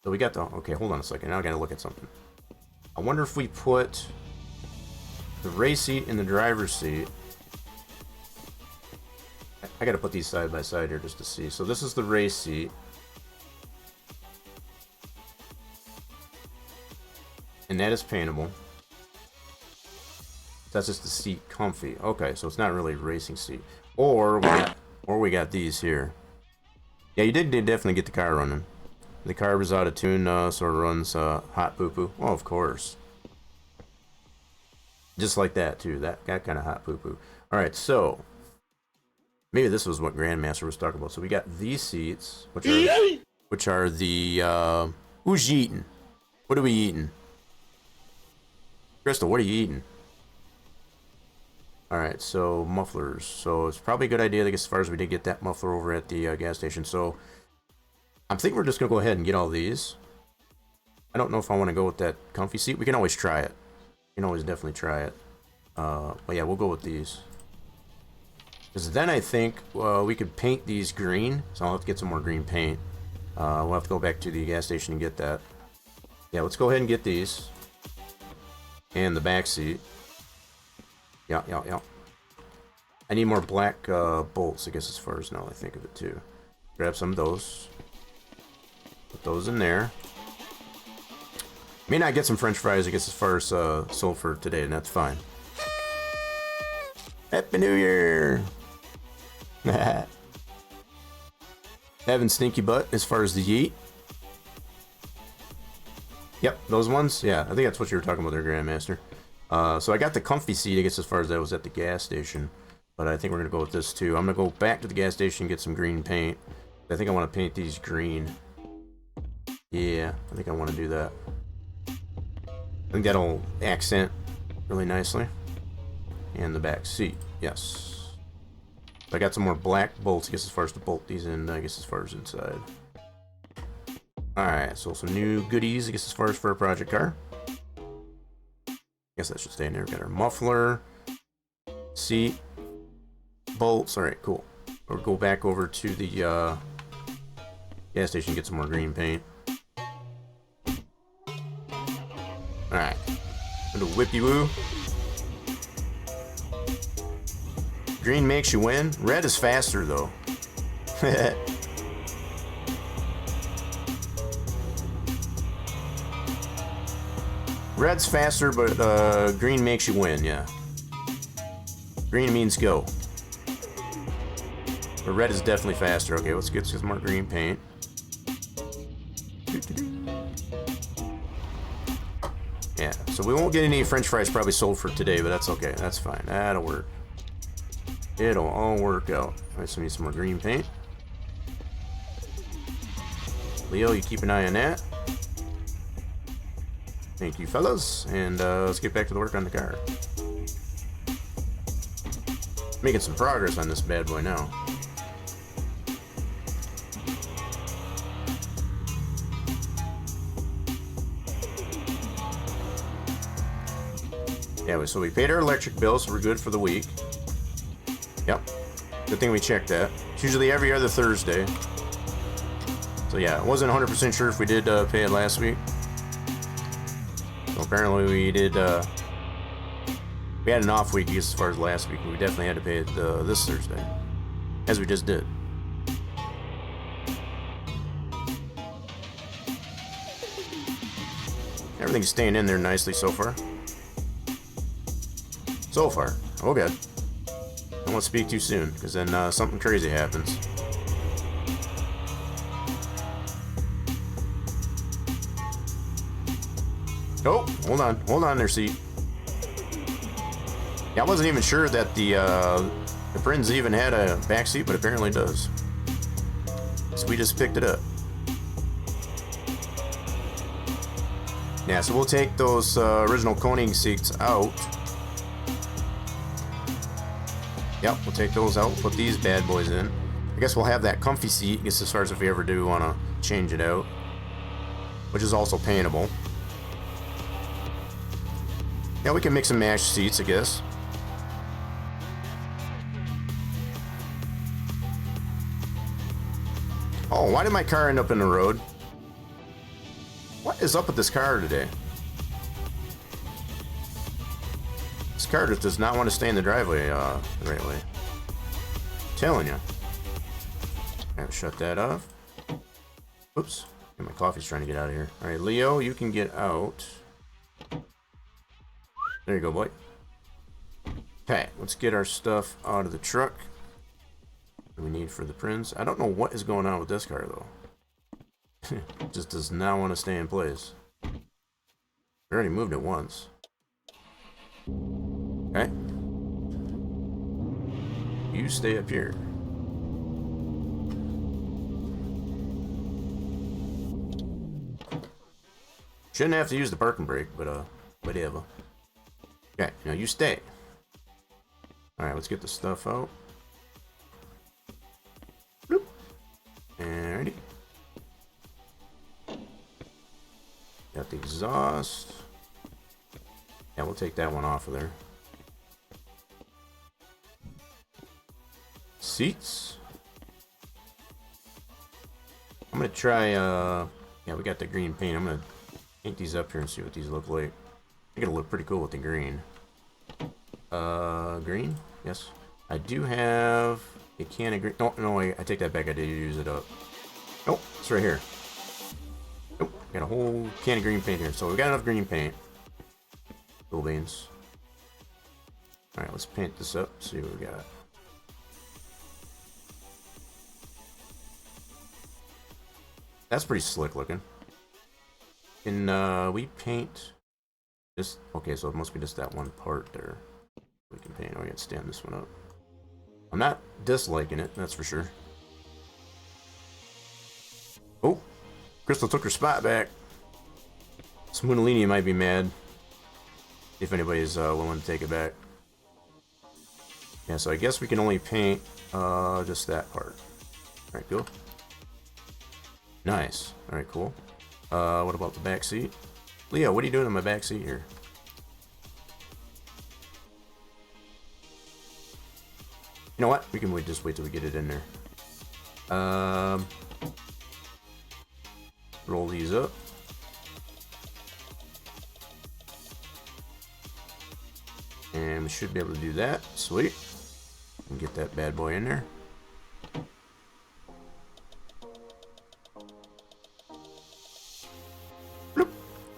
So we got the... Okay, hold on a second. Now I gotta look at something. I wonder if we put the race seat in the driver's seat. I gotta put these side by side here just to see. So this is the race seat. And that is paintable. That's just the seat comfy. Okay, so it's not really a racing seat. Or we got these here. Yeah, you did definitely get the car running. The car was out of tune, so it runs hot poo-poo. Oh, of course. Just like that, too. That kind of hot poo-poo. Alright, so... Maybe this was what Grandmaster was talking about. So we got these seats, which are the... who's eating? What are we eating? Crystal, what are you eating? Alright, so mufflers. So it's probably a good idea, I guess, as far as we did get that muffler over at the gas station. So... I think we're just going to go ahead and get all these. I don't know if I want to go with that comfy seat. We can always try it. We can always definitely try it. But yeah, we'll go with these. Because then I think we could paint these green. So I'll have to get some more green paint. We'll have to go back to the gas station and get that. Yeah, let's go ahead and get these. And the back seat. Yeah. I need more black bolts, I guess, as far as now I think of it, too. Grab some of those. Put those in there. May not get some French fries, I guess, as far as sold for today, and that's fine. Happy New Year! Having stinky butt as far as the yeet. Yep, those ones. Yeah, I think that's what you were talking about there, Grandmaster. So I got the comfy seat, I guess, as far as that was at the gas station. But I think we're going to go with this, too. I'm going to go back to the gas station and get some green paint. I think I want to paint these green. Yeah, I think I want to do that. I think that'll accent really nicely. And the back seat, yes. I got some more black bolts, I guess, as far as to bolt these in, I guess, as far as inside. Alright, so some new goodies, I guess, as far as for a project car. I guess that should stay in there. We got our muffler, seat, bolts. Alright, cool. We'll go back over to the gas station and get some more green paint. Alright. Little whippy woo. Green makes you win. Red is faster, though. Red's faster, but green makes you win, yeah. Green means go. But red is definitely faster. Okay, let's get some more green paint. Yeah, so we won't get any French fries probably sold for today, but that's okay. That's fine. That'll work. It'll all work out. Alright, so we need some more green paint. Leo, you keep an eye on that. Thank you, fellas. And let's get back to the work on the car. Making some progress on this bad boy now. Yeah, so we paid our electric bill, so we're good for the week. Yep. Good thing we checked that. It's usually every other Thursday. So yeah, I wasn't 100% sure if we did pay it last week. So apparently we did. We had an off week as far as last week, but we definitely had to pay it this Thursday, as we just did. Everything's staying in there nicely so far. So far, oh good. I won't speak too soon, because then something crazy happens. Oh, hold on there, seat. Yeah, I wasn't even sure that the Prinz even had a back seat, but apparently it does. So we just picked it up. Yeah, so we'll take those original Koenig seats out. Yep, we'll take those out, put these bad boys in. I guess we'll have that comfy seat, I guess, as far as if we ever do want to change it out, which is also paintable. Yeah, we can mix and match seats, I guess. Oh, why did my car end up in the road? What is up with this car today? This car just does not want to stay in the driveway the right way. I'm telling you. I have to shut that off. Oops. My coffee's trying to get out of here. Alright, Leo, you can get out. There you go, boy. Okay, let's get our stuff out of the truck. What do we need for the Prinz? I don't know what is going on with this car, though. It just does not want to stay in place. We already moved it once. Okay. You stay up here. Shouldn't have to use the parking brake, but whatever. Okay, now you stay. Alright, let's get the stuff out. Bloop. Alrighty. Got the exhaust. Yeah, we'll take that one off of there. Seats. I'm gonna try, yeah, we got the green paint. I'm gonna paint these up here and see what these look like. They're gonna look pretty cool with the green. Green? Yes. I do have a can of green. Oh, no, I take that back. I did use it up. Nope, it's right here. Nope, got a whole can of green paint here. So we got enough green paint. Cool beans. Alright, let's paint this up, see what we got. That's pretty slick looking. Can we paint this? Okay, so it must be just that one part there. We can paint. Oh, we gotta stand this one up. I'm not disliking it, that's for sure. Oh, Crystal took her spot back. Spoonalini might be mad if anybody's willing to take it back. Yeah, so I guess we can only paint just that part. Alright, cool. Nice. Alright, cool. What about the back seat? Leo, what are you doing in my back seat here? You know what? We can just wait till we get it in there. Roll these up. And we should be able to do that. Sweet. And get that bad boy in there. Bloop.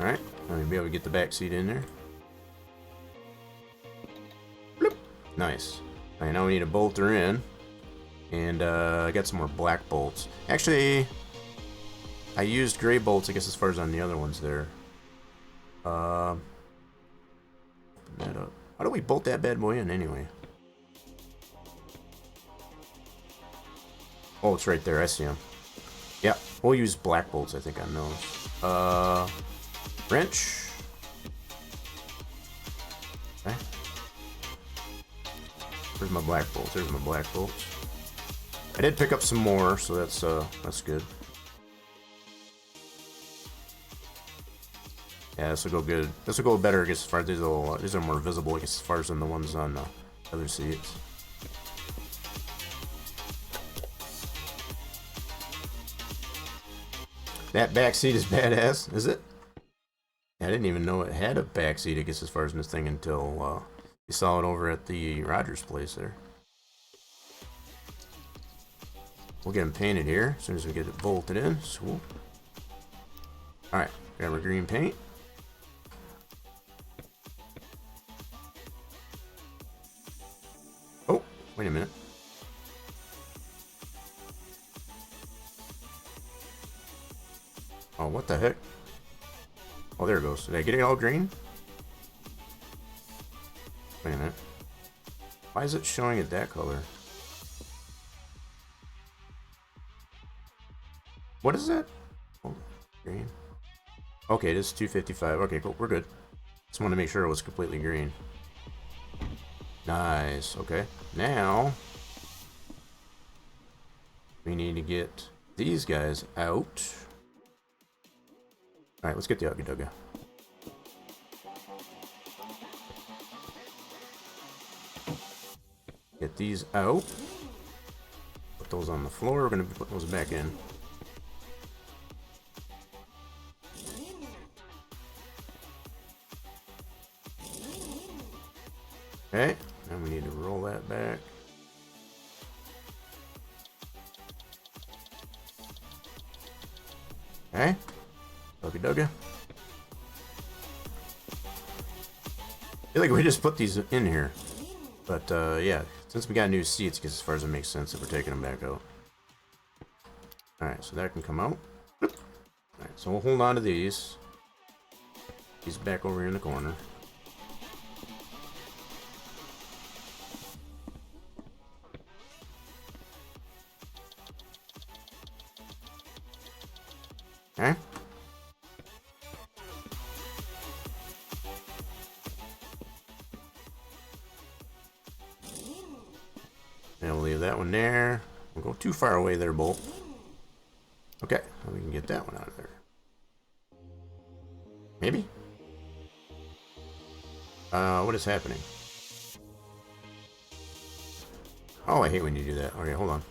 Alright. Now we'll be able to get the back seat in there. Bloop. Nice. Alright, now we need to bolt her in. And I got some more black bolts. Actually, I used gray bolts, I guess, as far as on the other ones there. Open that up. How do we bolt that bad boy in anyway? Oh, it's right there. I see him. Yeah, we'll use black bolts, I think, on those. Wrench. Okay. Where's my black bolts? There's my black bolts. I did pick up some more, so that's good. Yeah, this will go good. This will go better, I guess, as far as these are more visible, I guess, as far as than the ones on the other seats. That back seat is badass, is it? I didn't even know it had a back seat, I guess, as far as this thing until you saw it over at the Rogers place there. We'll get them painted here as soon as we get it bolted in. Swoop. Alright, grab our green paint. Oh, wait a minute. Oh, what the heck? Oh, there it goes. Did I get it all green? Wait a minute. Why is it showing it that color? What is that? Oh, green. Okay, it is 255. Okay, cool. We're good. Just want to make sure it was completely green. Nice. Okay. Now we need to get these guys out. All right, let's get the Ugga Dugga. Get these out. Put those on the floor. We're gonna put those back in. Okay, now we need to roll that back. Okay, Ugga Dugga. I feel like we just put these in here. But yeah, since we got new seats, I guess as far as it makes sense if we're taking them back out. Alright, so that can come out. Alright, so we'll hold on to these. These back over here in the corner. Okay. And we'll leave that one there. We'll go too far away there, Bolt. Okay, well, we can get that one out of there. Maybe? What is happening? Oh, I hate when you do that. Okay, hold on.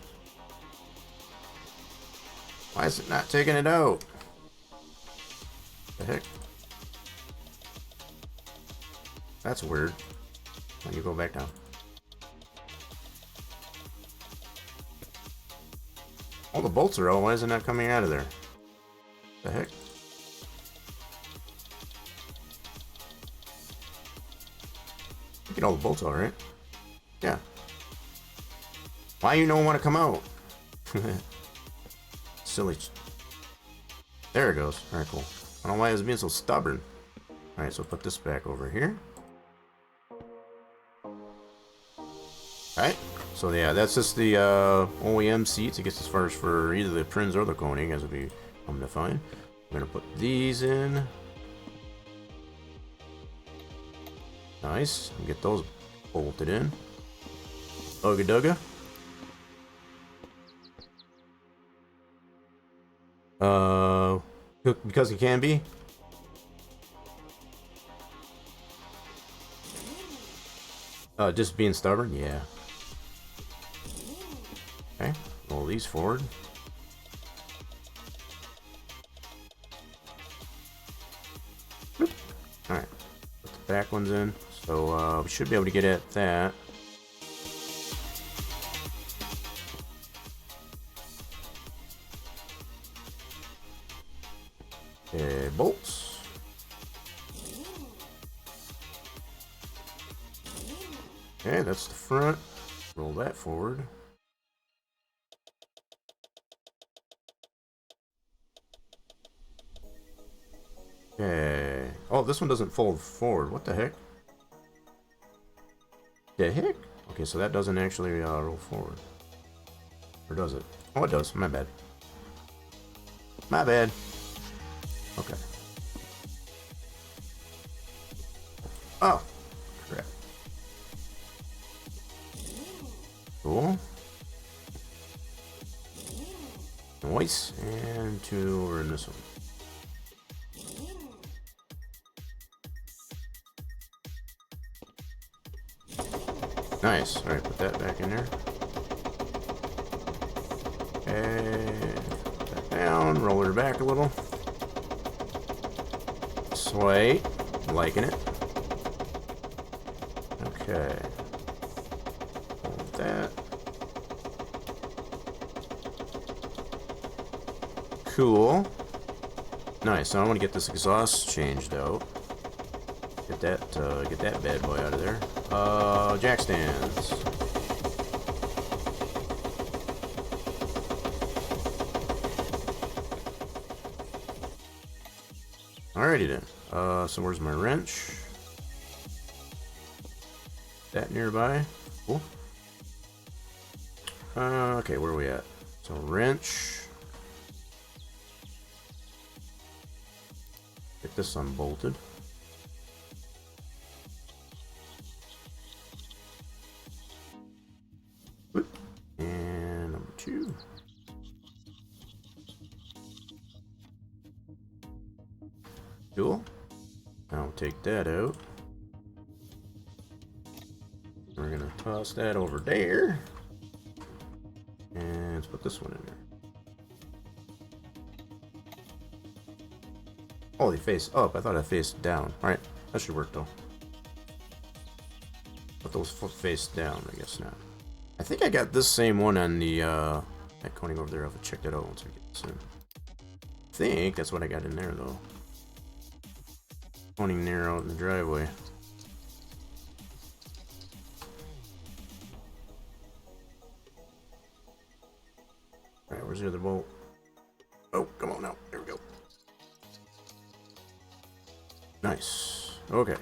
Why is it not taking it out? The heck? That's weird. Let me go back down. All the bolts are out. Why is it not coming out of there? The heck? Get all the bolts out, right? Yeah. Why you don't want to come out? Silly. There it goes. Alright, cool. I don't know why it was being so stubborn. Alright, so put this back over here. Alright, so yeah, that's just the OEM seats. I guess as far as for either the Prinz or the Koning, as we come to find. I'm gonna put these in. Nice. Get those bolted in. Ugga dugga. Because it can be. Just being stubborn? Yeah. Okay, roll these forward. Alright, put the back ones in. So we should be able to get at that. Okay, bolts. Okay, that's the front. Roll that forward. Okay. Oh, this one doesn't fold forward. What the heck? The heck? Okay, so that doesn't actually roll forward. Or does it? Oh, it does. My bad. My bad. Okay. Oh, crap. Cool. Nice. And two over in this one. Nice. Alright, put that back in there. And put that down. Roll her back a little. Sweet. Liking it. Okay. Hold that. Cool. Nice. So I want to get this exhaust changed out. Get that bad boy out of there. Jack stands. Alrighty then. So where's my wrench? That nearby. Cool. Okay, where are we at? So wrench. Get this unbolted. And number 2. Cool. I'll take that out. We're gonna toss that over there. And let's put this one in there. Oh, they face up. I thought I faced down. Alright, that should work though. But those face down, I guess not. I think I got this same one on the that Koning over there. I'll have to check that out once we get this in. I think that's what I got in there though. Koning there out in the driveway. Alright, where's the other bolt? Oh, come on now. There we go. Nice. Okay.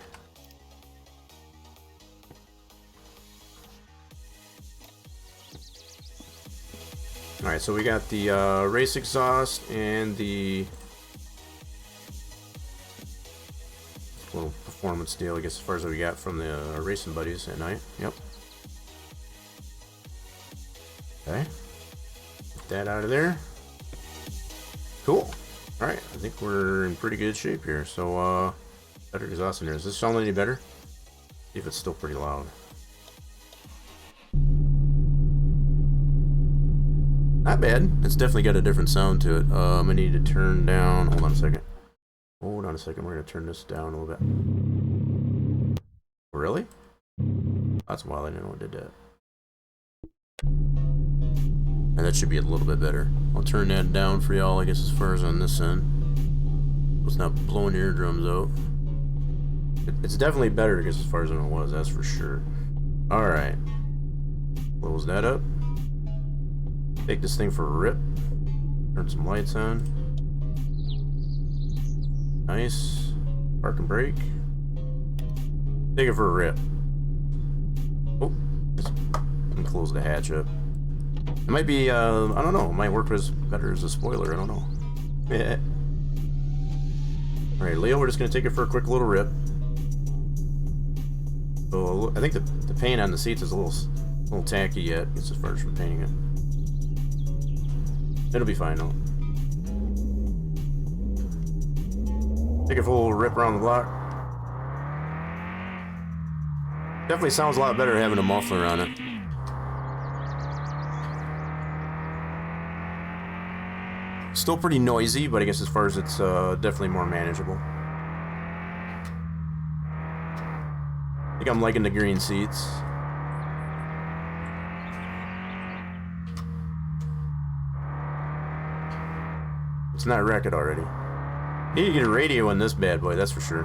Alright, so we got the race exhaust and the little performance deal, I guess, as far as what we got from the racing buddies at night. Yep. Okay. Get that out of there. Cool. Alright, I think we're in pretty good shape here. So, better exhaust in there. Does this sound any better? See if it's still pretty loud. Not bad. It's definitely got a different sound to it. I need to turn down. Hold on a second. Hold on a second. We're going to turn this down a little bit. Really? That's wild. I didn't know I did that. And that should be a little bit better. I'll turn that down for y'all, I guess, as far as on this end. It's not blowing your eardrums out. It's definitely better, I guess, as far as it was. That's for sure. Alright. Close that up. Take this thing for a rip. Turn some lights on. Nice. Park and brake. Take it for a rip. Oh, let me close the hatch up. It might be, I don't know, it might work as better as a spoiler, I don't know. Yeah. Alright, Leo, we're just going to take it for a quick little rip. So, I think the paint on the seats is a little tacky yet, as far as from painting it. It'll be fine, though. Take a full rip around the block. Definitely sounds a lot better having a muffler on it. Still pretty noisy, but I guess as far as it's definitely more manageable. I think I'm liking the green seats. It's not wrecked already. Need to get a radio in this bad boy, that's for sure.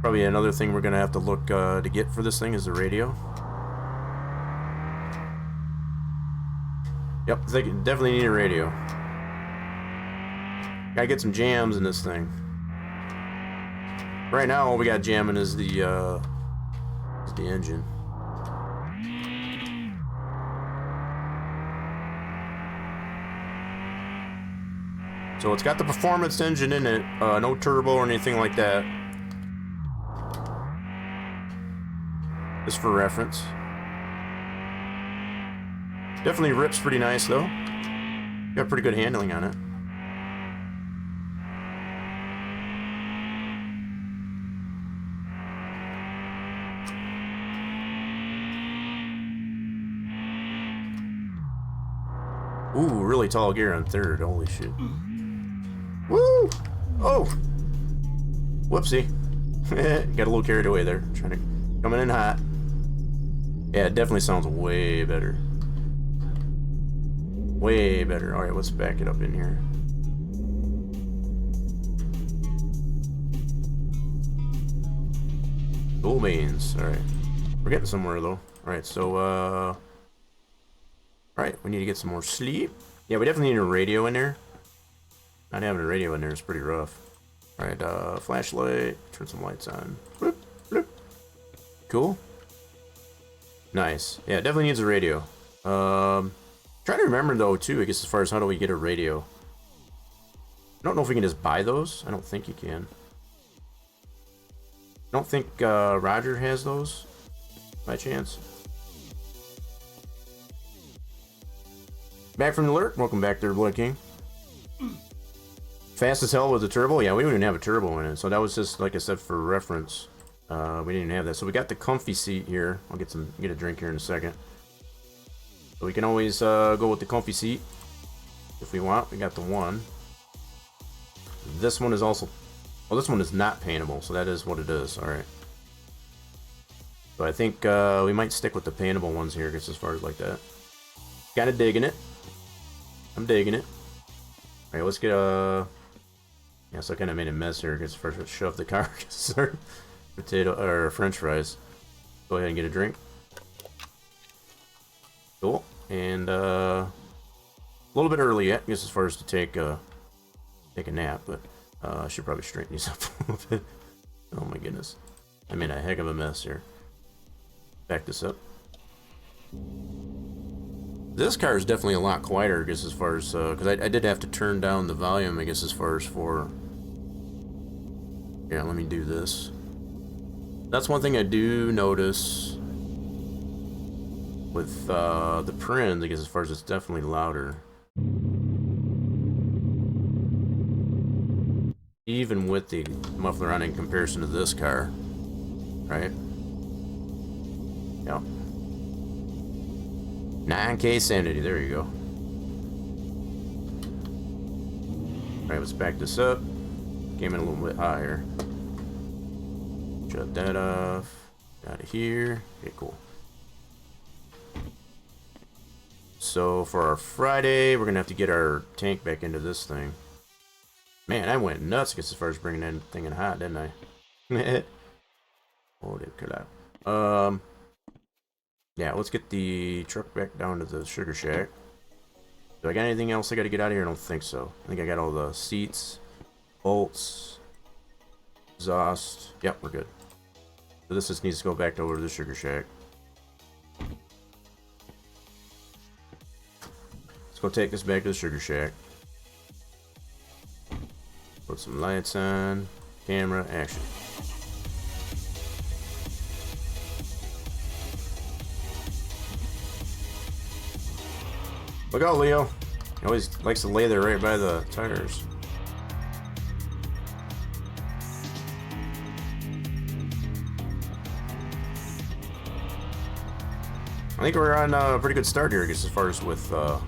Probably another thing we're gonna have to look to get for this thing is the radio. Yep, they definitely need a radio. Gotta get some jams in this thing. Right now, all we got jamming is the engine. So it's got the performance engine in it, no turbo or anything like that. Just for reference. Definitely rips pretty nice though. Got pretty good handling on it. Ooh, really tall gear on third. Holy shit. Woo! Oh! Whoopsie. Got a little carried away there. Coming in hot. Yeah, it definitely sounds way better. Way better. Alright, let's back it up in here. Dual mains. Alright. We're getting somewhere though. Alright, so alright, we need to get some more sleep. Yeah, we definitely need a radio in there. Not having a radio in there is pretty rough. Alright, flashlight. Turn some lights on. Bloop, bloop. Cool. Nice. Yeah, it definitely needs a radio. Trying to remember though too, I guess as far as how do we get a radio. I don't know if we can just buy those. I don't think you can. I don't think Roger has those by chance. Back from the alert. Welcome back there, Blood King. Fast as hell with the turbo. Yeah, we don't even have a turbo in it, so that was just like I said for reference. We didn't even have that. So we got the comfy seat here. I'll get a drink here in a second. So we can always go with the comfy seat if we want. We got the one. This one is also, well, this one is not paintable, so that is what it is. All right. So I think we might stick with the paintable ones here, just as far as like that. Kind of digging it. I'm digging it. All right, let's get a. Yeah, so I kind of made a mess here because first let's shove the car. Potato or French fries. Go ahead and get a drink. Cool. And a little bit early yet, I guess, as far as to take a nap, but I should probably straighten these up a little bit. Oh my goodness, I made a heck of a mess here. Back this up. This car is definitely a lot quieter, I guess, as far as because I did have to turn down the volume, I guess, as far as for. Yeah, let me do this. That's one thing I do notice with the Prince, I guess, as far as it's definitely louder. Even with the muffler on in comparison to this car. Right? Yeah. 9K sanity, there you go. Alright, let's back this up. Came in a little bit higher. Shut that off. Out of here. Okay, cool. So for our Friday, we're gonna have to get our tank back into this thing. Man, I went nuts as far as bringing that thing in hot, didn't I? Holy crap. Yeah, let's get the truck back down to the sugar shack. Do I got anything else I gotta get out of here? I don't think so. I think I got all the seats. Bolts. Exhaust. Yep, we're good. So this just needs to go back over to the sugar shack. Let's go take this back to the sugar shack. Put some lights on. Camera, action. Look out, Leo. He always likes to lay there right by the tires. I think we're on a pretty good start here, I guess, as far as with the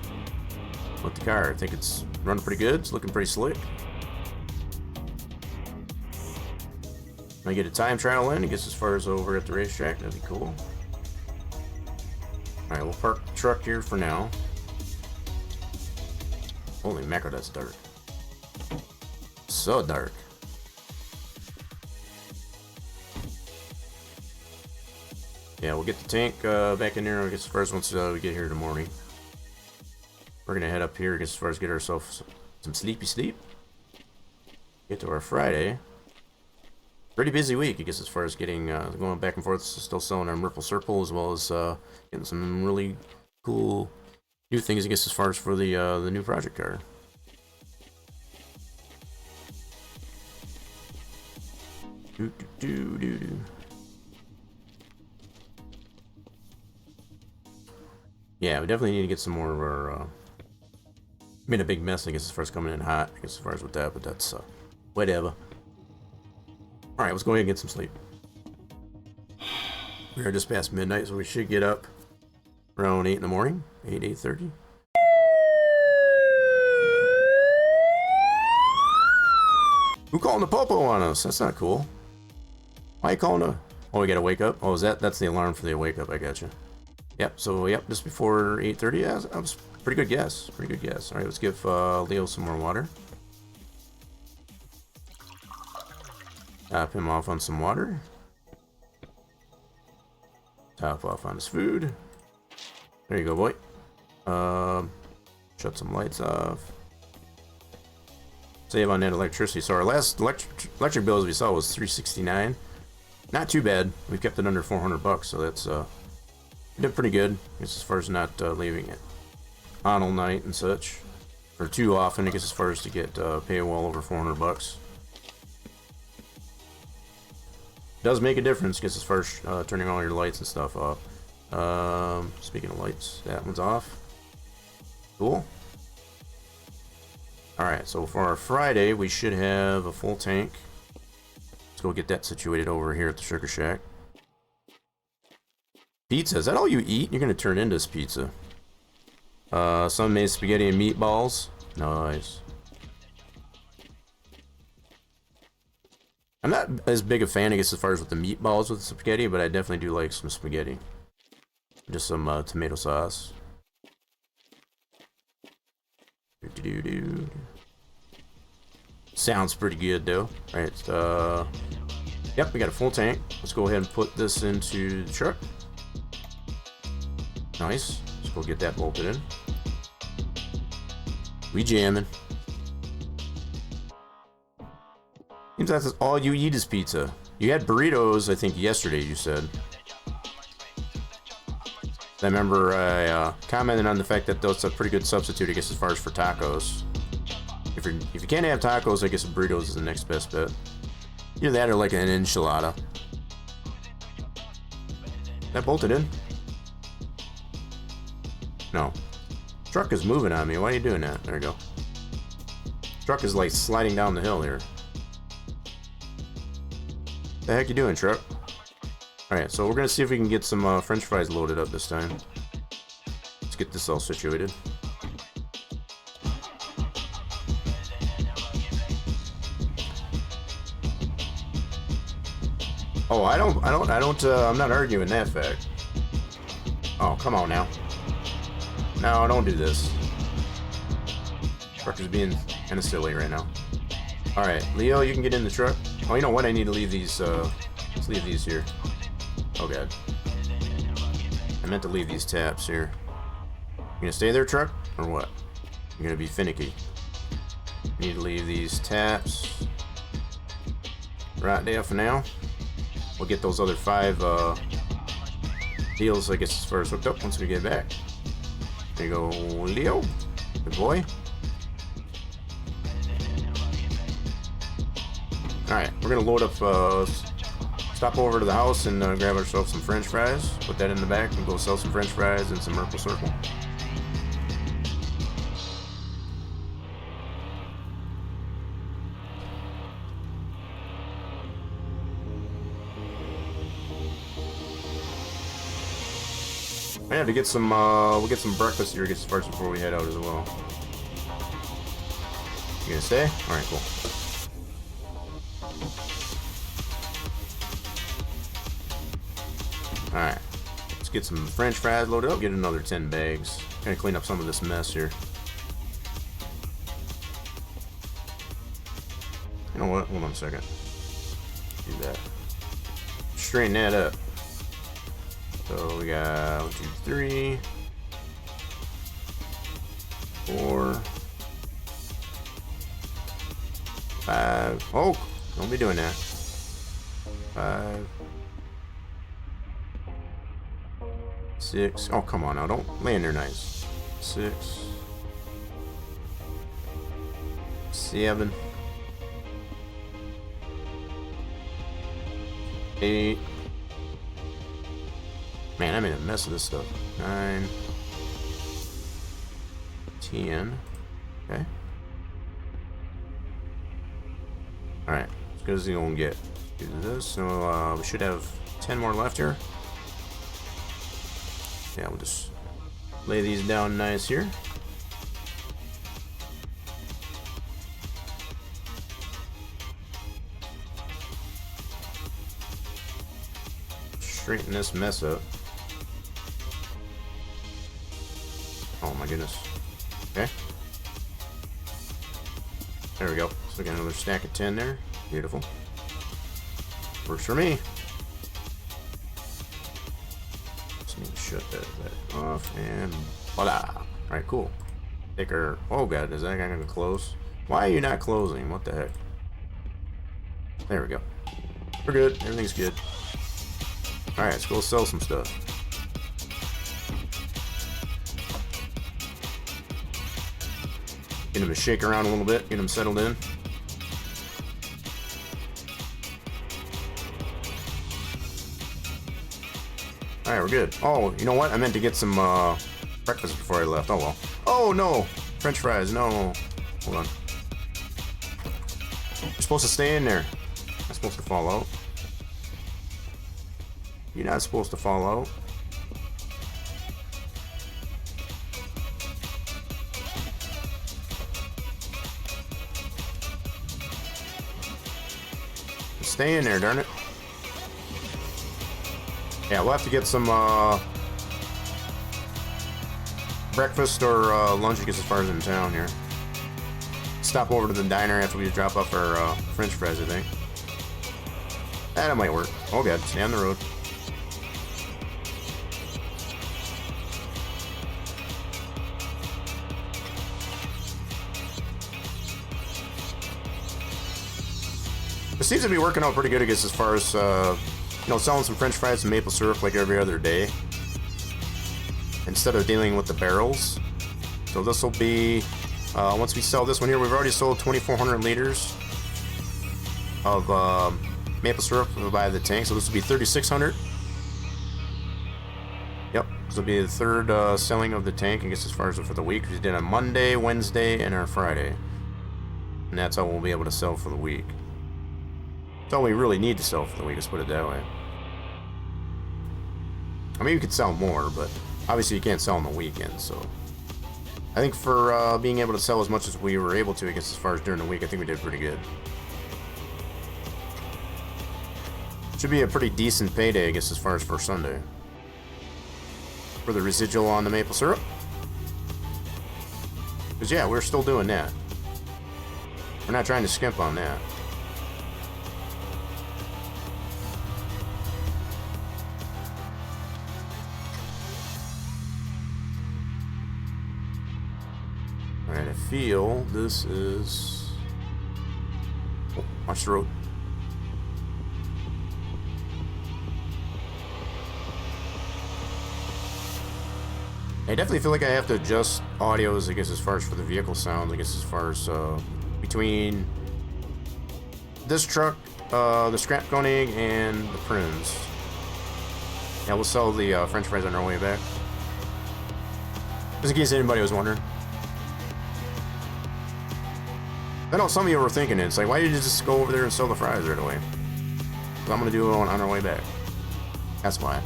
car. I think it's running pretty good. It's looking pretty slick. I get a time trial in, I guess, as far as over at the racetrack. That'd be cool. Alright, we'll park the truck here for now. Holy mackerel, that's dark. So dark. Yeah, we'll get the tank back in there, I guess, first once we get here in the morning. We're gonna head up here, I guess, as far as get ourselves some sleepy sleep. Get to our Friday. Pretty busy week, I guess, as far as getting going back and forth, still selling our Merple Circle, as well as getting some really cool new things, I guess, as far as for the new project car. Yeah, we definitely need to get some more of our. Made a big mess, I guess, as far as coming in hot, I guess, as far as with that, but that's whatever. All right, let's go ahead and get some sleep. We are just past midnight, so we should get up around 8 in the morning, 8:30. Who calling the popo on us? That's not cool. Why are you calling the... Oh, we gotta wake up? Oh, that's the alarm for the wake up, I gotcha. Yep, so, yep, just before 8:30, yeah, that was pretty good guess. Pretty good guess. All right, let's give Leo some more water. Top him off on some water. Top off on his food. There you go, boy. Shut some lights off. Save on that electricity. So our last electric bill, as we saw, was $369. Not too bad. We kept it under $400, so that's we did pretty good. I guess as far as not leaving it on all night and such, or too often. I guess as far as to get pay well over $400. Does make a difference, I guess, as far as turning all your lights and stuff off. Speaking of lights, that one's off. Cool. Alright, so for our Friday, we should have a full tank. Let's go get that situated over here at the Sugar Shack. Pizza, is that all you eat? You're going to turn into this pizza. Some made spaghetti and meatballs. Nice. I'm not as big a fan, I guess, as far as with the meatballs with the spaghetti, but I definitely do like some spaghetti. Just some tomato sauce. Sounds pretty good, though. Alright, yep, we got a full tank. Let's go ahead and put this into the truck. Nice. Let's go get that bolted in. We jamming. Seems that's all you eat is pizza. You had burritos, I think, yesterday, you said. I remember I commented on the fact that that's a pretty good substitute, I guess, as far as for tacos. If you can't have tacos, I guess burritos is the next best bet. Either that or like an enchilada. That bolted in? No. Truck is moving on me. Why are you doing that? There you go. Truck is like sliding down the hill here. The heck you doing, truck? Alright, so we're gonna see if we can get some french fries loaded up this time. Let's get this all situated. Oh, I'm not arguing that fact. Oh, come on now. No, don't do this. Truck is being kind of silly right now. Alright, Leo, you can get in the truck. Oh, you know what? I need to leave these, let's leave these here. Oh, God. I meant to leave these taps here. You gonna stay there, truck? Or what? You're gonna be finicky. You're Need to leave these taps right there for now. We'll get those other 5 deals, I guess, as far as hooked up once we get back. There you go, Leo. Good boy. Alright, we're gonna load up, stop over to the house and grab ourselves some french fries. Put that in the back and go sell some french fries and some Merkle Circle. I have to get some, we'll get some breakfast here, as far as before we head out as well. You gonna stay? Alright, cool. Alright. Let's get some french fries loaded up, get another 10 bags. Gonna clean up some of this mess here. You know what? Hold on a second. Do that. Straighten that up. So we got 1, 2, 3, 4, 5. Oh, don't be doing that. 5, 6. Oh, come on now. Don't lay in there nice. 6, 7, 8. Man, I made a mess of this stuff. 9, 10. Okay. Alright, as good as you're gonna get. Do this. So we should have 10 more left here. Yeah, we'll just lay these down nice here. Straighten this mess up. Oh my goodness. Okay. There we go. So we got another stack of 10 there. Beautiful. Works for me. Just need to shut that off and voila. Alright, cool. Take our. Oh god, is that guy gonna close? Why are you not closing? What the heck? There we go. We're good. Everything's good. Alright, let's go sell some stuff. Get him to shake around a little bit, get him settled in. Alright, we're good. Oh, you know what? I meant to get some breakfast before I left. Oh well. Oh no! French fries, no. Hold on. You're supposed to stay in there. Not supposed to fall out. You're not supposed to fall out. Stay in there, darn it. Yeah, we'll have to get some breakfast or lunch, I guess, as far as in town here. Stop over to the diner after we drop off our french fries, I think. That might work. Oh god, stay on the road. It seems to be working out pretty good, I guess, as far as, you know, selling some french fries and maple syrup like every other day, instead of dealing with the barrels. So this will be, once we sell this one here, we've already sold 2,400 liters of maple syrup by the tank, so this will be 3,600. Yep, this will be the third selling of the tank, I guess, as far as for the week. We did on Monday, Wednesday, and our Friday. And that's how we'll be able to sell for the week. That's all we really need to sell for the week, let's put it that way. I mean, you could sell more, but obviously you can't sell on the weekend, so. I think for being able to sell as much as we were able to, I guess, as far as during the week, I think we did pretty good. Should be a pretty decent payday, I guess, as far as for Sunday. For the residual on the maple syrup. Because, yeah, we're still doing that. We're not trying to skimp on that. Alright, I feel this is Oh, watch the road. I definitely feel like I have to adjust audios, I guess, as far as for the vehicle sounds, I guess, as far as between this truck, the Scrap Koenig, and the Prince. Yeah, we'll sell the French fries on our way back. Just in case anybody was wondering. I know some of you were thinking it. It's like, why did you just go over there and sell the fries right away? Because I'm going to do it on our way back. That's why.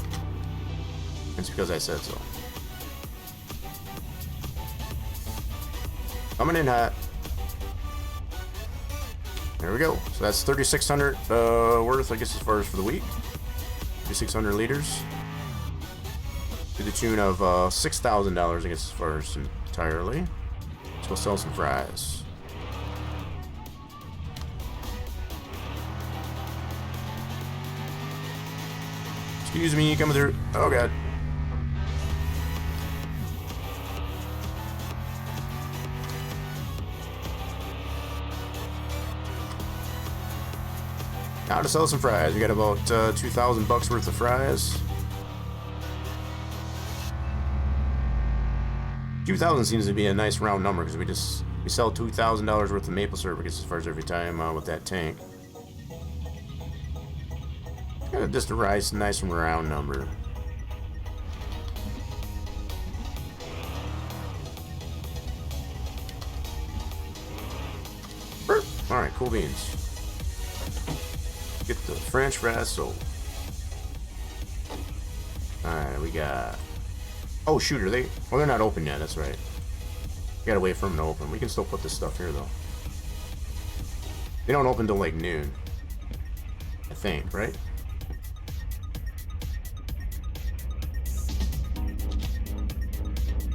It's because I said so. Coming in hot. There we go. So that's 3,600 worth, I guess, as far as for the week. 3,600 liters. To the tune of $6,000, I guess, as far as entirely. Let's go sell some fries. Excuse me, coming through. Oh, God. Now to sell some fries. We got about 2,000 bucks worth of fries. 2,000 seems to be a nice round number because we sell $2,000 worth of maple syrup, I guess, as far as every time with that tank. Kind of just a nice and round number. All right, cool beans. Get the French fries sold. Alright, we got... Oh, shoot, are they... Well, they're not open yet, that's right. We gotta wait for them to open. We can still put this stuff here, though. They don't open till, like, noon. I think, right?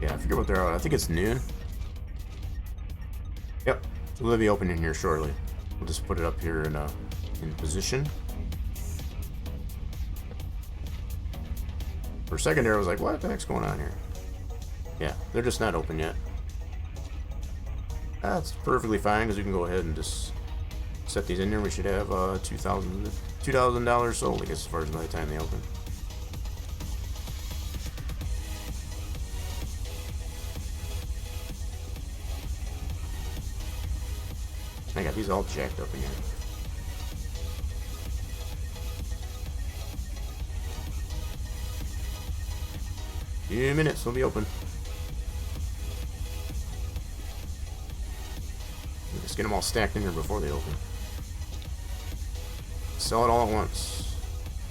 Yeah, I forget what they're... I think it's noon. Yep. So they'll be opening here shortly. We'll just put it up here in position. For a second there, I was like, what the heck's going on here? Yeah, they're just not open yet. That's perfectly fine, because we can go ahead and just set these in there. We should have $2,000 sold, I guess, as far as by the time they open. I got these all jacked up again. Few minutes, they'll be open. Just get them all stacked in here before they open. Sell it all at once.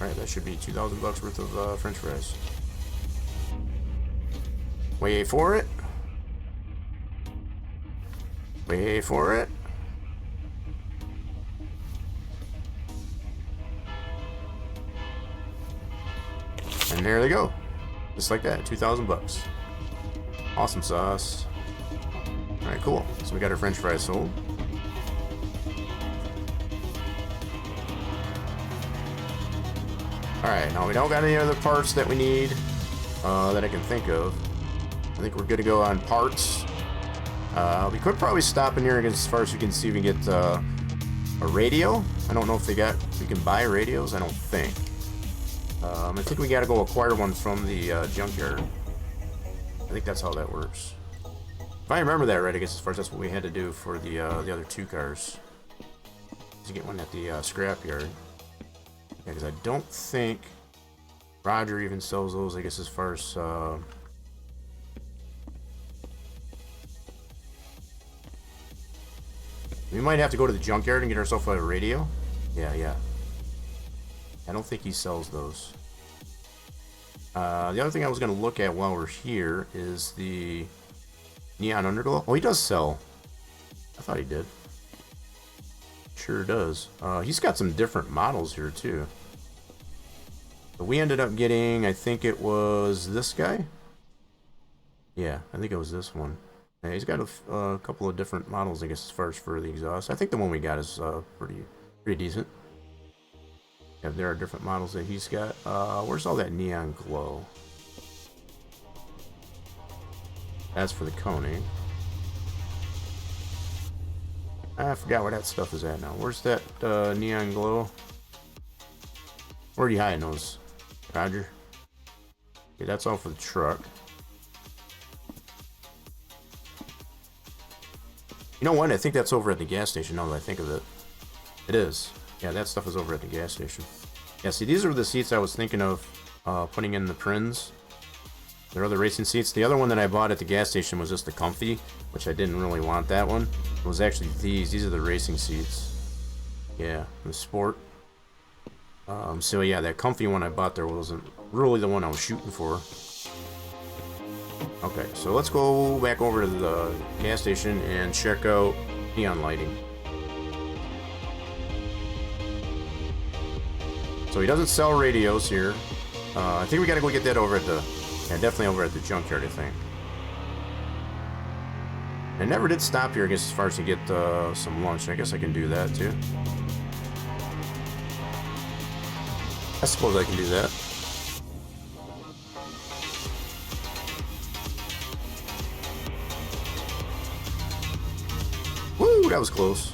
Alright, that should be 2,000 bucks worth of French fries. Wait for it. Wait for it. And there they go. Just like that, 2,000 bucks. Awesome sauce. Alright, cool. So we got our French fries sold. Alright, now we don't got any other parts that we need that I can think of. I think we're good to go on parts. We could probably stop in here as far as we can see if we can get a radio. I don't know if we can buy radios. I don't think. I think we gotta go acquire one from the junkyard. I think that's how that works. If I remember that right, I guess as far as that's what we had to do for the other two cars. To get one at the scrapyard. Yeah, because I don't think Roger even sells those, I guess, as far as... We might have to go to the junkyard and get ourselves a radio. Yeah. I don't think he sells those. The other thing I was going to look at while we're here is the neon underglow. Oh, he does sell. I thought he did. Sure does. He's got some different models here too. But we ended up getting, I think it was this guy. Yeah, I think it was this one. Yeah, he's got a couple of different models, I guess, as far as for the exhaust. I think the one we got is pretty decent. Yeah, there are different models that he's got. Where's all that neon glow? That's for the Koenig. I forgot where that stuff is at now. Where's that neon glow? Where are you hiding those, Roger? Okay, that's all for the truck. You know what? I think that's over at the gas station now that I think of it. It is. Yeah, that stuff is over at the gas station. Yeah, see, these are the seats I was thinking of putting in the Prinz. There are other racing seats. The other one that I bought at the gas station was just the comfy, which I didn't really want that one. It was actually these. These are the racing seats. Yeah, the sport. So yeah, that comfy one I bought there wasn't really the one I was shooting for. Okay, so let's go back over to the gas station and check out neon lighting. So he doesn't sell radios here. I think we gotta go get that over at the... Yeah, definitely over at the junkyard, I think. I never did stop here, I guess, as far as to get some lunch. I guess I can do that, too. I suppose I can do that. Woo, that was close.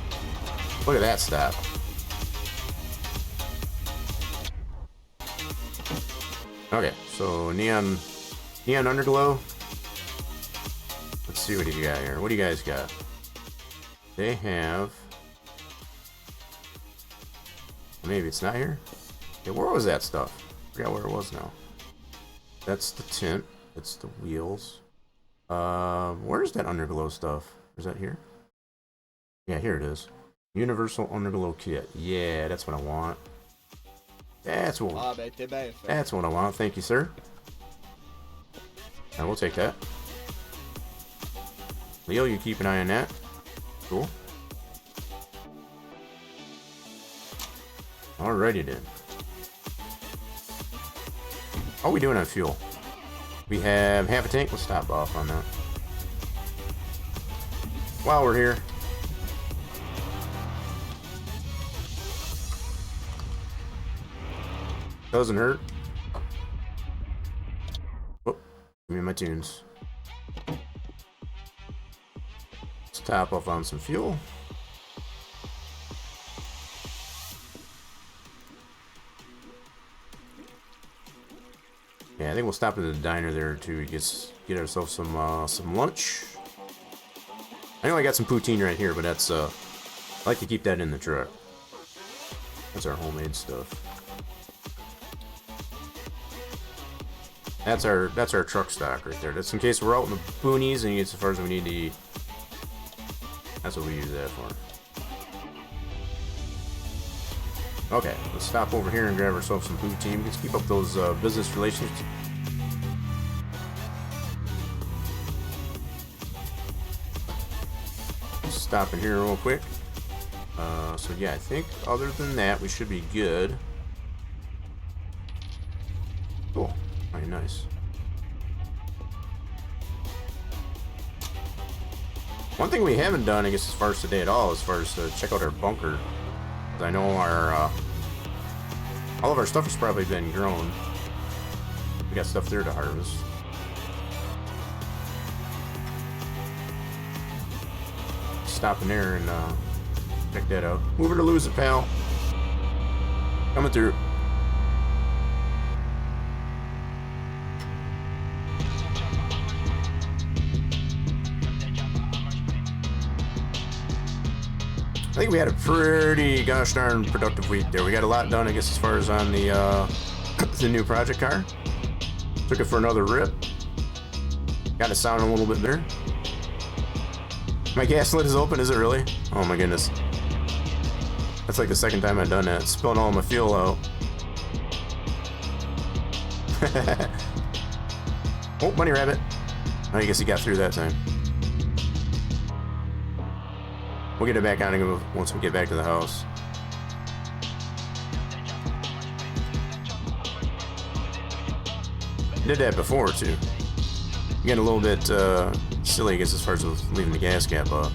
Look at that stop. Okay, so neon underglow. Let's see what you got here. What do you guys got? They have... Maybe it's not here? Okay, where was that stuff? I forgot where it was now. That's the tint. That's the wheels. Where's that underglow stuff? Is that here? Yeah, here it is. Universal underglow kit. Yeah, that's what I want. That's what I want. Thank you, sir. And we'll take that. Leo, you keep an eye on that. Cool. Alrighty then. How are we doing on fuel? We have half a tank. Let's stop off on that. While we're here. Doesn't hurt. Oh, give me my tunes. Let's top off on some fuel. Yeah, I think we'll stop at the diner there to get ourselves some lunch. I know I got some poutine right here, but that's I like to keep that in the truck. That's our homemade stuff. That's our truck stock right there. That's in case we're out in the boonies and it's as far as we need to eat. That's what we use that for. Okay, let's stop over here and grab ourselves some poutine. Let's keep up those business relations. Stop in here real quick. So yeah, I think other than that, we should be good. Cool. Very nice. One thing we haven't done, I guess, as far as today at all, as far as to check out our bunker. I know our all of our stuff has probably been grown. We got stuff there to harvest. Stop in there and check that out. Move it or lose it, pal. Coming through. I think we had a pretty gosh darn productive week there. We got a lot done, I guess, as far as on the the new project car. Took it for another rip. Got it sounding a little bit better. My gas lid is open, is it really? Oh my goodness. That's like the second time I've done that. Spilling all my fuel out. Oh, bunny rabbit. I guess he got through that time. We'll get it back on again once we get back to the house. Did that before too. Getting a little bit silly, I guess, as far as leaving the gas cap up.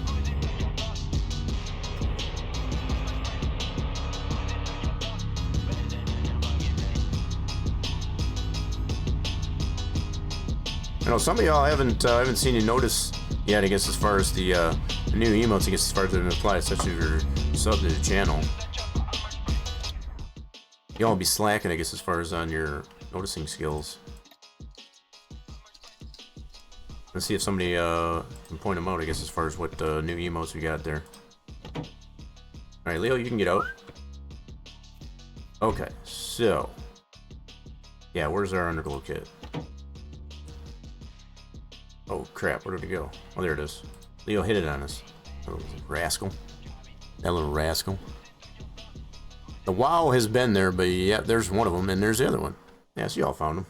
I know some of y'all haven't seen you notice Yeah, I guess as far as the new emotes, I guess as far as they apply, especially if you're sub to the channel, y'all be slacking, I guess, as far as on your noticing skills. Let's see if somebody can point them out, I guess, as far as what new emotes we got there. Alright, Leo, you can get out. Okay, so... yeah, where's our underglow kit? Oh, crap, where did it go? Oh, there it is. Leo hit it on us. That little rascal. That little rascal. The WoW has been there, but yeah, there's one of them, and there's the other one. Yeah, so y'all found them.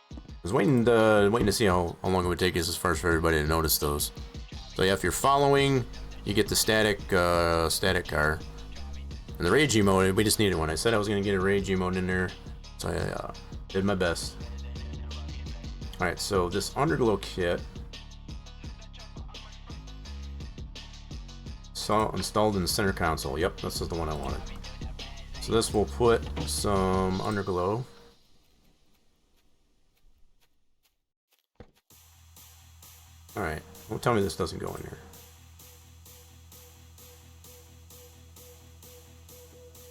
I was waiting to see how long it would take us as far as for everybody to notice those. So yeah, if you're following, you get the static car. And the rage emote, we just needed one. I said I was going to get a rage emote in there, so I did my best. Alright, so this underglow kit installed in the center console. Yep, this is the one I wanted. So this will put some underglow. Alright, don't tell me this doesn't go in here.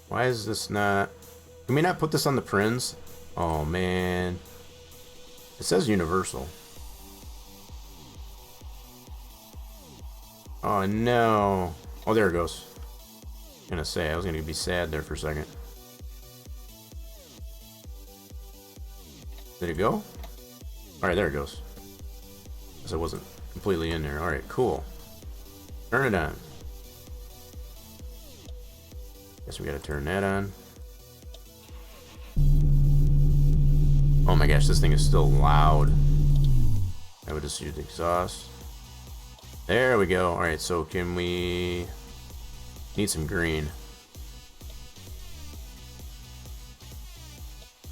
Why is this not... can we not put this on the Prinz? Oh man. It says universal. Oh no. Oh, there it goes. I was gonna be sad there for a second. Did it go? Alright, there it goes. Guess I wasn't completely in there. Alright, cool. Turn it on. Guess we gotta turn that on. Oh my gosh, this thing is still loud. I would just use the exhaust. There we go. Alright, so can we... need some green.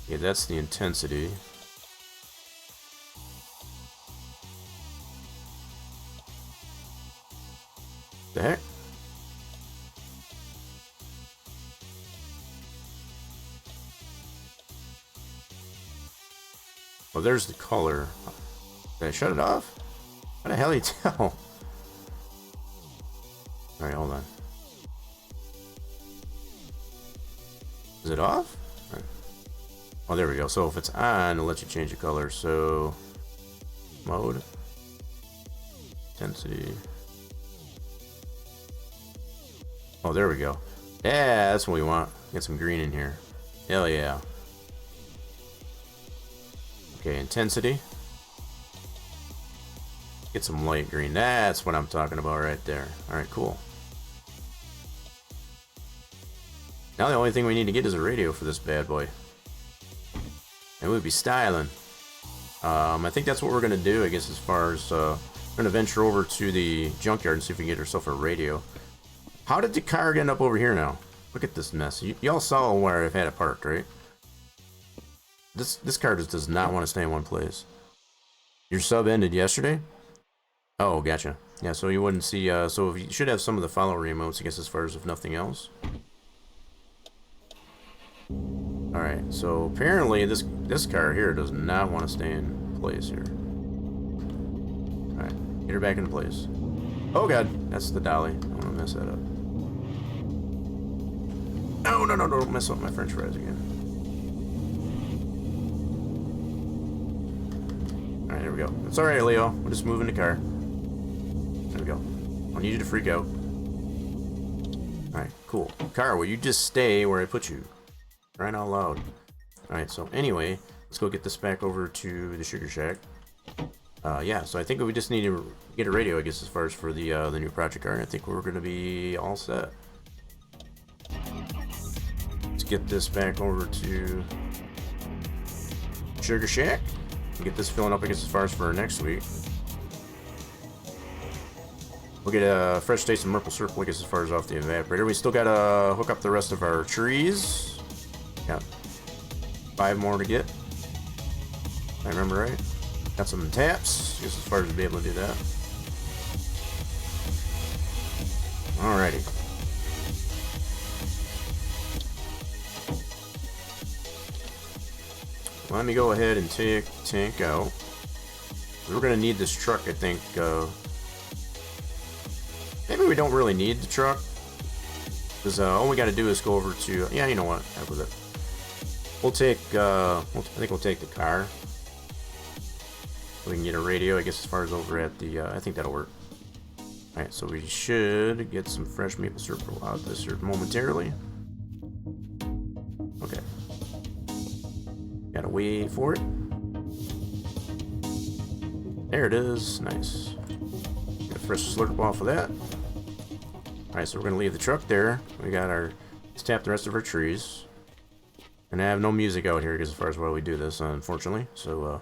Yeah, that's the intensity. The heck? Well, there's the color. Did I shut it off? How the hell do you tell? Alright, hold on. Is it off? Right. Oh, there we go. So if it's on, it'll let you change the color. So, mode, intensity. Oh, there we go. Yeah, that's what we want. Get some green in here. Hell yeah. Okay, intensity. Get some light green. That's what I'm talking about right there. Alright, cool. Now the only thing we need to get is a radio for this bad boy. And we'd be styling. I think that's what we're going to do, I guess, as far as... we're going to venture over to the junkyard and see if we can get ourselves a radio. How did the car end up over here now? Look at this mess. Y'all saw where I've had it parked, right? This car just does not want to stay in one place. Your sub ended yesterday? Oh, gotcha. Yeah, so you wouldn't see... so if you should have some of the follow remotes, I guess, as far as if nothing else. Alright, so apparently this car here does not want to stay in place here. Alright, get her back in place. Oh god, that's the dolly. I don't want to mess that up. No, no, no, don't mess up my french fries again. Alright, there we go. It's alright, Leo. We'll just move in the car. There we go. I need you to freak out. Alright, cool. Car, will you just stay where I put you? Crying out loud. Alright, so anyway, let's go get this back over to the Sugar Shack. Yeah, so I think we just need to get a radio, I guess, as far as for the new project art. I think we're going to be all set. Let's get this back over to Sugar Shack. Get this filling up, I guess, as far as for next week. We'll get a fresh taste of maple syrup, I guess, as far as off the evaporator. We still got to hook up the rest of our trees. Got 5 more to get. If I remember right. Got some taps, just as far as to be able to do that. Alrighty. let me go ahead and take tank out. We're gonna need this truck, I think. Maybe we don't really need the truck, because all we got to do is go over to. Yeah, you know what? Heck with it. We'll take. I think we'll take the car. We can get a radio, I guess, as far as over at the. I think that'll work. All right, so we should get some fresh maple syrup out of this here momentarily. Okay. Gotta wait for it. There it is. Nice. Get a fresh slurp off of that. Alright, so we're gonna leave the truck there. We got our. Let's tap the rest of our trees. And I have no music out here, because as far as while we do this, unfortunately. So,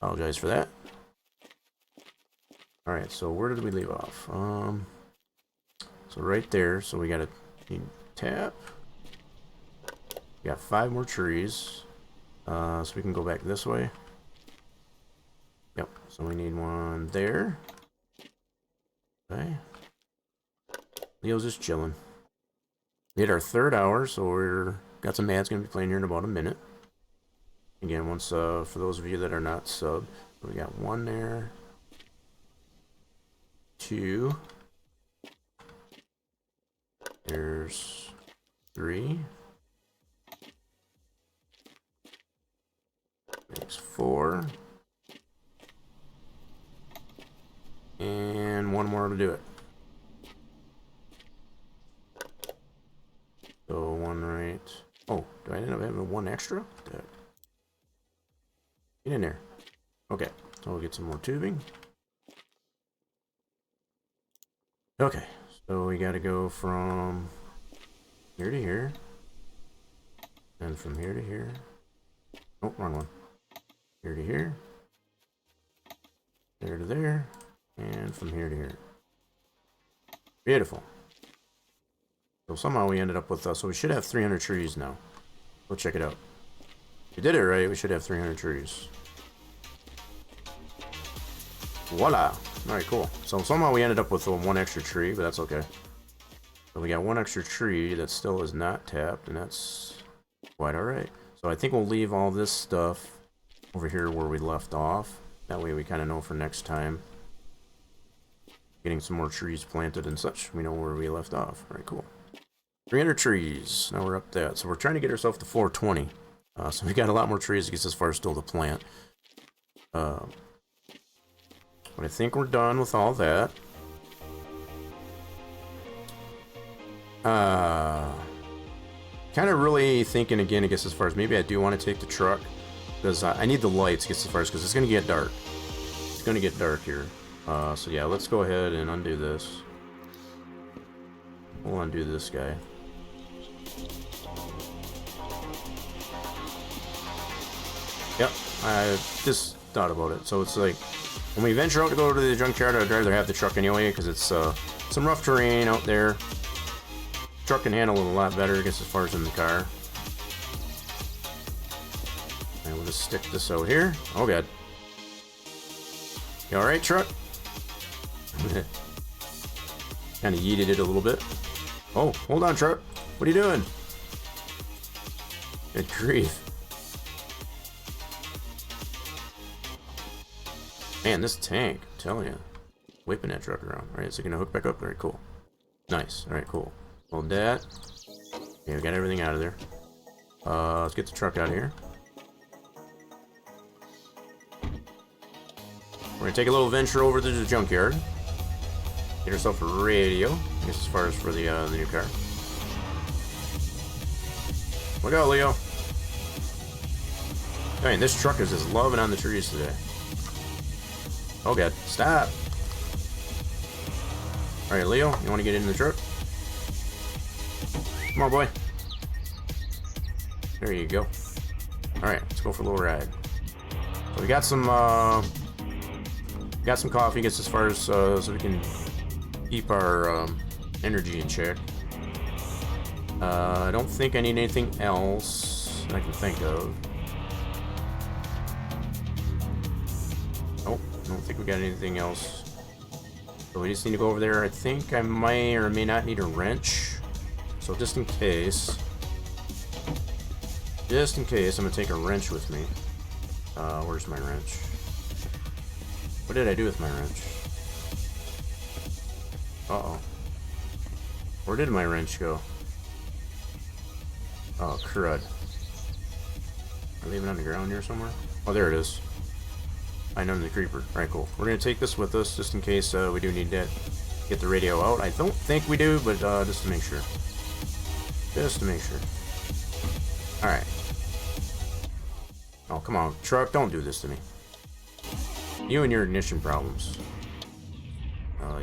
apologize for that. Alright, so where did we leave off? So right there. So we gotta tap. We got 5 more trees. So we can go back this way. Yep, so we need one there. Okay. Leo's just chilling. We hit our 3rd hour, so we're got some ads gonna be playing here in about a minute. Again, once for those of you that are not subbed, we got 1 there. 2. There's 3. Makes 4. And 1 more to do it. So 1 right. Oh, do I end up having 1 extra? Get in there. Okay, so we'll get some more tubing. Okay, so we gotta go from here to here. And from here to here. Oh, wrong one. Here to here. There to there. And from here to here. Beautiful. So somehow we ended up with, so we should have 300 trees now. We'll check it out. If we did it right, we should have 300 trees. Voila! Alright, cool. So somehow we ended up with 1 extra tree, but that's okay. So we got 1 extra tree that still is not tapped, and that's quite alright. So I think we'll leave all this stuff over here where we left off. That way we kind of know for next time. Getting some more trees planted and such. We know where we left off. Alright, cool. 300 trees. Now we're up that. So we're trying to get ourselves to 420. So we got a lot more trees to get as far as still to plant. But I think we're done with all that. Kind of really thinking again, I guess, as far as maybe I do want to take the truck. Because I need the lights, I guess, as far as, because it's going to get dark. It's going to get dark here. So yeah, let's go ahead and undo this. We'll undo this guy. Yep, I just thought about it. So it's like, when we venture out to go to the junkyard, I'd rather have the truck anyway, because it's some rough terrain out there. Truck can handle it a lot better, I guess, as far as in the car. And we'll just stick this out here. Oh god. You alright, truck? Kind of yeeted it a little bit. Oh, hold on, truck. What are you doing? Good grief. Man, this tank, I'm telling you. Whipping that truck around. Alright, so you're gonna hook back up? Alright, cool. Nice. Alright, cool. Hold that. Okay, we got everything out of there. Let's get the truck out of here. We're gonna take a little venture over to the junkyard. Get ourselves a radio, I guess, as far as for the new car. Look out, Leo. I mean, this truck is just loving on the trees today. Oh god, stop. Alright, Leo, you want to get in the truck? Come on, boy. There you go. Alright, let's go for a little ride. So we got some coffee, I guess, as far as so we can keep our energy in check. I don't think I need anything else I can think of. Nope, I don't think we got anything else. So we just need to go over there. I think I may or may not need a wrench. So just in case. Just in case, I'm gonna take a wrench with me. Where's my wrench? What did I do with my wrench? Uh-oh. Where did my wrench go? Oh, crud. I leave it on the ground here somewhere? Oh, there it is. I know the creeper. Alright, cool. We're gonna take this with us just in case we do need to get the radio out. I don't think we do, but just to make sure. Just to make sure. Alright. Oh, come on. Truck, don't do this to me. You and your ignition problems.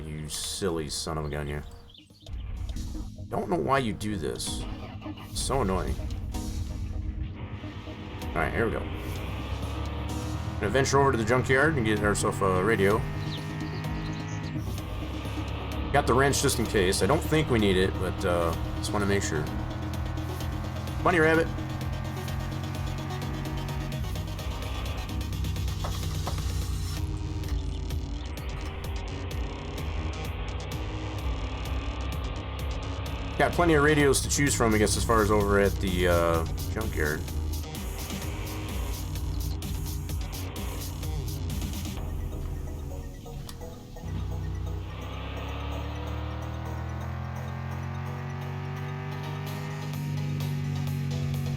You silly son of a gun, you. Don't know why you do this. It's so annoying. Alright, here we go. Gonna venture over to the junkyard and get ourselves a radio. Got the wrench just in case. I don't think we need it, but just want to make sure. Bunny rabbit. Got plenty of radios to choose from, I guess, as far as over at the junkyard.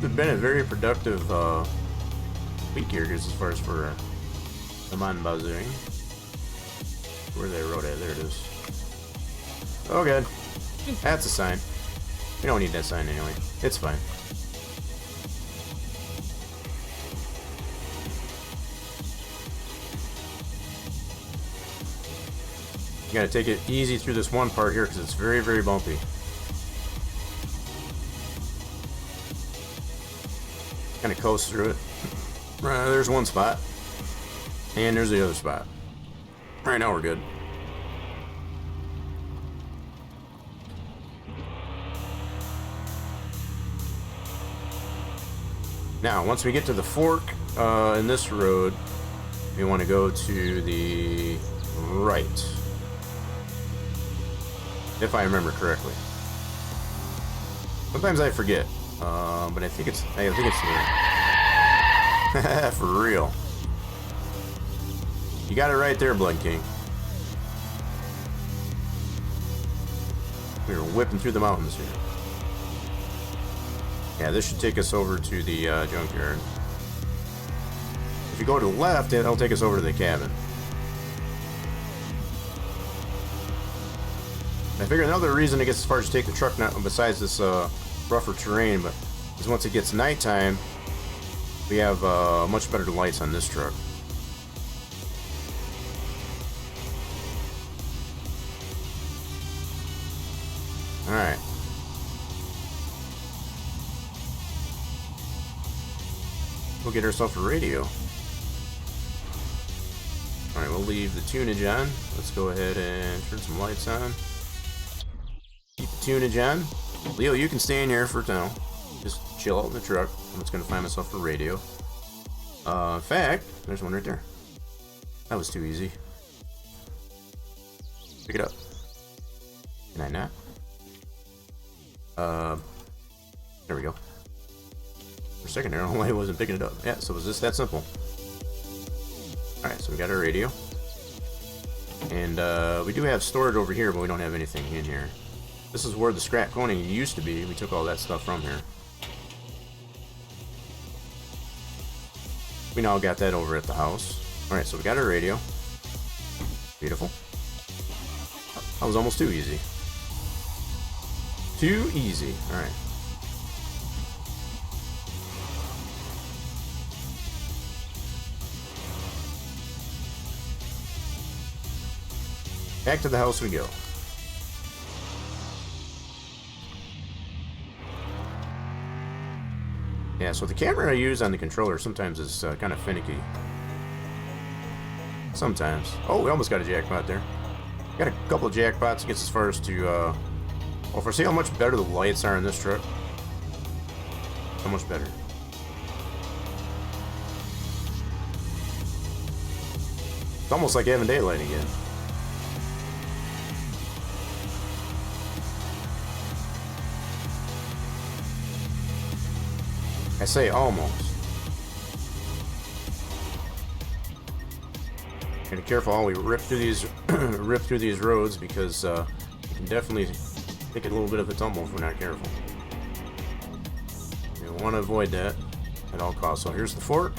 It's been a very productive week here, just as far as for the Mon Bazou. Where they wrote it, there it is. Oh, good. That's a sign. We don't need that sign anyway. It's fine. You gotta take it easy through this one part here because it's very, very bumpy. Kind of coast through it. There's one spot. And there's the other spot. Right now we're good. Now, once we get to the fork in this road, we want to go to the right. If I remember correctly. Sometimes I forget, but I think it's there. For real. You got it right there, Blood King. We were whipping through the mountains here. Yeah, this should take us over to the junkyard. If you go to the left, it'll take us over to the cabin. I figure another reason, I guess, as far as to take the truck now, besides this rougher terrain, but is once it gets nighttime, we have much better lights on this truck. Alright. We'll get ourselves a radio. Alright, we'll leave the tunage on. Let's go ahead and turn some lights on. Keep the tunage on. Leo, you can stay in here for now. Just chill out in the truck. I'm just going to find myself a radio. In fact, there's one right there. That was too easy. Pick it up. Can I not? There we go. For a second there, I don't know why I wasn't picking it up. Yeah, so it was just that simple. Alright, so we got our radio. And we do have storage over here, but we don't have anything in here. This is where the scrap coning used to be. We took all that stuff from here. We now got that over at the house. Alright, so we got our radio. Beautiful. That was almost too easy. Too easy. Alright. Back to the house we go. Yeah, so the camera I use on the controller sometimes is kind of finicky. Sometimes. Oh, we almost got a jackpot there. Got a couple of jackpots. Gets as far as to, well, if I see how much better the lights are in this truck. How much better. It's almost like having daylight again. I say almost. Gotta be careful how we rip through these roads because we can definitely take a little bit of a tumble if we're not careful. We want to avoid that at all costs. So here's the fork.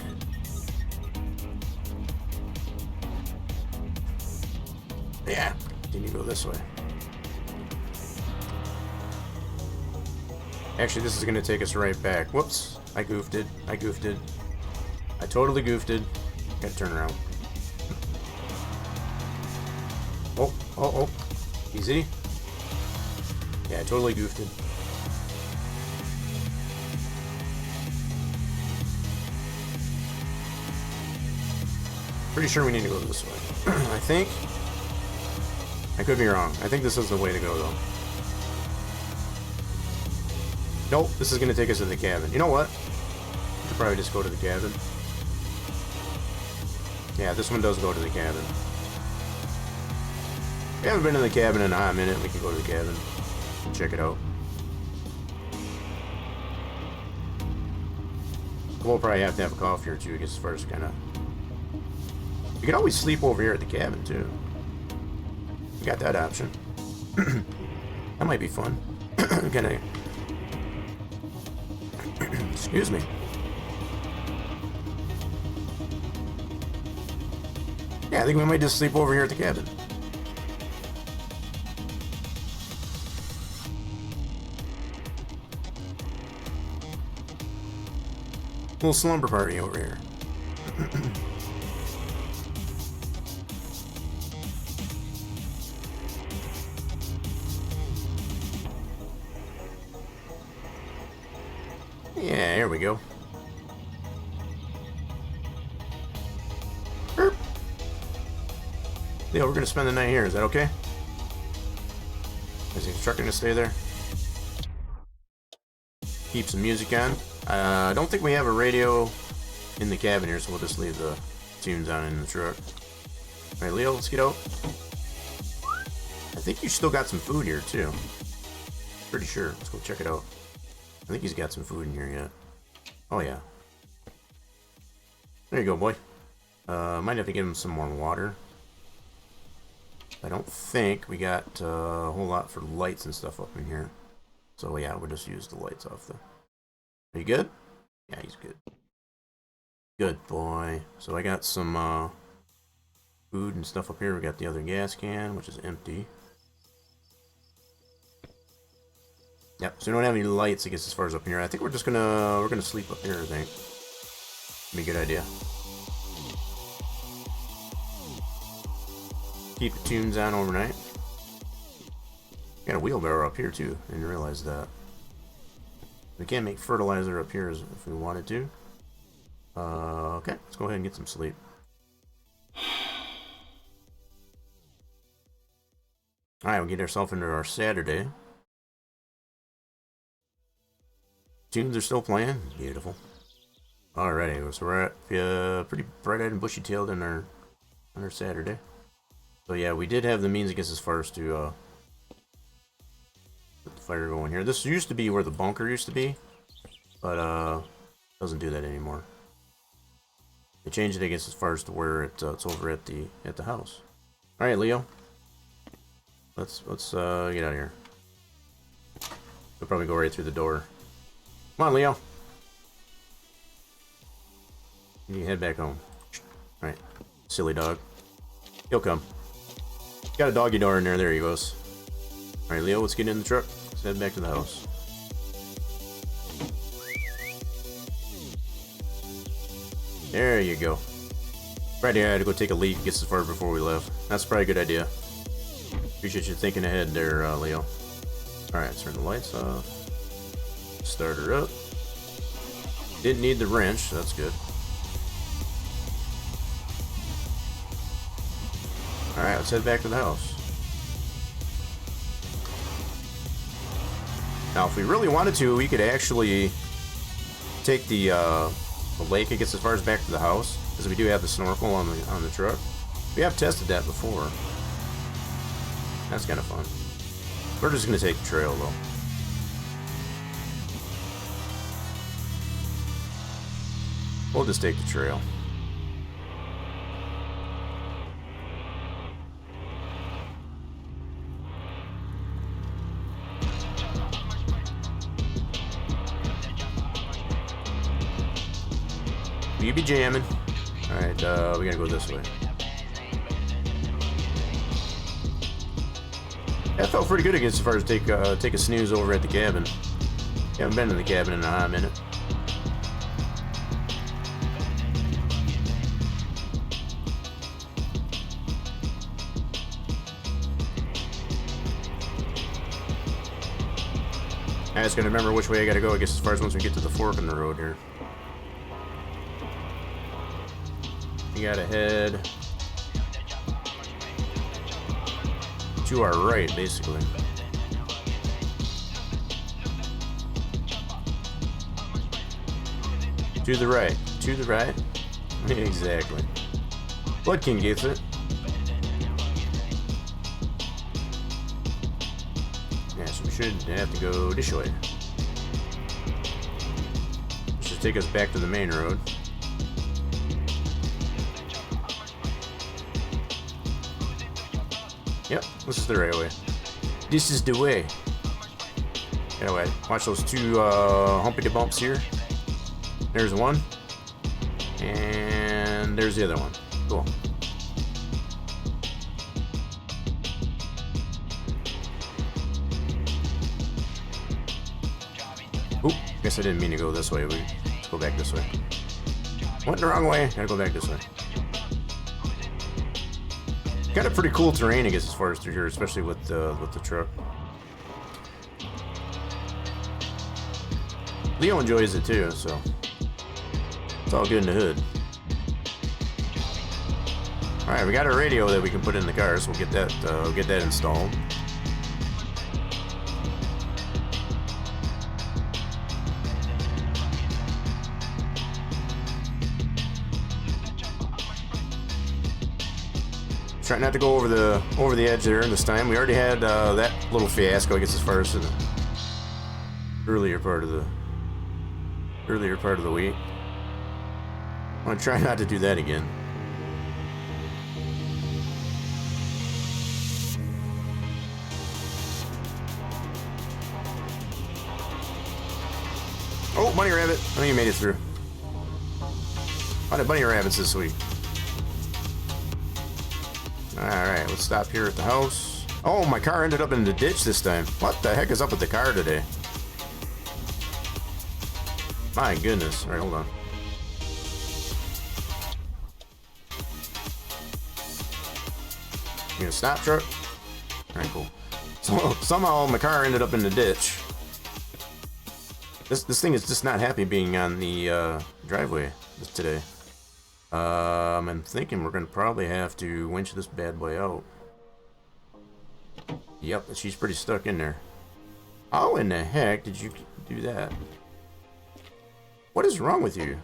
Yeah, continue to go this way. Actually, this is going to take us right back. Whoops, I goofed it. I totally goofed it. Gotta turn around. Oh. Easy. Yeah, I totally goofed it. Pretty sure we need to go this way. I think. I could be wrong. I think this is the way to go, though. Nope, this is going to take us to the cabin. You know what? We should probably just go to the cabin. Yeah, this one does go to the cabin. We haven't been in the cabin in a hot minute. We can go to the cabin and check it out. We'll probably have to have a coffee or two, I guess, first, kind of. You can always sleep over here at the cabin, too. You got that option. That might be fun. Gonna... Excuse me. Yeah, I think we might just sleep over here at the cabin. Little slumber party over here. Yeah, here we go. Burp. Yeah, we're gonna spend the night here. Is that okay? Is the truck gonna stay there? Keep some music on. I don't think we have a radio in the cabin here, so we'll just leave the tunes on in the truck. Alright, Leo, let's get out. I think you still got some food here, too. Pretty sure. Let's go check it out. I think he's got some food in here yet. Oh, yeah. There you go, boy. Might have to give him some more water. I don't think we got a whole lot for lights and stuff up in here. So, yeah, we'll just use the lights off the... Are you good? Yeah, he's good. Good boy. So I got some food and stuff up here. We got the other gas can, which is empty. Yep, so we don't have any lights, I guess, as far as up here. I think we're just gonna sleep up here, I think. Be a good idea. Keep the tunes on overnight. Got a wheelbarrow up here too. I didn't realize that. We can make fertilizer up here if we wanted to. Okay, let's go ahead and get some sleep. Alright, we'll get ourselves into our Saturday. Tunes are still playing. Beautiful. Alrighty, so we're at pretty bright-eyed and bushy-tailed on our Saturday. So yeah, we did have the means, I guess, as far as to put the fire going here. This used to be where the bunker used to be, but doesn't do that anymore. They changed it, I guess, as far as to where it's over at the house. All right, Leo. Let's get out of here. We'll probably go right through the door. Come on, Leo. You can head back home. All right, silly dog. He'll come. Got a doggy door in there. There he goes. All right, Leo. Let's get in the truck. Let's head back to the house. There you go. Right here, I had to go take a leak, get as far before we left. That's probably a good idea. Appreciate you thinking ahead there, Leo. Alright, turn the lights off. Start her up. Didn't need the wrench, so that's good. Alright, let's head back to the house. Now, if we really wanted to, we could actually take the lake, I guess, as far as back to the house, because we do have the snorkel on the truck. We have tested that before. That's kind of fun. We're just going to take the trail, though. We'll just take the trail. You be jamming. Alright, we gotta go this way. That felt pretty good against as far as take a snooze over at the cabin. Haven't been in the cabin in a hot minute. I just gotta remember which way I gotta go, I guess, as far as once we get to the fork in the road here. You gotta head to our right, basically. To the right. To the right? Exactly. Blood King gets it. Yeah, so we should have to go this way. This should take us back to the main road. Yep, this is the right way. This is the way. Anyway, watch those two humpity bumps here. There's one. And there's the other one. Cool. Oop, guess I didn't mean to go this way. Let's go back this way. Went the wrong way. Gotta go back this way. Got a pretty cool terrain, I guess, as far as through here, especially with the truck. Leo enjoys it too, so it's all good in the hood. All right, we got a radio that we can put in the car, so we'll get that installed. Try not to go over the edge there this time. We already had that little fiasco, I guess, as far as the earlier part of the week. I'm gonna try not to do that again. Oh, bunny rabbit! I think you made it through. A lot of bunny rabbits this week. Alright, let's stop here at the house. Oh, my car ended up in the ditch this time. What the heck is up with the car today? My goodness. Alright, hold on. You gonna stop, truck? Alright, cool. So, somehow my car ended up in the ditch. This thing is just not happy being on the driveway today. I'm thinking we're gonna probably have to winch this bad boy out. Yep, she's pretty stuck in there. How in the heck did you do that? What is wrong with you?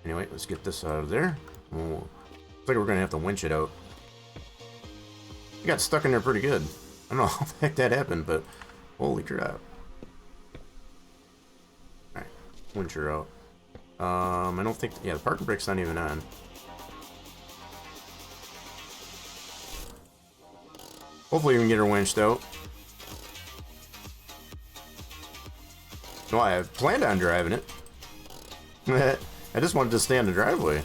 Anyway, let's get this out of there. Looks like we're gonna have to winch it out. You got stuck in there pretty good. I don't know how the heck that happened, but holy crap. Alright, winch her out. I don't think, yeah, the parking brake's not even on. Hopefully we can get her winched out. No, I planned on driving it. I just wanted to stay on the driveway.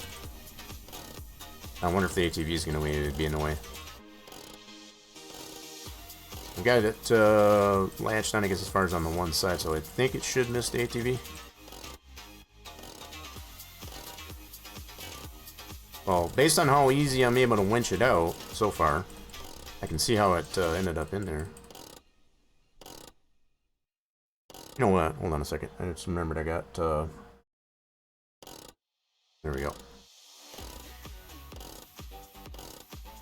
I wonder if the ATV is going to be in the way. I've got it latched on, I guess, as far as on the one side, so I think it should miss the ATV. Well, based on how easy I'm able to winch it out so far, I can see how it ended up in there. You know what? Hold on a second. I just remembered I got... There we go.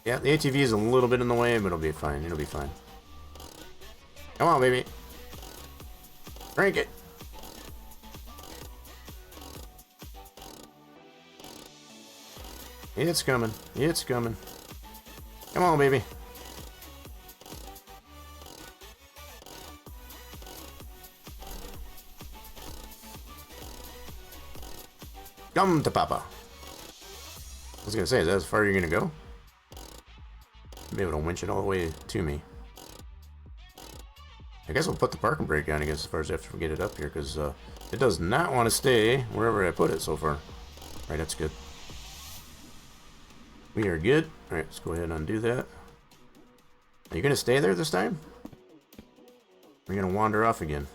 Yeah, the ATV is a little bit in the way, but it'll be fine. It'll be fine. Come on, baby. Crank it. It's coming. It's coming. Come on, baby. Come to Papa. I was gonna say, is that as far as you're gonna go? Be able to winch it all the way to me. I guess we'll put the parking brake on, I guess, as far as after we get it up here, because it does not want to stay wherever I put it so far. Alright, that's good. We are good. Alright, let's go ahead and undo that. Are you going to stay there this time? Or are you going to wander off again?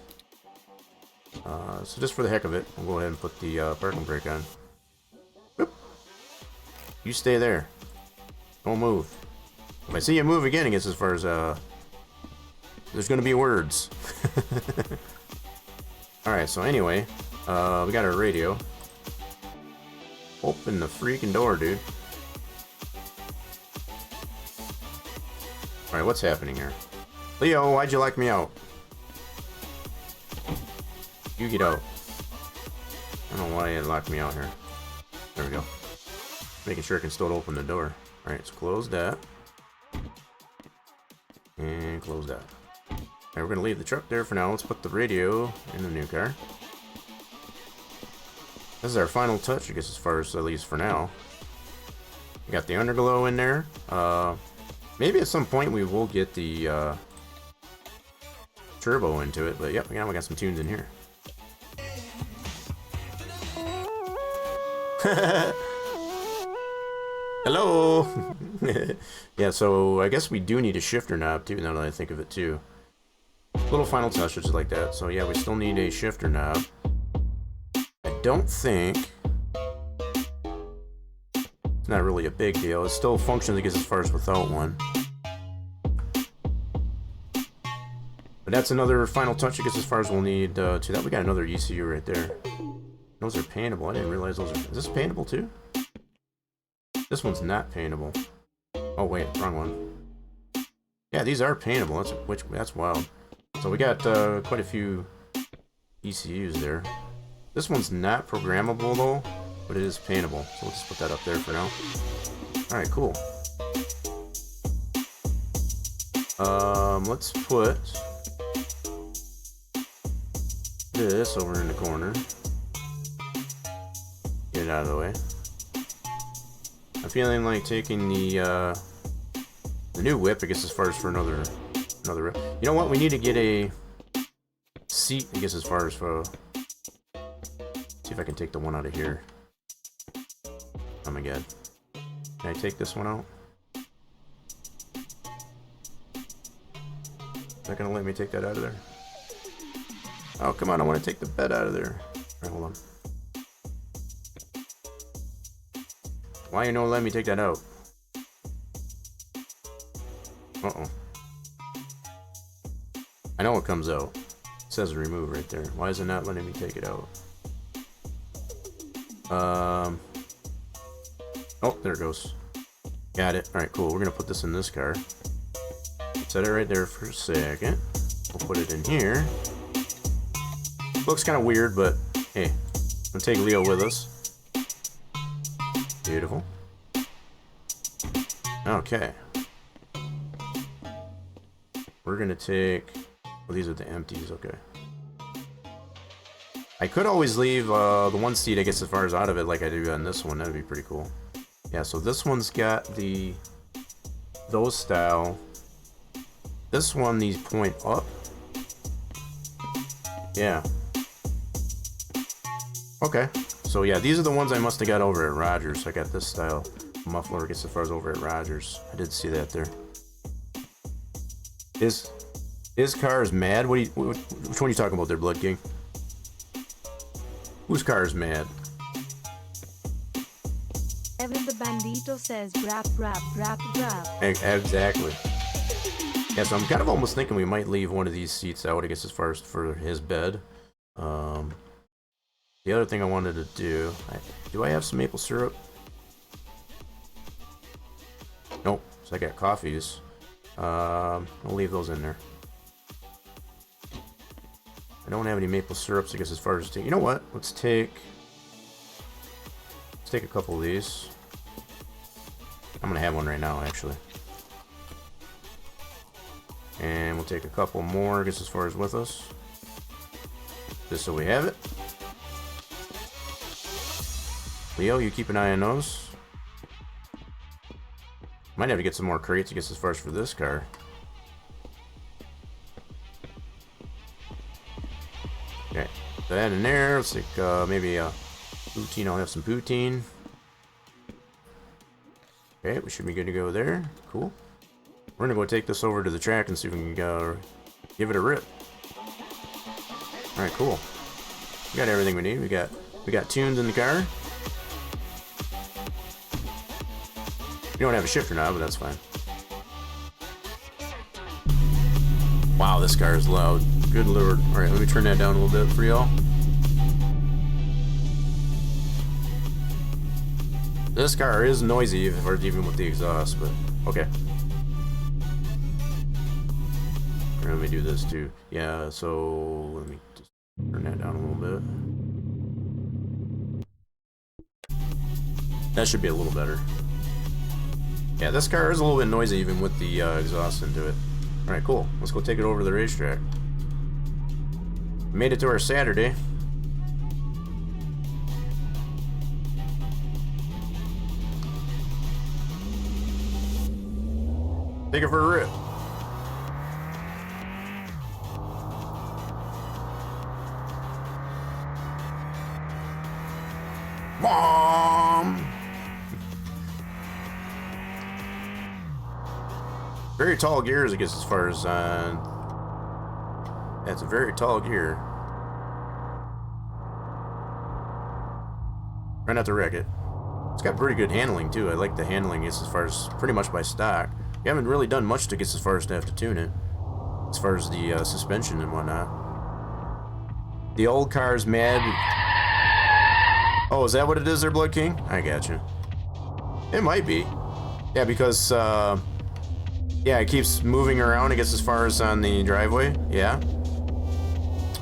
So just for the heck of it, we'll go ahead and put the parking brake on. Boop. You stay there. Don't move. If I see you move again, I guess as far as there's gonna be words. Alright, so anyway, we got our radio. Open the freaking door, dude. Alright, what's happening here? Leo, why'd you lock me out? You get out. I don't know why you locked me out here. There we go. Making sure I can still open the door. Alright, let's close that. And close that. Alright, we're going to leave the truck there for now. Let's put the radio in the new car. This is our final touch, I guess, as far as at least for now. We got the underglow in there. Maybe at some point we will get the turbo into it, but yep, we got some tunes in here. Hello! Yeah, so I guess we do need a shifter knob too, now that I think of it too. Little final touches like that. So yeah, we still need a shifter knob. I don't think... It's not really a big deal. It still functions, I guess, as far as without one. But that's another final touch, I guess, as far as we'll need to that. We got another ECU right there. Those are paintable. I didn't realize those are... Is this paintable too? This one's not paintable. Oh wait, wrong one. Yeah, these are paintable. That's wild. So we got quite a few ECUs there. This one's not programmable though, but it is paintable. So we'll just put that up there for now. Alright, cool. Let's put this over in the corner. Get it out of the way. I'm feeling like taking the new whip, I guess, as far as for another rip. You know what? We need to get a seat, I guess, as far as for... See if I can take the one out of here. Oh my god. Can I take this one out? Is that gonna let me take that out of there? Oh, come on, I want to take the bed out of there. Alright, hold on. Why you no let me take that out? Uh-oh. I know it comes out. It says remove right there. Why is it not letting me take it out? Oh, there it goes. Got it. Alright, cool. We're gonna put this in this car. Set it right there for a second. We'll put it in here. Looks kind of weird, but hey, we'll take Leo with us. Beautiful. Okay. We're gonna take... Well, these are the empties, okay. I could always leave the one seat, I guess, as far as out of it, like I do on this one. That'd be pretty cool. Yeah, so this one's got those style. This one, these point up. Yeah. Okay. So yeah, these are the ones I must have got over at Rogers. I got this style muffler, I guess, as far as over at Rogers. I did see that there. His car is mad? Which one are you talking about there, Blood King? Whose car is mad? Evan the Bandito says rap, rap, rap, rap. Exactly. Yeah, so I'm kind of almost thinking we might leave one of these seats out, I guess, as far as for his bed. The other thing I wanted to do... do I have some maple syrup? Nope. So I got coffees. I'll leave those in there. I don't have any maple syrups, I guess, as far as... You know what? Let's take a couple of these. I'm going to have one right now, actually. And we'll take a couple more, I guess, as far as with us. Just so we have it. Leo, you keep an eye on those. Might have to get some more crates, I guess, as far as for this car. Okay, put that in there. Let's take maybe a poutine. I'll have some poutine. Okay, we should be good to go there. Cool. We're gonna go take this over to the track and see if we can give it a rip. All right, cool. We got everything we need. We got tunes in the car. You don't have a shifter now, but that's fine. Wow, this car is loud. Good lord. All right, let me turn that down a little bit for y'all. This car is noisy, even with the exhaust, but okay. Let me do this too. Yeah, so let me just turn that down a little bit. That should be a little better. Yeah, this car is a little bit noisy even with the exhaust into it. Alright, cool. Let's go take it over to the racetrack. Made it to our Saturday. Take it for a rip. Mom! Very tall gears, I guess, as far as that's a very tall gear. Try not to wreck it. It's got pretty good handling too. I like the handling, as far as pretty much by stock. You haven't really done much to get as far as to have to tune it, as far as the suspension and whatnot. The old car's mad. Oh, is that what it is there, Blood King? I gotcha. It might be. Yeah, because yeah, it keeps moving around, I guess, as far as on the driveway. Yeah.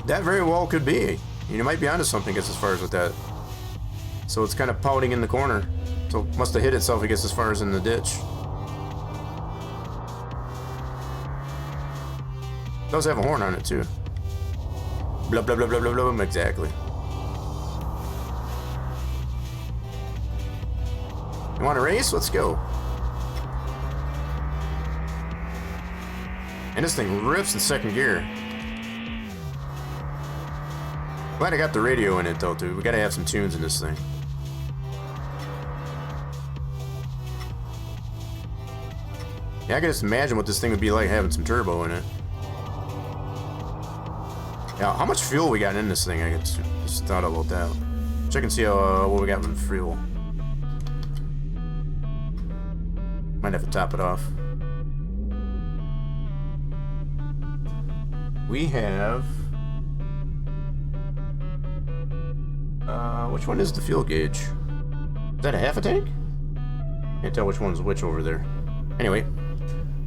That very well could be. You might be onto something, I guess, as far as with that. So it's kind of pouting in the corner. So it must have hit itself, I guess, as far as in the ditch. It does have a horn on it, too. Blah, blah, blah, blah, blah, blah. Exactly. You want to race? Let's go. And this thing rips in second gear. Glad I got the radio in it though, too. We gotta have some tunes in this thing. Yeah, I can just imagine what this thing would be like having some turbo in it. Yeah, how much fuel we got in this thing? I just thought about that. Check and see how what we got with fuel. Might have to top it off. We have... which one is the fuel gauge? Is that a half a tank? Can't tell which one's which over there. Anyway,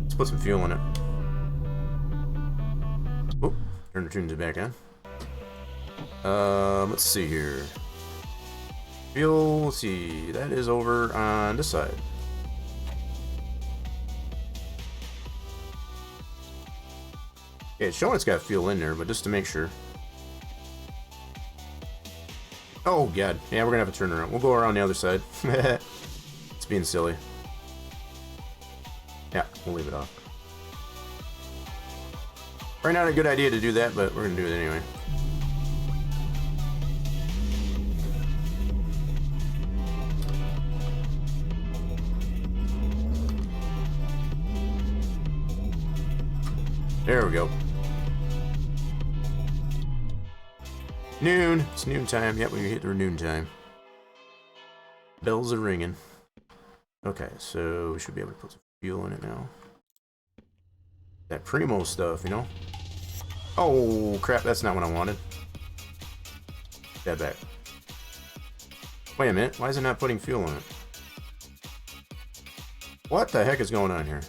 let's put some fuel in it. Oh, turn the tunes back on. Let's see here. Fuel, let's see, that is over on this side. Yeah, it's showing it's got fuel in there, but just to make sure. Oh, God. Yeah, we're going to have to turn around. We'll go around the other side. It's being silly. Yeah, we'll leave it off. Probably not a good idea to do that, but we're going to do it anyway. There we go. Noon. It's noon time. Yep, we hit our noon time. Bells are ringing. Okay, so we should be able to put some fuel in it now. That Primo stuff, you know? Oh, crap, that's not what I wanted. That back. Wait a minute, why is it not putting fuel in it? What the heck is going on here?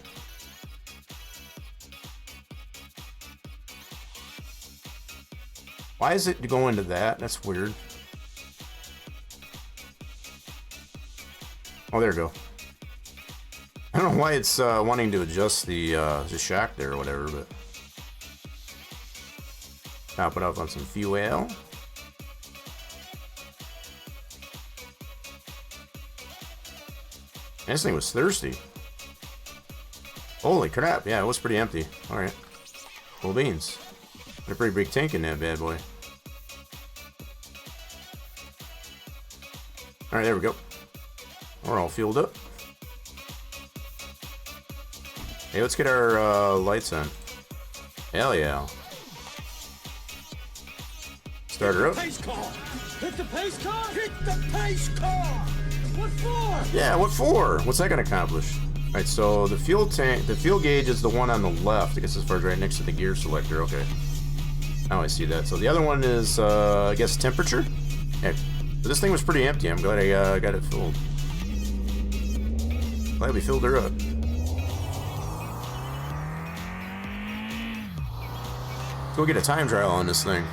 Why is it going to that? That's weird. Oh, there we go. I don't know why it's wanting to adjust the shock there or whatever, but top it off on some fuel. This thing was thirsty. Holy crap, yeah, it was pretty empty. Alright. Cool beans. Got a pretty big tank in that bad boy. Alright, there we go. We're all fueled up. Hey, let's get our lights on. Hell yeah. Start her up. Pace car! Hit the pace car! Hit the pace car! What for? Yeah, what for? What's that gonna accomplish? Alright, so the fuel tank, the fuel gauge is the one on the left. I guess as far as right next to the gear selector. Okay. Now I see that. So the other one is, I guess, temperature? Yeah. But this thing was pretty empty. I'm glad I got it filled. Glad we filled her up. Let's go get a time trial on this thing.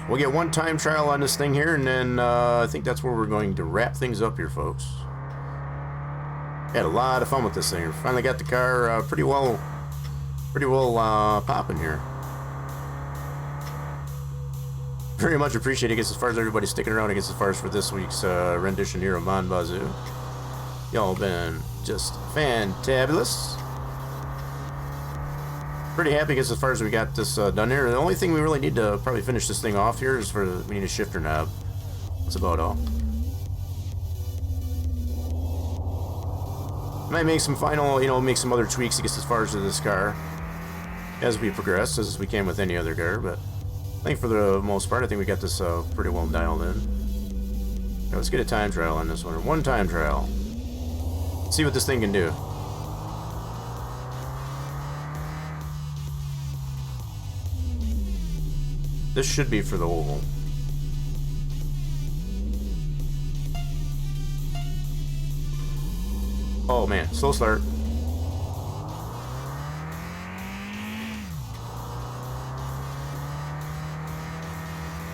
We'll get one time trial on this thing here, and then I think that's where we're going to wrap things up here, folks. Had a lot of fun with this thing. Finally got the car pretty well popping here. Very much appreciated, I guess, as far as everybody sticking around, I guess, as far as for this week's rendition here of Mon Bazou. Y'all been just fantabulous. Pretty happy, I guess, as far as we got this done here. The only thing we really need to probably finish this thing off here is we need a shifter knob. That's about all. Might make some final, make some other tweaks, I guess, as far as to this car as we progress, as we can with any other car, but I think for the most part, I think we got this pretty well dialed in. Now, let's get a time trial on this one. One time trial. See what this thing can do. This should be for the oval. Oh man, slow start.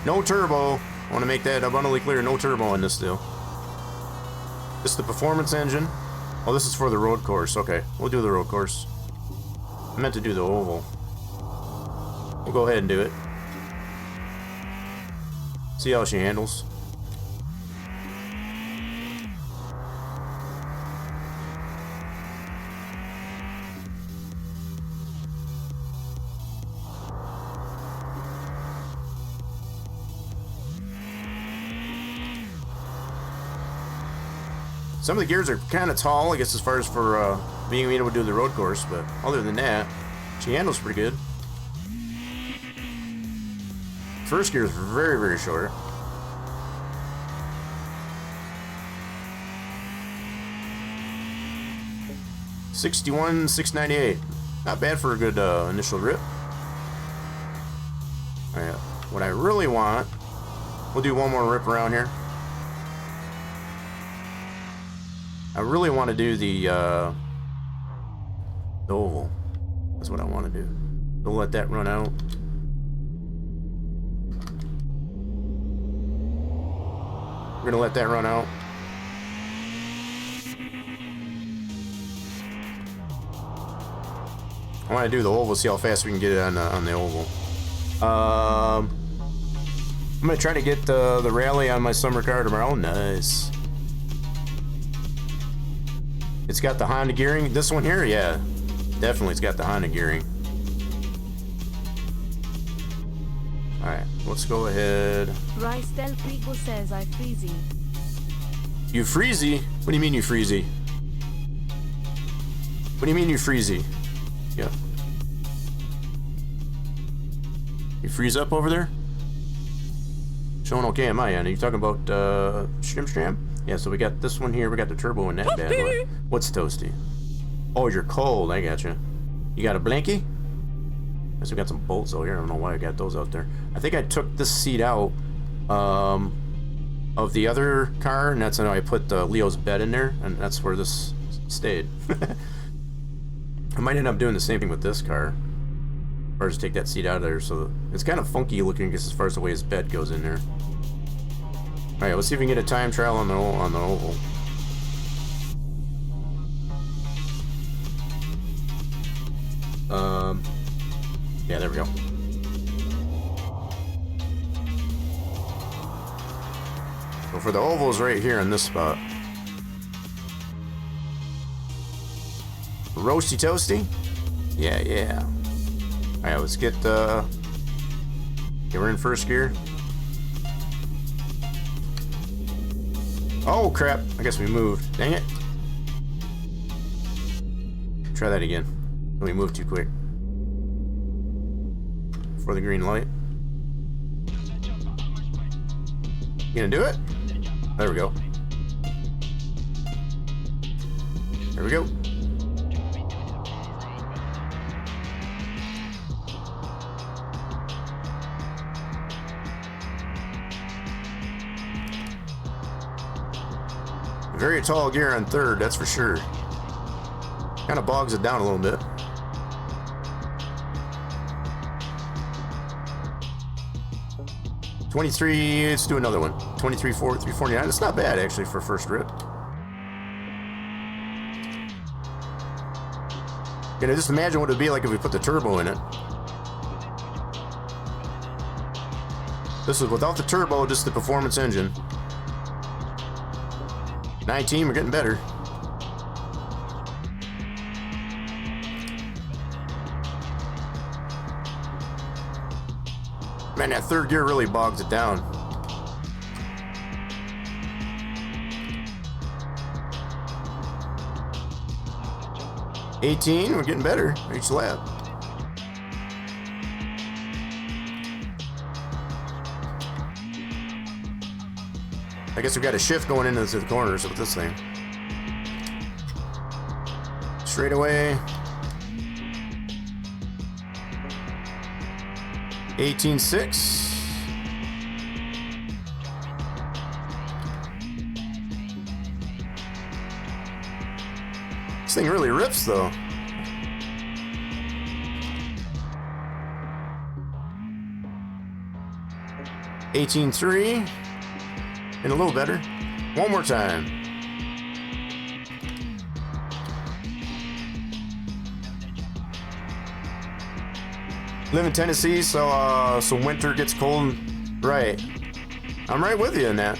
No turbo. I want to make that abundantly clear. No turbo on this deal. This is the performance engine. Oh, this is for the road course. Okay, we'll do the road course. I meant to do the oval. We'll go ahead and do it. See how she handles. Some of the gears are kind of tall, I guess, as far as for being able to do the road course, but other than that, she handles pretty good. First gear is very, very short. $61,698. Not bad for a good initial rip. Alright, what I really want, we'll do one more rip around here. I really want to do the oval. That's what I want to do. We'll let that run out. We're gonna let that run out. I want to do the oval, see how fast we can get it on the oval. I'm gonna try to get the rally on my summer car tomorrow. Nice. It's got the Honda gearing. This one here, yeah, definitely it's got the Honda gearing. Alright, let's go ahead. Rice Del Frigo says I freezy. You freezy? What do you mean you freezy? What do you mean you freezy? Yeah. You freeze up over there? Showing okay on my end. Are you talking about Stram? Yeah, so we got this one here. We got the turbo in that bad boy. What's toasty? Oh, you're cold. I gotcha. You got a blankie? Guess we got some bolts over here. I don't know why I got those out there. I think I took this seat out of the other car, and that's how I put Leo's bed in there, and that's where this stayed. I might end up doing the same thing with this car, or just take that seat out of there. So it's kind of funky looking, just as far as the way his bed goes in there. All right, let's see if we can get a time trial on the oval. Yeah, there we go. So for the ovals right here in this spot. Roasty toasty? Yeah, yeah. Alright, let's get we're in first gear. Oh crap, I guess we moved. Dang it. Try that again. We moved too quick. For the green light. You gonna do it? There we go. There we go. Very tall gear on third, that's for sure. Kind of bogs it down a little bit. $23, let's do another one. 349. It's not bad actually for first rip. You know, just imagine what it'd be like if we put the turbo in it. This is without the turbo, just the performance engine. 19, we're getting better. Man, that third gear really bogs it down. $18, we're getting better each lap. I guess we got a shift going into the corners with this thing. Straight away. 18.6. This thing really rips though. $18.3. And a little better. One more time. Live in Tennessee, so winter gets cold. Right. I'm right with you in that.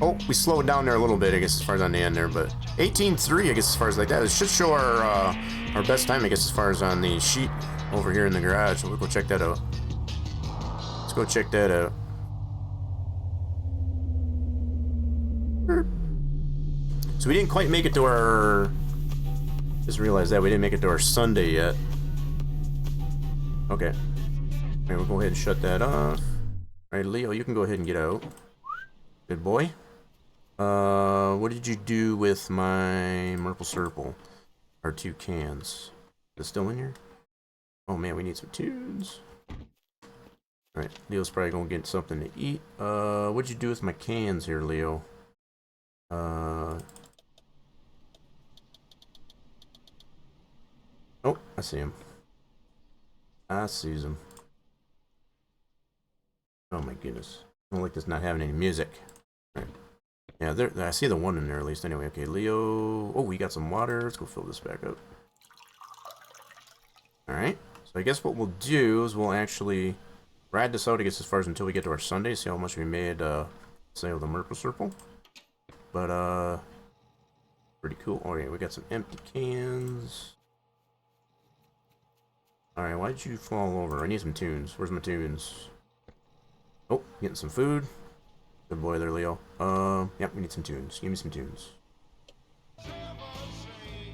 Oh, we slowed down there a little bit, I guess, as far as on the end there, but 18.3, I guess, as far as like that. It should show our best time, I guess, as far as on the sheet over here in the garage. So we'll go check that out. Let's go check that out. So we didn't quite make it to our... Just realized that we didn't make it to our Sunday yet. Okay. Alright, we'll go ahead and shut that off. Alright, Leo, you can go ahead and get out. Good boy. What did you do with my Maple Circle? Our 2 cans. Is it still in here? Oh man, we need some tunes. Alright, Leo's probably gonna get something to eat. What'd you do with my cans here, Leo? Oh, I see him. I sees him. Oh my goodness. I don't like this not having any music. Right. Yeah, there, I see the one in there at least. Anyway, okay, Leo. Oh, we got some water. Let's go fill this back up. Alright. So I guess what we'll do is we'll actually ride this out, I guess, as far as until we get to our Sunday. See how much we made, say, with the Maple Circle. But, pretty cool. Oh yeah, we got some empty cans. Alright, why'd you fall over? I need some tunes. Where's my tunes? Oh, getting some food. Good boy there, Leo. Yep, we need some tunes. Give me some tunes.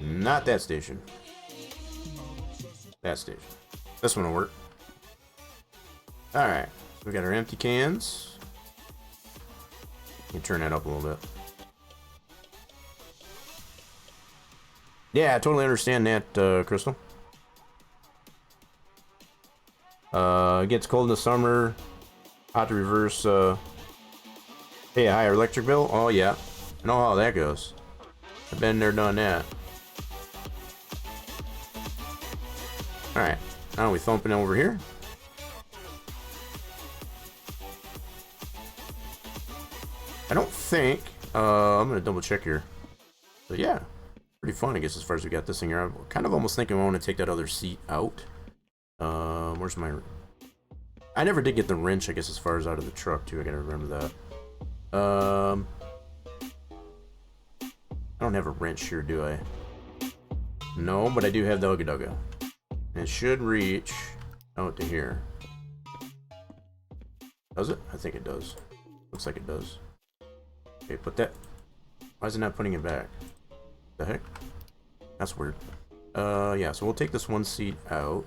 Not that station. That station. This one will work. Alright, so we got our empty cans. You can turn that up a little bit. Yeah, I totally understand that, Crystal. It gets cold in the summer. Hot to reverse, hey, a higher electric bill? Oh, yeah. I know how that goes. I've been there, done that. Alright. Now we thumping over here. I don't think... I'm gonna double check here. So, yeah. Pretty fun, I guess, as far as we got this thing here. I'm kind of almost thinking I want to take that other seat out. Where's my... I never did get the wrench, I guess, as far as out of the truck, too. I gotta remember that. I don't have a wrench here, do I? No, but I do have the Ugga Dugga. And it should reach out to here. Does it? I think it does. Looks like it does. Okay, put that... Why is it not putting it back? The heck? That's weird. Yeah, so we'll take this one seat out.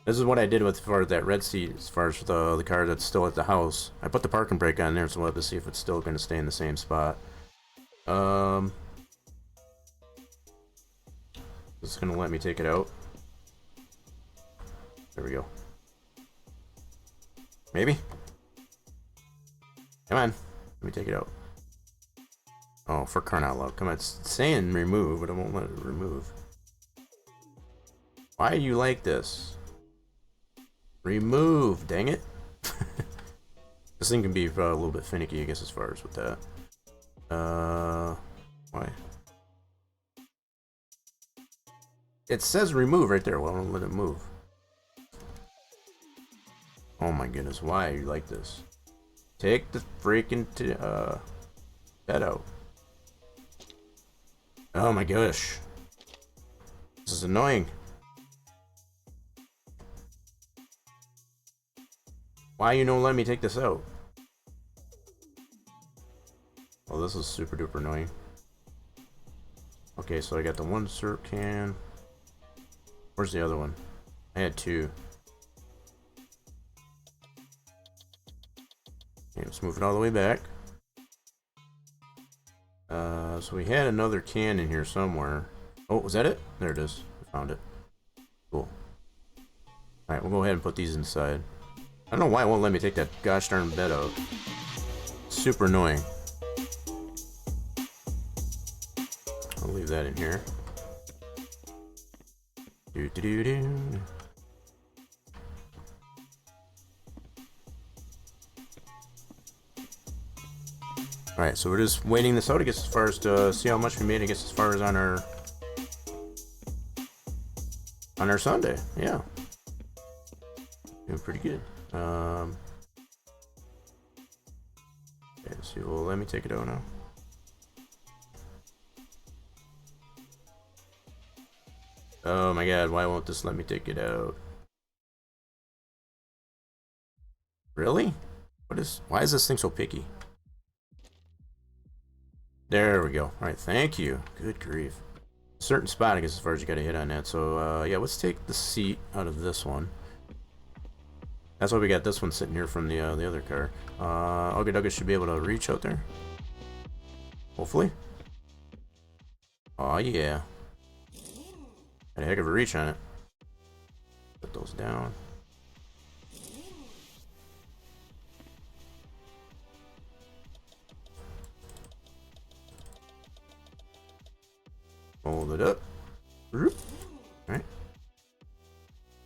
This is what I did with as far as that red seat, as far as the car that's still at the house. I put the parking brake on there, so we'll have to see if it's still going to stay in the same spot. This is going to let me take it out. There we go. Maybe? Come on. Let me take it out. Oh, for crying out loud. Come on, it's saying remove, but I won't let it remove. Why are you like this? Remove, dang it. This thing can be a little bit finicky, I guess, as far as with that. Why? It says remove right there. Well, I don't let it move. Oh my goodness, why are you like this? Take the freaking that out. Oh my gosh. This is annoying. Why you don't let me take this out? Oh, this is super duper annoying. Okay, so I got the one syrup can. Where's the other one? I had two. Okay, let's move it all the way back. So we had another can in here somewhere. Oh, was that it? There it is. I found it. Cool. Alright, we'll go ahead and put these inside. I don't know why it won't let me take that gosh darn bed out. Super annoying. I'll leave that in here. Do do do do. Alright, so we're just waiting this out, I guess, as far as to see how much we made, I guess, as far as on our Sunday. Yeah. Doing pretty good. Okay, let's see. Well, let me take it out now. Oh my god, why won't this let me take it out? Really? Why is this thing so picky? There we go. Alright, thank you. Good grief. Certain spot, I guess, as far as you gotta hit on that. So, yeah, let's take the seat out of this one. That's why we got this one sitting here from the other car. Ugga Dugga should be able to reach out there. Hopefully. Oh yeah. Got a heck of a reach on it. Put those down. Hold it up. Alright.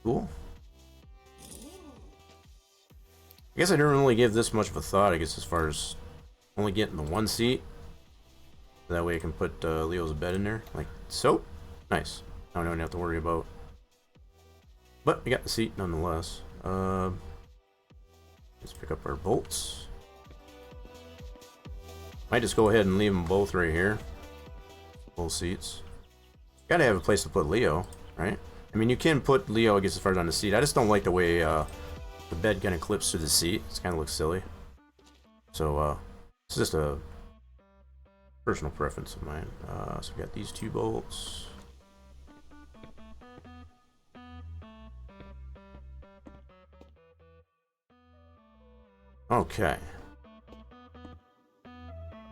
Cool. I guess I didn't really give this much of a thought, I guess, as far as only getting the one seat. That way I can put Leo's bed in there, like so. Nice. Now I don't have to worry about. But we got the seat nonetheless. Let's pick up our bolts. Might just go ahead and leave them both right here. Both seats. Gotta have a place to put Leo, right? I mean, you can put Leo, I guess, as far as on the seat. I just don't like the way the bed kind of clips to the seat. It kind of looks silly. So, it's just a personal preference of mine. So we got these two bolts. Okay.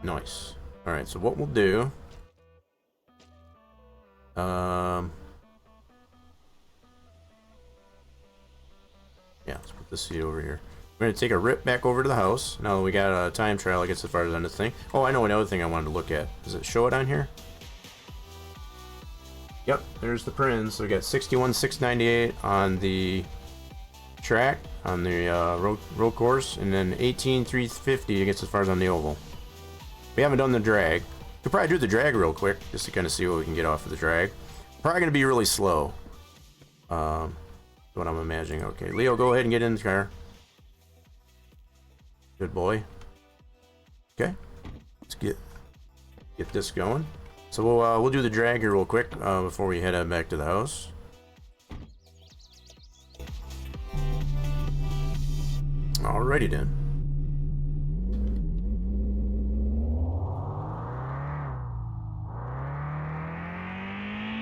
Nice. Alright, so what we'll do... yeah, let's put this seat over here. We're going to take a rip back over to the house. Now that we got a time trial, I guess, as far as on this thing. Oh, I know another thing I wanted to look at. Does it show it on here? Yep, there's the prints. So we got 61,698 on the track, on the road course, and then 18,350, I guess, as far as on the oval. We haven't done the drag. Could probably do the drag real quick, just to kind of see what we can get off of the drag. Probably going to be really slow. what I'm imagining. Okay, Leo, go ahead and get in the car. Good boy. Okay, let's get this going. So we'll do the drag here real quick before we head back to the house. Alrighty then.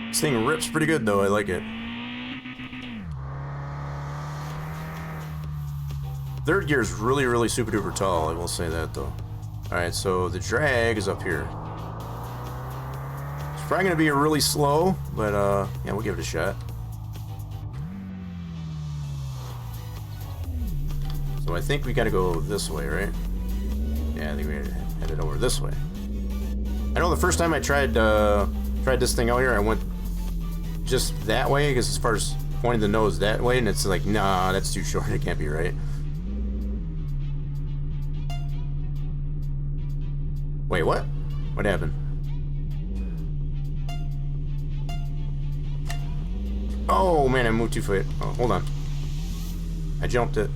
This thing rips pretty good though, I like it. Third gear is really, really super duper tall, I will say that though. Alright, so the drag is up here. It's probably gonna be really slow, but yeah, we'll give it a shot. So I think we gotta go this way, right? Yeah, I think we gotta head it over this way. I know the first time I tried this thing out here, I went just that way, because as far as pointing the nose that way, and it's like, nah, that's too short, it can't be right. Wait, what? What happened? Oh man, I moved too far. Oh, hold on. I jumped it.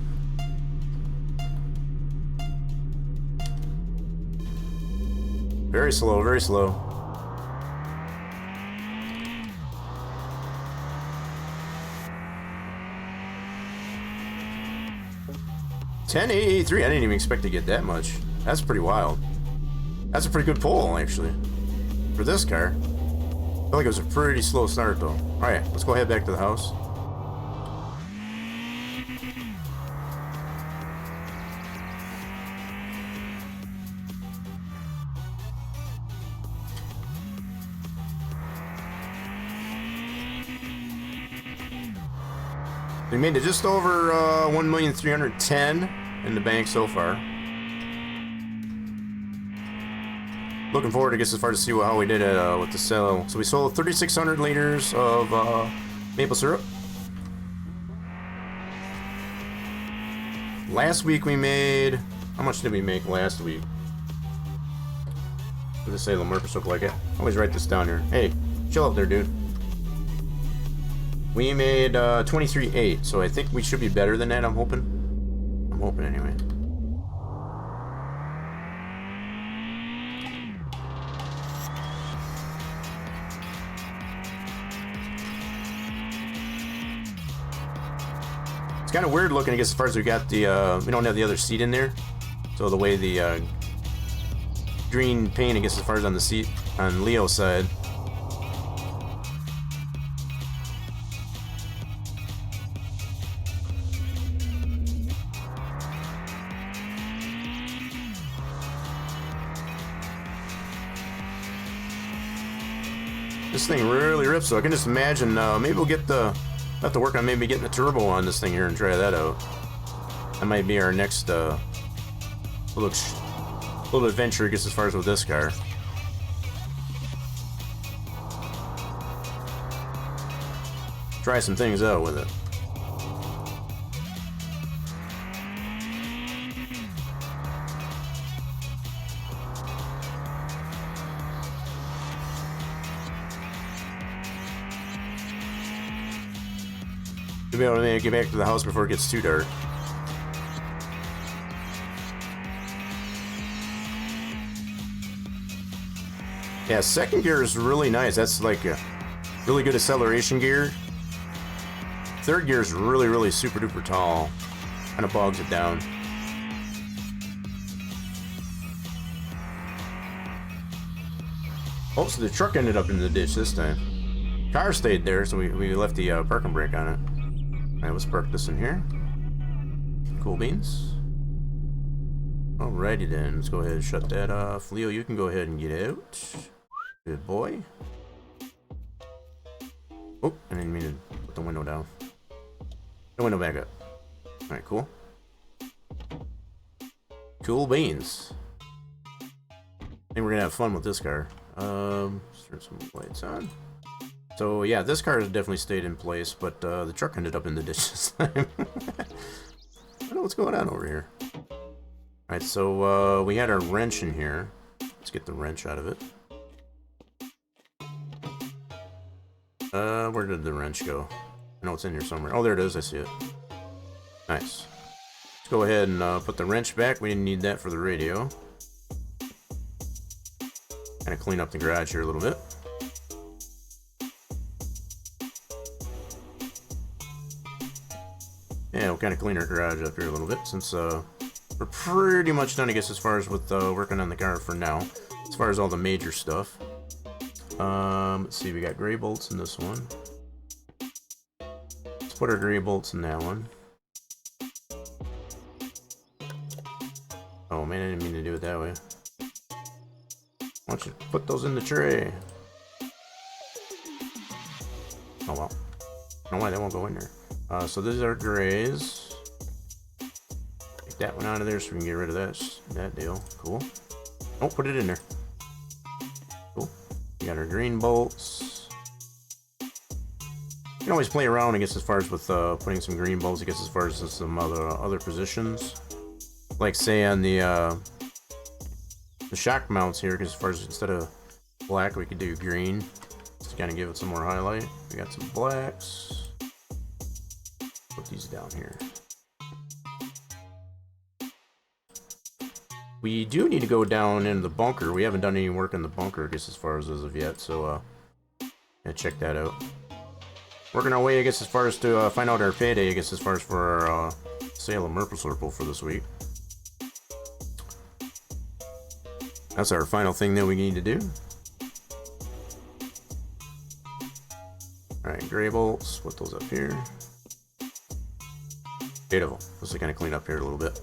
Very slow, very slow. $10.83. I didn't even expect to get that much. That's pretty wild. That's a pretty good pull, actually, for this car. I feel like it was a pretty slow start, though. All right, let's go head back to the house. We made it just over 1,310,000 in the bank so far. Looking forward, I guess, as far to see how we did with the sale. So we sold 3,600 liters of maple syrup. Last week we made... How much did we make last week? What does it say? Lamurpus look like it. Always write this down here. Hey, chill out there, dude. We made 23.8, so I think we should be better than that, I'm hoping. I'm hoping anyway. It's kind of weird looking, I guess, as far as we got the, we don't have the other seat in there. So the way the green paint, I guess, as far as on the seat, on Leo's side. This thing really rips, so I can just imagine, maybe we'll get the... We'll have to work on maybe getting the turbo on this thing here and try that out. That might be our next little adventure, I guess, as far as with this car. Try some things out with it. To be able to maybe get back to the house before it gets too dark. Yeah, second gear is really nice. That's like a really good acceleration gear. Third gear is really, really super duper tall. Kind of bogs it down. Oh, so the truck ended up in the ditch this time. Car stayed there, so we left the parking brake on it. Alright, let's park this in here. Cool beans. Alrighty then, let's go ahead and shut that off. Leo, you can go ahead and get out. Good boy. Oh, I didn't mean to put the window down. The window back up. Alright, cool. Cool beans. I think we're gonna have fun with this car. Let's turn some lights on. So yeah, this car has definitely stayed in place, but the truck ended up in the ditch this time. I don't know what's going on over here. Alright, so we had our wrench in here. Let's get the wrench out of it. Where did the wrench go? I know it's in here somewhere. Oh, there it is. I see it. Nice. Let's go ahead and put the wrench back. We didn't need that for the radio. Kind of clean up the garage here a little bit. Yeah, we'll kind of clean our garage up here a little bit since we're pretty much done, I guess, as far as with working on the car for now. As far as all the major stuff. Let's see, we got gray bolts in this one. Let's put our gray bolts in that one. Oh man, I didn't mean to do it that way. Why don't you put those in the tray? Oh well. I don't know why that won't go in there. So these are grays. Take that one out of there so we can get rid of that deal. Cool. Oh, put it in there. Cool. We got our green bolts. You can always play around, I guess, as far as with putting some green bolts, I guess, as far as some other positions. Like, say, on the shock mounts here, because as far as instead of black, we could do green. Just to kind of give it some more highlight. We got some blacks. Put these down here. We do need to go down into the bunker. We haven't done any work in the bunker, I guess, as far as of yet, so yeah, check that out. Working our way, I guess, as far as to find out our payday, I guess, as far as for our sale of Merple Circle for this week. That's our final thing that we need to do. Alright, gray bolts, put those up here. Beautiful. Let's kind of clean up here a little bit.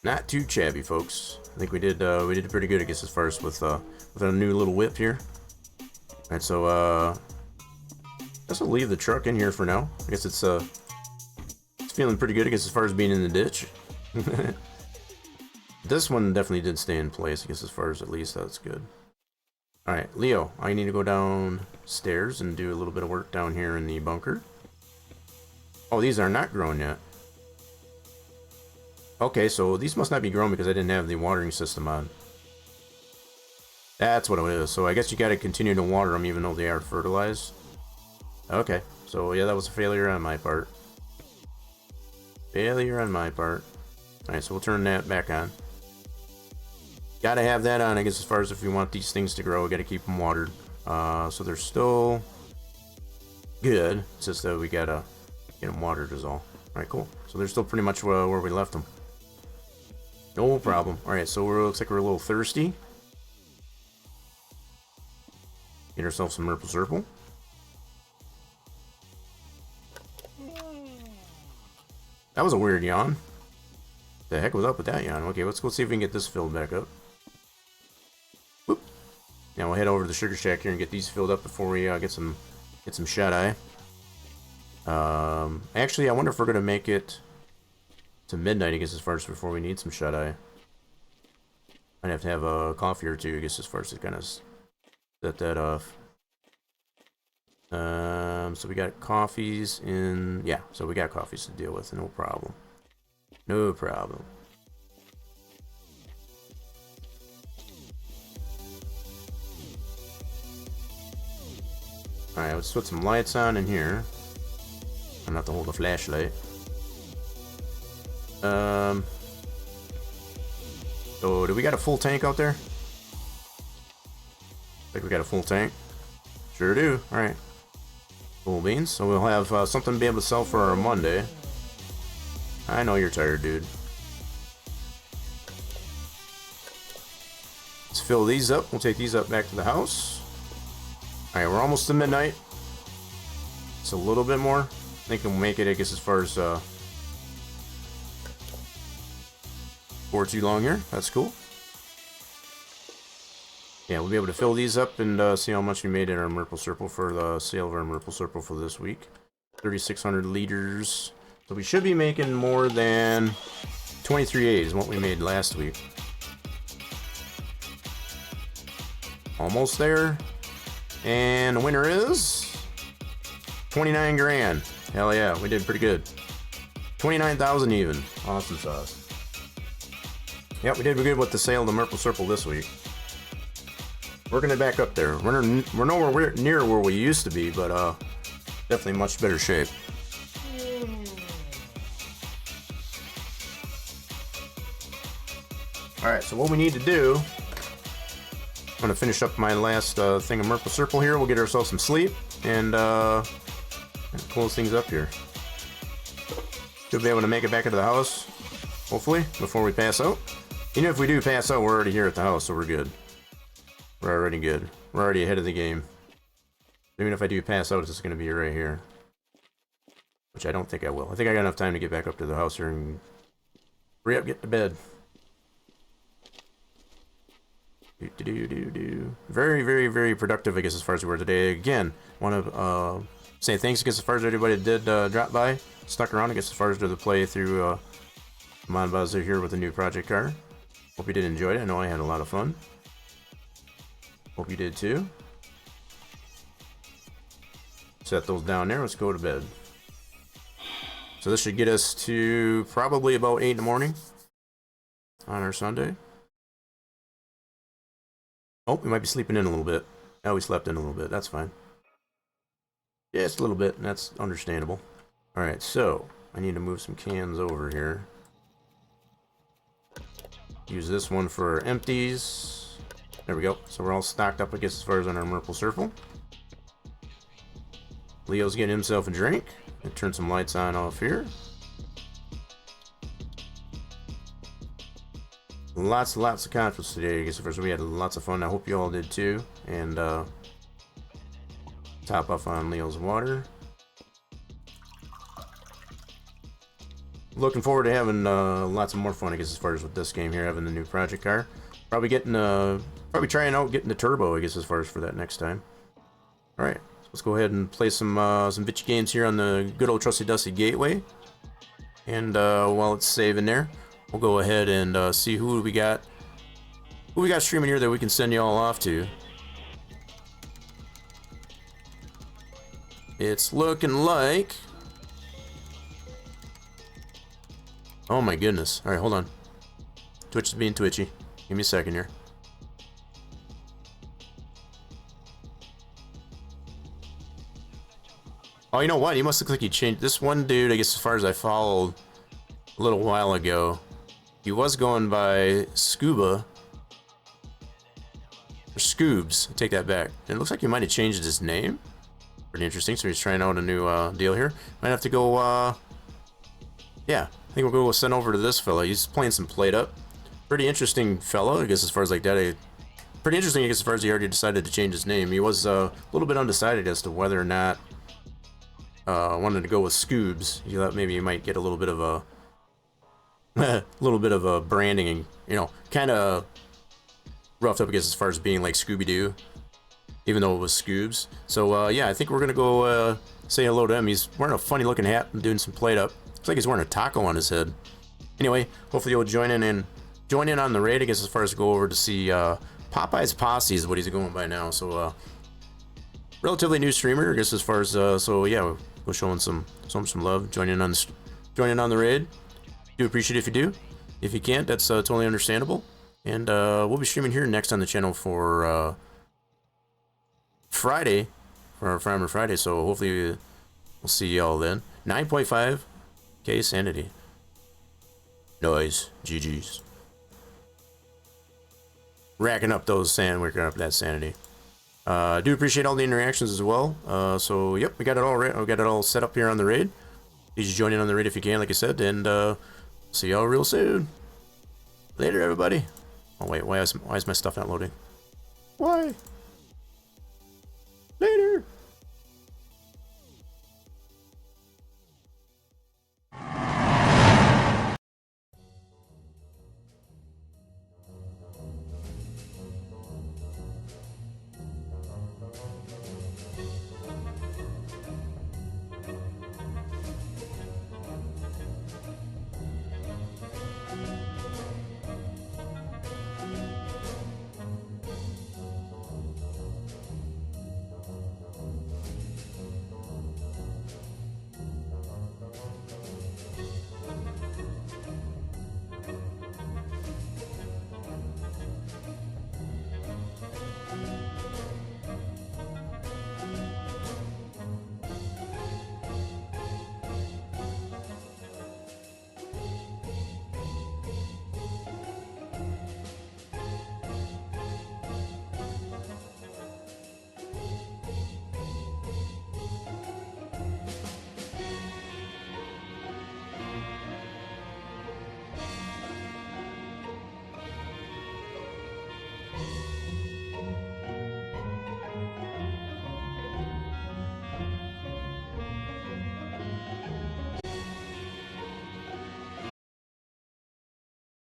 Not too shabby, folks. I think we did pretty good, I guess, as far as with a new little whip here. Alright, so I guess I'll leave the truck in here for now. I guess it's feeling pretty good, I guess, as far as being in the ditch. This one definitely did stay in place, I guess, as far as at least that's good. Alright, Leo, I need to go downstairs and do a little bit of work down here in the bunker. Oh, these are not grown yet. Okay, so these must not be grown because I didn't have the watering system on. That's what it is. So I guess you got to continue to water them even though they are fertilized. Okay, so yeah, that was a failure on my part. Failure on my part. Alright, so we'll turn that back on. Gotta have that on, I guess, as far as if we want these things to grow, we gotta keep them watered. So they're still good. It's just that we gotta get them watered is all. Alright, cool. So they're still pretty much where we left them. No problem. Alright, so it looks like we're a little thirsty. Get ourselves some Merple Circle. That was a weird yawn. The heck was up with that yawn? Okay, let's go see if we can get this filled back up. Whoop. Now we'll head over to the sugar shack here and get these filled up before we get some shut-eye. Actually, I wonder if we're gonna make it to midnight, I guess, as far as before we need some shut-eye. I'd have to have a coffee or two, I guess, as far as to kind of set that off. So we got coffees in... Yeah, so we got coffees to deal with, no problem. No problem. Alright, let's put some lights on in here. I'm not to hold a flashlight. So, do we got a full tank out there? I think we got a full tank. Sure do. Alright. Cool beans. So we'll have something to be able to sell for our Monday. I know you're tired, dude. Let's fill these up. We'll take these up back to the house. Alright, we're almost to midnight. It's a little bit more. I think we'll make it, I guess, as far as for too long here. That's cool. Yeah, we'll be able to fill these up and see how much we made in our Merple Circle for the sale of our Merple Circle for this week. 3,600 liters. So we should be making more than 23.8 is what we made last week. Almost there. And the winner is 29 grand. Hell yeah, we did pretty good. 29,000 even. Awesome sauce. Yep, we did good with the sale of the Merple Circle this week. working it back up there. We're nowhere near where we used to be, but definitely much better shape. Alright, so what we need to do, I'm going to finish up my last thing of Merple Circle here. We'll get ourselves some sleep and close things up here. Should be able to make it back into the house, hopefully, before we pass out. Even if we do pass out, we're already here at the house, so we're good. We're already good. We're already ahead of the game. Even if I do pass out, it's just going to be right here. Which I don't think I will. I think I got enough time to get back up to the house here and hurry up, get to bed. Very, very, very productive, I guess, as far as we were today. Again, want to say thanks, I guess, as far as everybody that did drop by, stuck around, I guess, as far as to the play through Mon Bazou here with the new project car. Hope you did enjoy it. I know I had a lot of fun. Hope you did too. Set those down there. Let's go to bed. So this should get us to probably about 8 in the morning on our Sunday. Oh, we might be sleeping in a little bit. Oh, we slept in a little bit. That's fine. Just a little bit, and that's understandable. Alright, so I need to move some cans over here. Use this one for empties. There we go. So we're all stocked up, I guess, as far as on our Merple Circle. Leo's getting himself a drink. And turn some lights on off here. Lots of conference today, I guess, first we had lots of fun. I hope you all did too. And top off on Leo's water. Looking forward to having lots of more fun, I guess, as far as with this game here, having the new project car. Probably getting probably trying out getting the turbo, I guess, as far as for that next time. All right, so let's go ahead and play some bitchy games here on the good old trusty dusty gateway. And while it's saving there, we'll go ahead and see who we got streaming here that we can send you all off to. It's looking like... Oh my goodness. Alright, hold on. Twitch is being twitchy. Give me a second here. Oh, you know what? He must look like he changed. This one dude, I guess, as far as I followed a little while ago, he was going by Scuba. Or Scoobs. I take that back. And it looks like he might have changed his name. Pretty interesting. So he's trying out a new deal here. Might have to go, yeah. I think we'll go send over to this fella. He's playing some Plate Up. Pretty interesting fella, I guess, as far as like that. Pretty interesting, I guess, as far as he already decided to change his name. He was a little bit undecided as to whether or not wanted to go with Scoobs. He thought maybe he might get a little bit of a branding, and, you know, kind of roughed up, I guess, as far as being like Scooby-Doo, even though it was Scoobs. So yeah, I think we're gonna go say hello to him. He's wearing a funny looking hat and doing some Plate Up. Looks like he's wearing a taco on his head. Anyway, hopefully you'll join in on the raid, I guess, as far as go over to see Popeye's Posse is what he's going by now. So relatively new streamer, I guess, as far as so yeah, we'll show him some love, join in on the raid. Do appreciate it if you do. If you can't, that's totally understandable. And we'll be streaming here next on the channel for Friday, for our Farmer Friday. So hopefully we'll see y'all then. 9.5K sanity. Noise. GG's. Racking up that sanity. Do appreciate all the interactions as well. So yep, we got it all right. We got it all set up here on the raid. Please join in on the raid if you can, like I said, and see y'all real soon. Later, everybody. Oh wait, why is my stuff not loading? Why? Later.